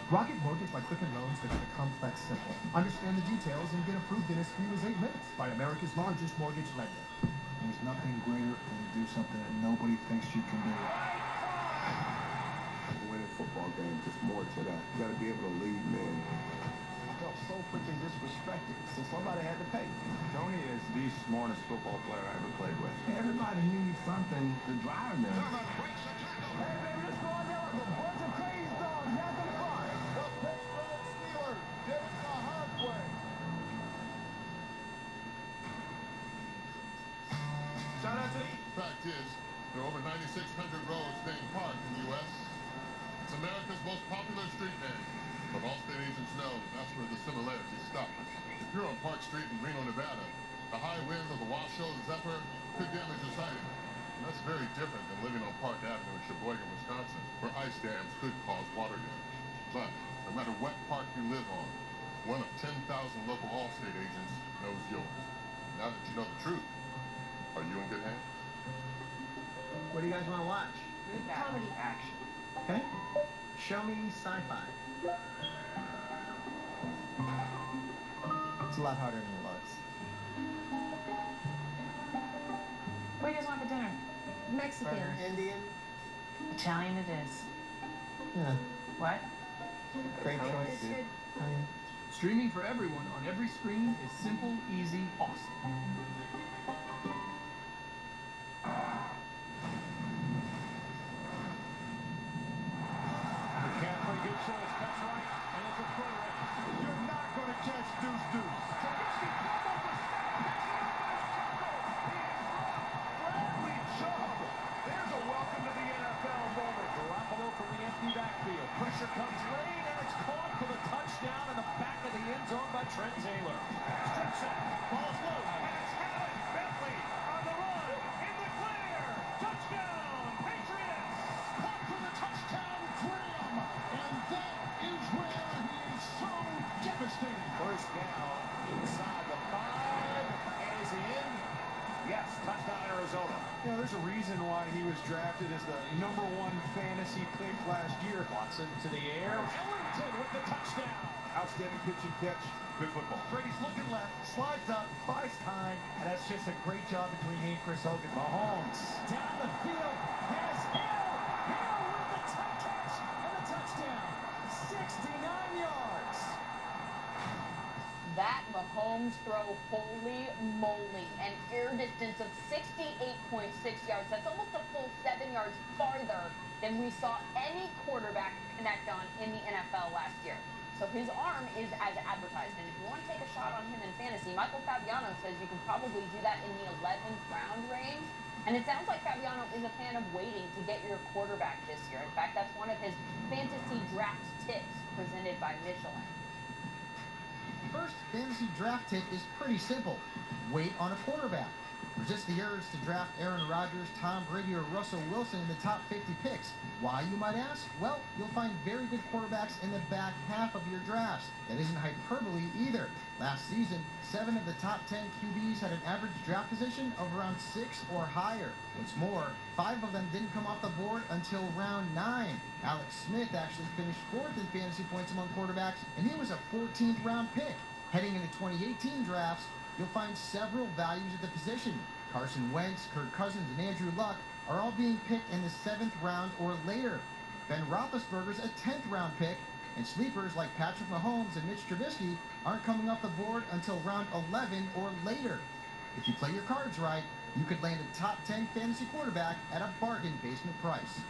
Rocket Mortgage by Quicken Loans that are the complex simple. Understand the details and get approved in as few as 8 minutes by America's largest mortgage lender. There's nothing greater than to do something that nobody thinks you can do. Winning football games, there's more to that. You got to be able to lead men. I felt so freaking disrespected since somebody had to pay. Tony is the smartest football player I ever played with. Everybody needs something to drive them. Hey, baby, let's go on there like a bunch of crazy dogs having fun. The Pittsburgh Steelers did it the hard way. Shout out to the fact is, there are over 9,600 roads named Park in the U.S. It's America's most popular street name. But all state agents know that's where the similarities stop. If you're on Park Street in Reno, Nevada, the high winds of the Washoe Zephyr could damage your sighting. And that's very different than living on Park Avenue in Sheboygan, Wisconsin, where ice dams could cause water damage. But no matter what park you live on, one of 10,000 local Allstate agents knows yours. Now that you know the truth, are you in good hands? What do you guys want to watch? Comedy. Action. Okay. Show me sci-fi. It's a lot harder than it looks. What do you guys want for dinner? Mexican. Indian. Italian it is. Yeah. What? Great It's choice. good. Oh, yeah. Streaming for everyone on every screen is simple, easy, awesome. McCaffrey gets his cuts right, and it's a throw right. You're not going to catch Deuce Deuce. Trubisky fumbles the snap. Bradley Chubb. There's a welcome to the NFL moment. Garoppolo from the empty backfield. Pressure comes late, and it's caught for the touchdown in the back of the end zone by Trent Taylor. Strip sack. Ball's low, and it's Allen Bentley on the run. In the clear. Touchdown, Patriots. Caught for the touchdown, Graham. And that is where he is so devastating. First down inside the 5. And is he in? Yes, touchdown Arizona. You know, there's a reason why he was drafted as the #1 fantasy pick last year. Watson to the air. Ellington with the touchdown. Outstanding pitch and catch. Good football. Brady's looking left, slides up, buys time, and that's just a great job between he and Chris Hogan. Mahomes down the field, has Hill with the catch and a touchdown, 69 yards. That Mahomes throw, holy moly, an air distance of 68.6 yards. That's almost a full 7 yards farther than we saw any quarterback connect on in the NFL last year. So his arm is as advertised. And if you want to take a shot on him in fantasy, Michael Fabiano says you can probably do that in the 11th round range. And it sounds like Fabiano is a fan of waiting to get your quarterback this year. In fact, that's one of his fantasy draft tips presented by Michelin. First fantasy draft tip is pretty simple. Wait on a quarterback. Resist the urge to draft Aaron Rodgers, Tom Brady, or Russell Wilson in the top 50 picks. Why, you might ask? Well, you'll find very good quarterbacks in the back half of your drafts. That isn't hyperbole either. Last season, 7 of the top 10 QBs had an average draft position of around 6 or higher. What's more, 5 of them didn't come off the board until round 9. Alex Smith actually finished 4th in fantasy points among quarterbacks, and he was a 14th round pick. Heading into 2018 drafts, you'll find several values at the position. Carson Wentz, Kirk Cousins, and Andrew Luck are all being picked in the 7th round or later. Ben Roethlisberger's a 10th round pick, and sleepers like Patrick Mahomes and Mitch Trubisky aren't coming off the board until round 11 or later. If you play your cards right, you could land a top 10 fantasy quarterback at a bargain basement price.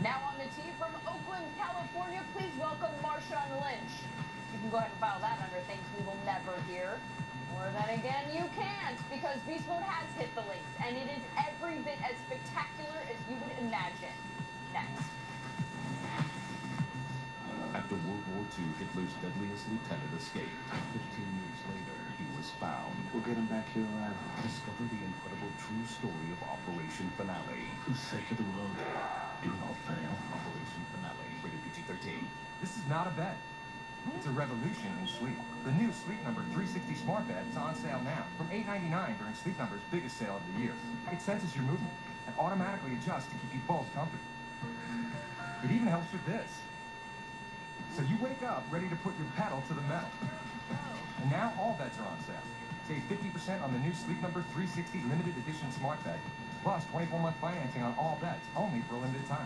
Now on the tee from Oakland, California, please welcome Marshawn Lynch. You can go ahead and file that under things we will never hear. Or then again, you can't, because Beast Mode has hit the links, and it is every bit as spectacular as you would imagine. Next. After World War II, Hitler's deadliest lieutenant escaped. 15 years later, he was found. We'll get him back here alive. Discover the incredible true story of Operation Finale. For the sake of the road, do not fail. Operation Finale, rated PG-13. This is not a bed. It's a revolution in sleep. The new Sleep Number 360 Smart Bed is on sale now from $8.99 during Sleep Number's biggest sale of the year. It senses your movement and automatically adjusts to keep you both comfortable. It even helps with this. So you wake up ready to put your pedal to the metal. And now all beds are on sale. Save 50% on the new Sleep Number 360 limited edition Smart Bed, plus 24-month financing on all beds, only for a limited time.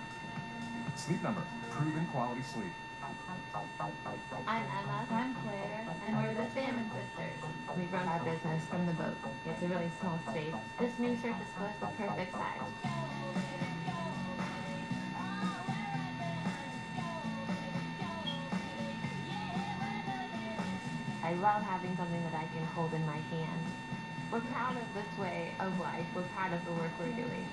Sleep Number, proven quality sleep. I'm Emma. I'm Claire. And we're the Salmon Sisters. We run our business from the boat. It's a really small space. This new surface was the perfect size. I love having something that I can hold in my hand. We're proud of this way of life. We're proud of the work we're doing.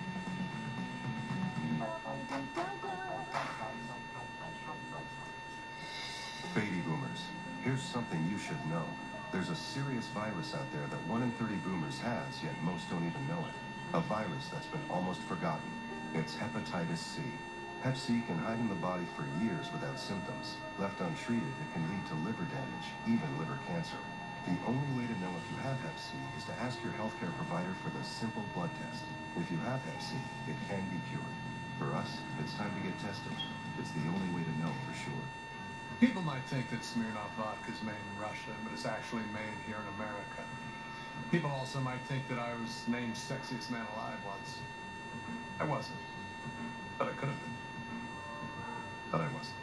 Baby boomers, here's something you should know. There's a serious virus out there that 1 in 30 boomers has, yet most don't even know it. A virus that's been almost forgotten. It's hepatitis C. Hep C can hide in the body for years without symptoms. Left untreated, it can lead to liver damage, even liver cancer. The only way to know if you have Hep C is to ask your healthcare provider for the simple blood test. If you have Hep C, it can be cured. For us, it's time to get tested. It's the only way to know for sure. People might think that Smirnoff vodka is made in Russia, but it's actually made here in America. People also might think that I was named sexiest man alive once. I wasn't. But I could have been. But I wasn't.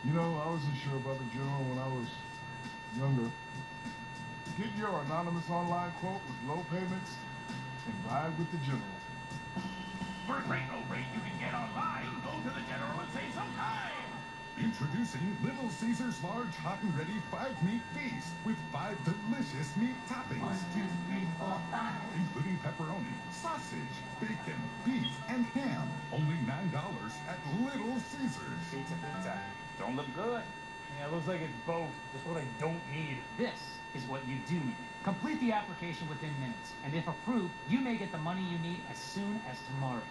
You know, I wasn't sure about the general when I was younger. Get your anonymous online quote with low payments and ride with the general. For a great low rate you can get online, go to the general and save some time. Introducing Little Caesar's large hot and ready 5-meat feast with 5 delicious meat toppings. 1, 2, 3, 4, 5. Including pepperoni, sausage, bacon, beef, and ham. Only $9 at Little Caesar's. Pizza. Don't look good. Yeah, it looks like it's both. Just what I don't need. This is what you do need. Complete the application within minutes, and if approved, you may get the money you need as soon as tomorrow.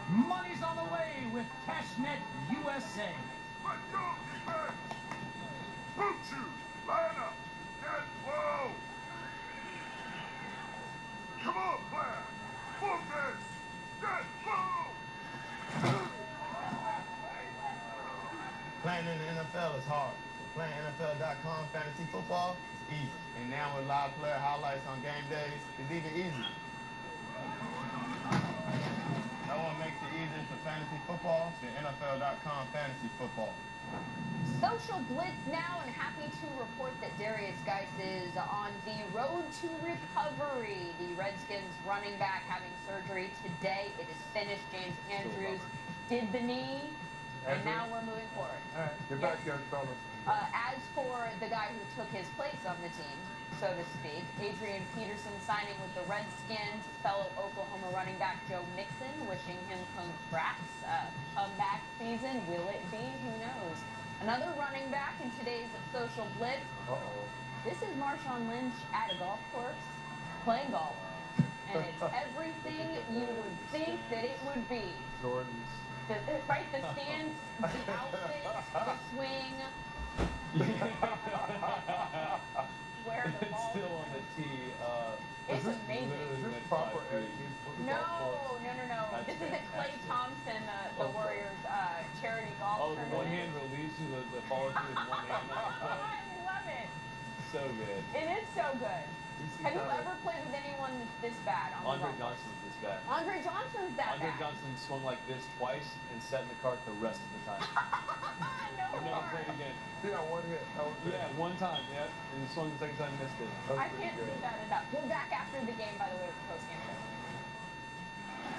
Money's on the way with CashNet USA. Let's go, defense! Boot shoes! Line up! Get low! Come on, Claire! Focus! Get low! Playing in the NFL is hard. Playing NFL.com fantasy football is easy. And now with live player highlights on game days, it's even easier. No one makes it easier for fantasy football than NFL.com fantasy football. Social blitz now, and happy to report that Darius Geis is on the road to recovery. The Redskins running back having surgery today. It is finished. James Andrews did the knee. And now we're moving forward. All right, get back there, fellas. As for the guy who took his place on the team, so to speak, Adrian Peterson signing with the Redskins, fellow Oklahoma running back Joe Mixon, wishing him congrats. Comeback season, will it be? Who knows? Another running back in today's social blitz. This is Marshawn Lynch at a golf course, playing golf. And it's everything you would think that it would be. Jordans. Right? The stance, the outfit, the swing. Where the It's ball still on the tee. It's amazing. Is this proper etiquette for the golf course? No. This is the Clay Thompson, the Warriors charity golf the tournament. one-hand release, the follow through with one hand. I love it. So good. It is so good. Have you ever played with anyone that's this bad on the Andre golf course? Johnson's this bad. Andre Johnson's that Andre bad. Johnson swung like this twice and sat in the cart the rest of the time. I've never played again. Yeah, one hit. Yeah, one time, yeah. And he swung the second time, missed it. I can't say that enough. We're back after the game, by the way, with the post-game show.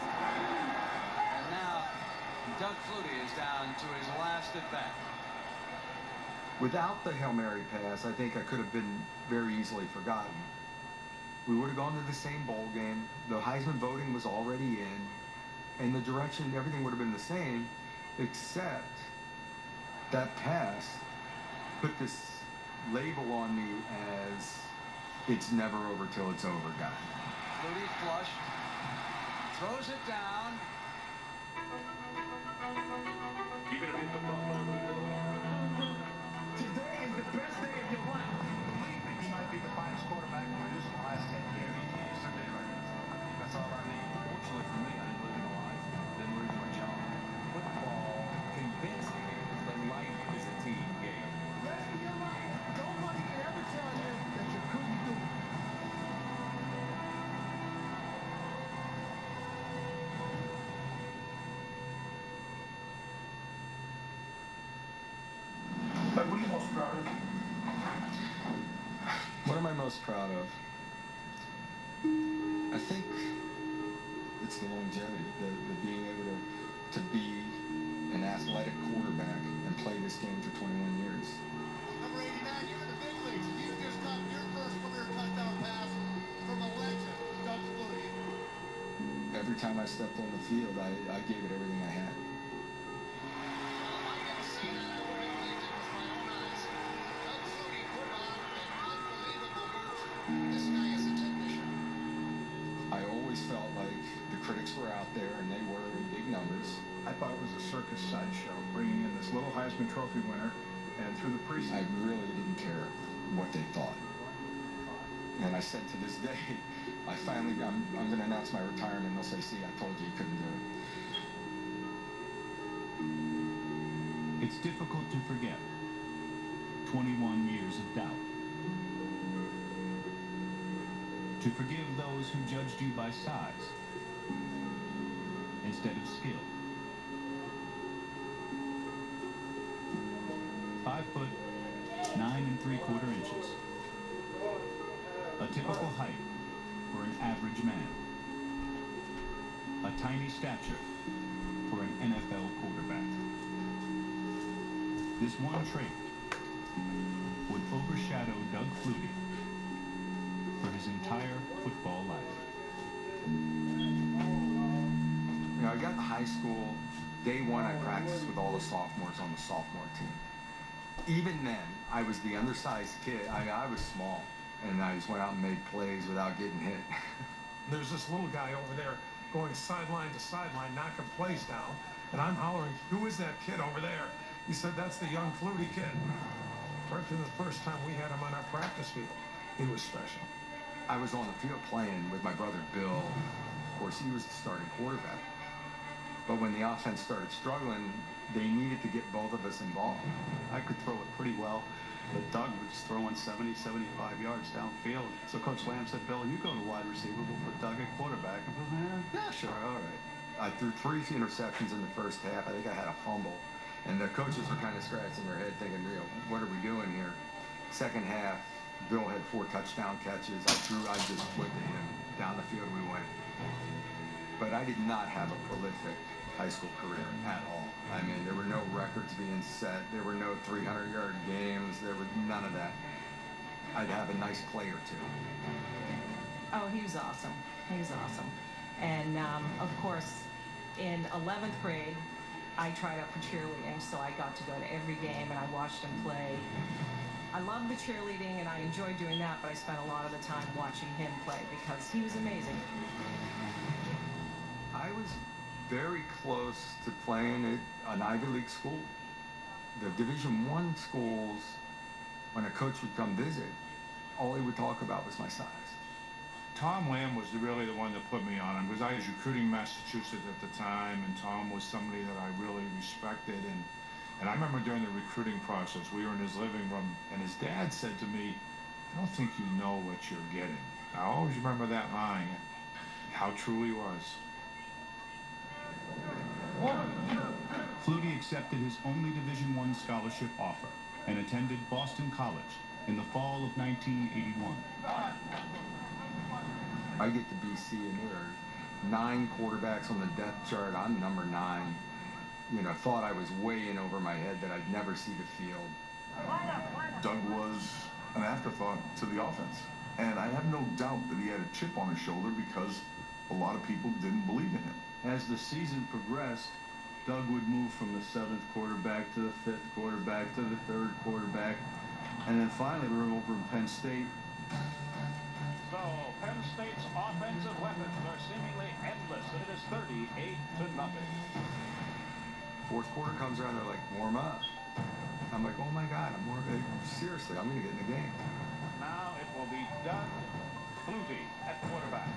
And now, Doug Flutie is down to his last at-bat. Without the Hail Mary pass, I think I could have been very easily forgotten. We would have gone to the same bowl game. The Heisman voting was already in. And the direction, everything would have been the same, except that pass put this label on me as it's never over till it's over guy. Flutie flush. Throws it down. Even if it's the Today is the best day of your life. Believe me, he might be the finest quarterback we've produced in the last 10 years. He's a day right. That's all I need. Fortunately for me, I didn't lose my life, didn't lose my job. Football convinced me that life is a team game. Rest of your life, nobody can ever tell you that you couldn't do it. What are you most proud of? What am I most proud of? I think it's the longevity, the being able to be an athletic quarterback and play this game for 21 years. Number 89, you're in the big leagues. You just got your first career touchdown pass from a legend, Doug Flutie. Every time I stepped on the field, I gave it everything I had. This guy is a technician. I always felt like the critics were out there and they were in big numbers. I thought it was a circus sideshow, bringing in this little Heisman Trophy winner, and through the preseason, I really didn't care what they thought. And I said to this day, I'm going to announce my retirement, and they'll say, see, I told you you couldn't do it. It's difficult to forget 21 years of doubt. To forgive those who judged you by size instead of skill. 5 foot 9 3/4 inches. A typical height for an average man. A tiny stature for an NFL quarterback. This one trait would overshadow Doug Flutie for his entire football life. You know, I got to high school, day one I practiced with all the sophomores on the sophomore team. Even then, I was the undersized kid. I was small, and I just went out and made plays without getting hit. There's this little guy over there going sideline to sideline, knocking plays down, and I'm hollering, who is that kid over there? He said, that's the young Flutie kid. Right from the first time we had him on our practice field, he was special. I was on the field playing with my brother Bill. Of course, he was the starting quarterback. But when the offense started struggling, they needed to get both of us involved. I could throw it pretty well, but Doug was throwing 70, 75 yards downfield. So Coach Lamb said, Bill, you go to wide receiver, we'll put Doug at quarterback. I was Yeah, sure, all right. I threw 3 interceptions in the first half. I think I had a fumble. And the coaches were kind of scratching their head thinking, you know, what are we doing here? Second half, Bill had 4 touchdown catches. I just went to him. Down the field we went. But I did not have a prolific high school career at all. I mean, there were no records being set. There were no 300-yard games. There was none of that. I'd have a nice play or two. Oh, he was awesome. He was awesome. And, of course, in 11th grade, I tried out for cheerleading, so I got to go to every game, and I watched him play. I loved the cheerleading, and I enjoyed doing that, but I spent a lot of the time watching him play because he was amazing. I was very close to playing at an Ivy League school. The Division I schools, when a coach would come visit, all he would talk about was my size. Tom Lamb was really the one that put me on him, because I was recruiting Massachusetts at the time, and Tom was somebody that I really respected. And I remember during the recruiting process, we were in his living room, and his dad said to me, "I don't think you know what you're getting." I always remember that line, how true he was. Flutie accepted his only Division I scholarship offer and attended Boston College in the fall of 1981. I get to BC, and there are 9 quarterbacks on the depth chart. I'm number 9. You know, thought I was way in over my head that I'd never see the field. Doug was an afterthought to the offense. And I have no doubt that he had a chip on his shoulder because a lot of people didn't believe in him. As the season progressed, Doug would move from the 7th quarterback to the 5th quarterback to the 3rd quarterback. And then finally, we were over in Penn State. So, Penn State's offensive weapons are seemingly endless, and it is 38-0. 4th quarter comes around, they're like, warm up. I'm like, oh my God, seriously, I'm going to get in the game. Now it will be Doug Flutie at quarterback.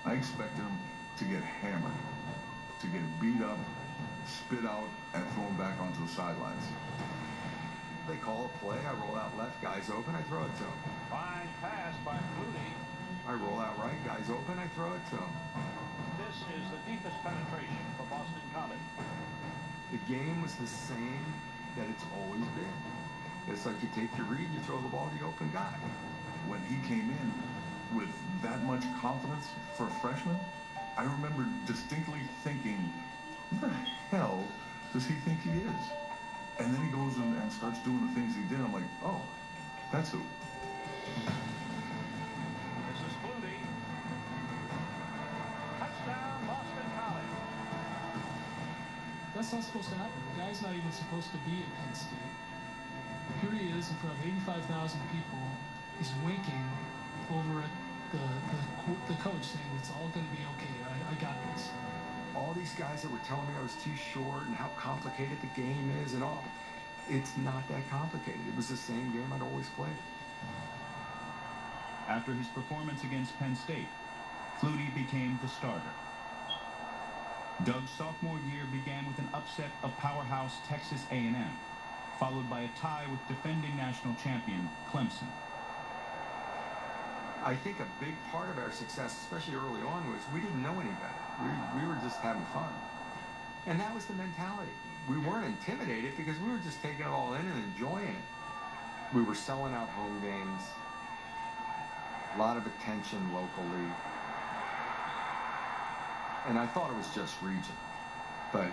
I expected him to get hammered, to get beat up, spit out, and thrown back onto the sidelines. They call a play, I roll out left, guys open, I throw it to him. Fine pass by Flutie. I roll out right, guys open, I throw it to him. This is the deepest penetration for Boston College. The game was the same that it's always been. It's like you take your read, you throw the ball to the open guy. When he came in with that much confidence for a freshman, I remember distinctly thinking, who the hell does he think he is? And then he goes and starts doing the things he did. I'm like, oh, that's who. This is Flutie. Touchdown, Boston College. That's not supposed to happen. The guy's not even supposed to be at Penn State. Here he is in front of 85,000 people. He's winking over at the coach saying it's all going to be okay. I got this. All these guys that were telling me I was too short and how complicated the game is and all, it's not that complicated. It was the same game I'd always played. After his performance against Penn State, Flutie became the starter. Doug's sophomore year began with an upset of powerhouse Texas A&M, followed by a tie with defending national champion Clemson. I think a big part of our success, especially early on, was we didn't know any better. We were just having fun. And that was the mentality. We weren't intimidated because we were just taking it all in and enjoying it. We were selling out home games, a lot of attention locally. And I thought it was just region. But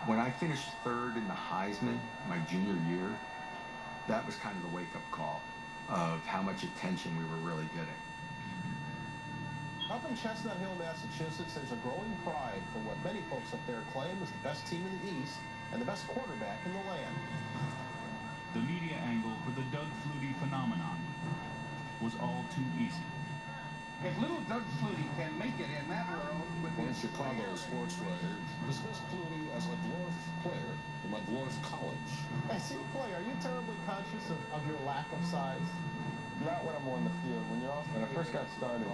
when I finished 3rd in the Heisman my junior year, that was kind of the wake-up call of how much attention we were really getting. Up in Chestnut Hill, Massachusetts, there's a growing pride for what many folks up there claim is the best team in the East and the best quarterback in the land. The media angle for the Doug Flutie phenomenon was all too easy. If little Doug Flutie can make it in that world with One his Chicago sports writer dismissed Flutie as a dwarf player from a dwarf college. I see you play. Are you terribly conscious of your lack of size? Not when I'm on the field. When I first got started,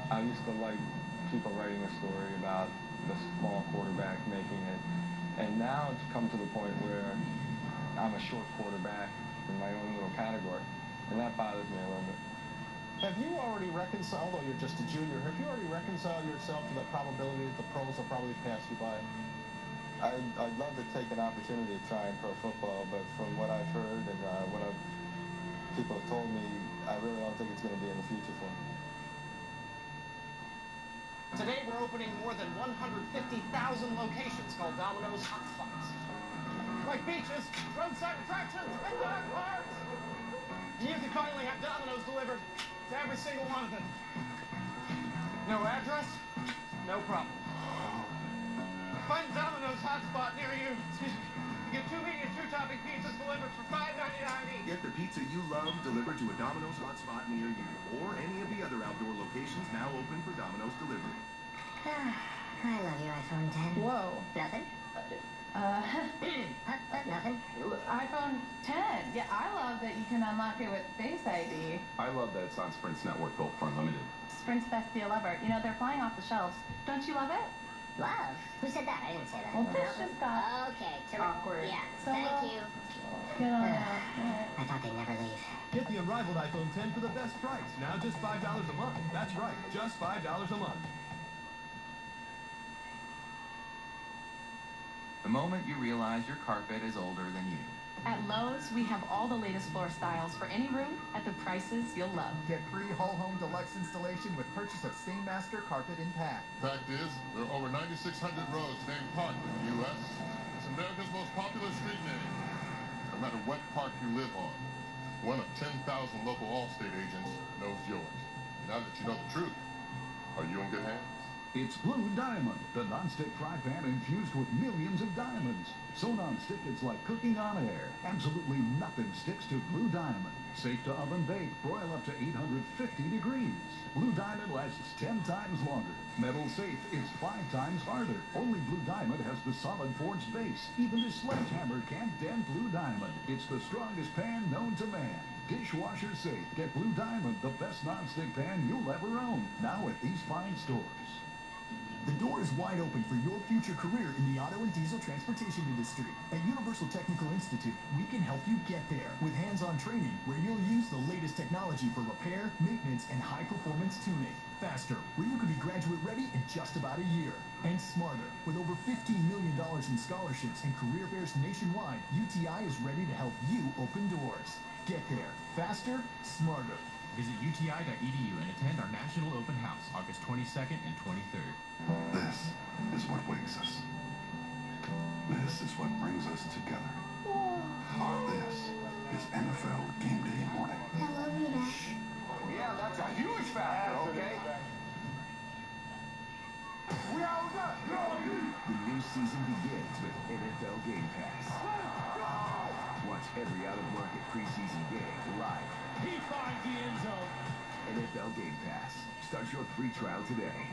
I used to like people writing a story about the small quarterback making it. And now it's come to the point where I'm a short quarterback in my own little category. And that bothers me a little bit. Have you already reconciled, although you're just a junior, have you already reconciled yourself to the probability that the pros will probably pass you by? I'd love to take an opportunity to try in pro football, but from what I've heard and what people have told me, I really don't think it's going to be in the future for me. Today we're opening more than 150,000 locations called Domino's Hotspots. Like beaches, roadside attractions, and dog parks. You can finally have Domino's delivered to every single one of them. No address? No problem. Find a Domino's hotspot near you. Excuse me. You get 2 medium, 2-topping pizzas delivered for $5.99 each. Get the pizza you love delivered to a Domino's hotspot near you, or any of the other outdoor locations now open for Domino's delivery. I love you, iPhone 10. Whoa. Nothing? Nothing? iPhone 10. Yeah, I love that you can unlock it with Face ID. I love that it's on Sprint's network built for unlimited. Sprint's best deal ever. You know, they're flying off the shelves. Don't you love it? Love? Who said that? I didn't say that. Well, this just got okay. awkward. Yeah, so, thank you. Get on out. I thought they'd never leave. Get the unrivaled iPhone 10 for the best price. Now just $5 a month. That's right, just $5 a month. The moment you realize your carpet is older than you. At Lowe's, we have all the latest floor styles for any room at the prices you'll love. Get free whole home deluxe installation with purchase of Stainmaster carpet in pack. Fact is, there are over 9,600 roads named Park in the U.S. It's America's most popular street name. No matter what park you live on, one of 10,000 local Allstate agents knows yours. Now that you know the truth, are you in good hands? It's Blue Diamond, the non-stick fry pan infused with millions of diamonds. So non-stick, it's like cooking on air. Absolutely nothing sticks to Blue Diamond. Safe to oven bake, broil up to 850 degrees. Blue Diamond lasts 10 times longer. Metal safe is 5 times harder. Only Blue Diamond has the solid forged base. Even the sledgehammer can't dent Blue Diamond. It's the strongest pan known to man. Dishwasher safe. Get Blue Diamond, the best non-stick pan you'll ever own. Now at these fine stores. The door is wide open for your future career in the auto and diesel transportation industry. At Universal Technical Institute, we can help you get there with hands-on training where you'll use the latest technology for repair, maintenance, and high-performance tuning. Faster, where you could be graduate-ready in just about a year. And smarter, with over $15 million in scholarships and career fairs nationwide, UTI is ready to help you open doors. Get there, faster, smarter. Visit uti.edu and attend our National Open House, August 22nd and 23rd. This is what wakes us. This is what brings us together. This is NFL Game Day morning. Hello, Rita. Yeah, that's a huge factor, okay? The new season begins with NFL Game Pass. Watch every out-of-market preseason game live. He finds the end zone. NFL Game Pass. Start your free trial today.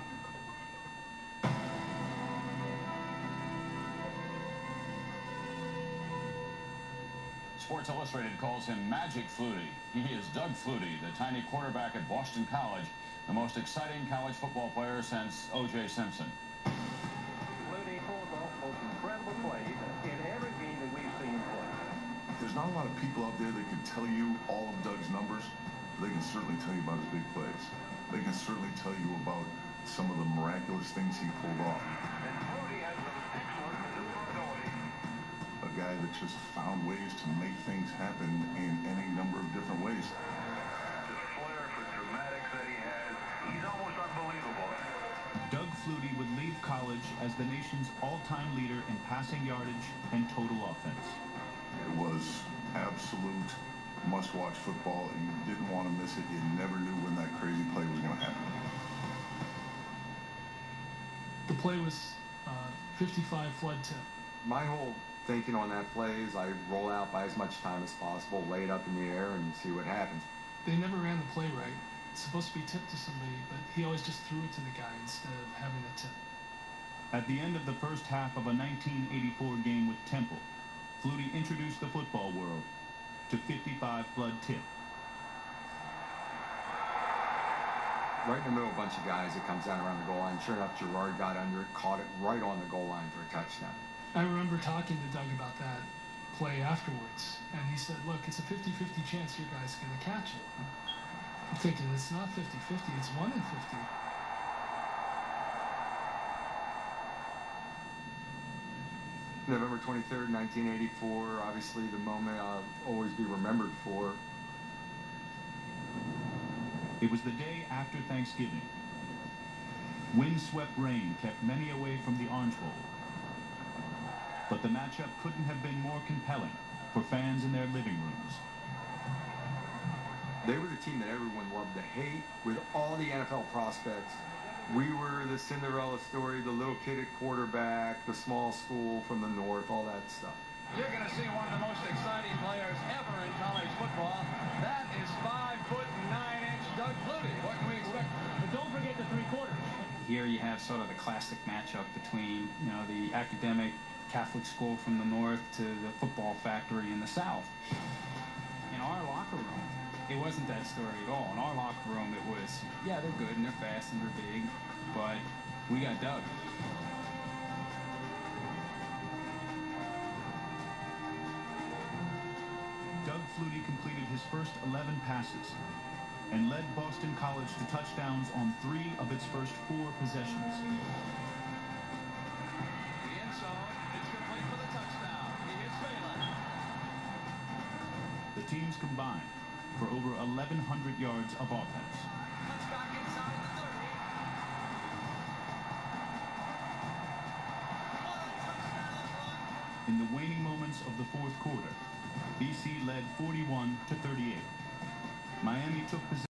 Sports Illustrated calls him Magic Flutie. He is Doug Flutie, the tiny quarterback at Boston College, the most exciting college football player since O.J. Simpson. Flutie pulls off most incredible plays in every game that we've seen him play. There's not a lot of people out there that can tell you all of Doug's numbers. They can certainly tell you about his big plays. They can certainly tell you about some of the miraculous things he pulled off. And Flutie has some excellent maneuverability. A guy that just found ways to make things happen in any number of different ways. The flair for dramatics that he has, he's almost unbelievable. Doug Flutie would leave college as the nation's all-time leader in passing yardage and total offense. It was absolute must-watch football. You didn't want to miss it. You never knew when that crazy play was going to happen. The play was 55 flood tip. My whole thinking on that play is I roll out by as much time as possible, lay it up in the air, and see what happens. They never ran the play right. It's supposed to be tipped to somebody, but he always just threw it to the guy instead of having a tip. At the end of the first half of a 1984 game with Temple, Flutie introduced the football world to 55 flood tip. Right in the middle, a bunch of guys that comes down around the goal line. Sure enough, Gerard got under it, caught it right on the goal line for a touchdown. I remember talking to Doug about that play afterwards, and he said, look, it's a 50-50 chance your guy's going to catch it. I'm thinking, it's not 50-50, it's 1 in 50. November 23rd, 1984, obviously the moment I'll always be remembered for. It was the day after Thanksgiving. Windswept rain kept many away from the Orange Bowl. But the matchup couldn't have been more compelling for fans in their living rooms. They were the team that everyone loved to hate. With all the NFL prospects, we were the Cinderella story, the little kid at quarterback, the small school from the north, all that stuff. You're going to see one of the most exciting players ever in college football. That is 5'9" Doug Flutie. What can we expect? But don't forget the three quarters. Here you have sort of the classic matchup between, you know, the academic Catholic school from the north to the football factory in the south. In our locker room, it wasn't that story at all. In our locker room, it was, yeah, they're good and they're fast and they're big, but we got Doug. Doug Flutie completed his first 11 passes and led Boston College to touchdowns on 3 of its first 4 possessions. The end zone, it's complete for the touchdown. He hits Baylor. The teams combined for over 1,100 yards of offense. Cuts back inside the 30. What a touchdown run! In the waning moments of the fourth quarter, BC led 41-38. Miami took possession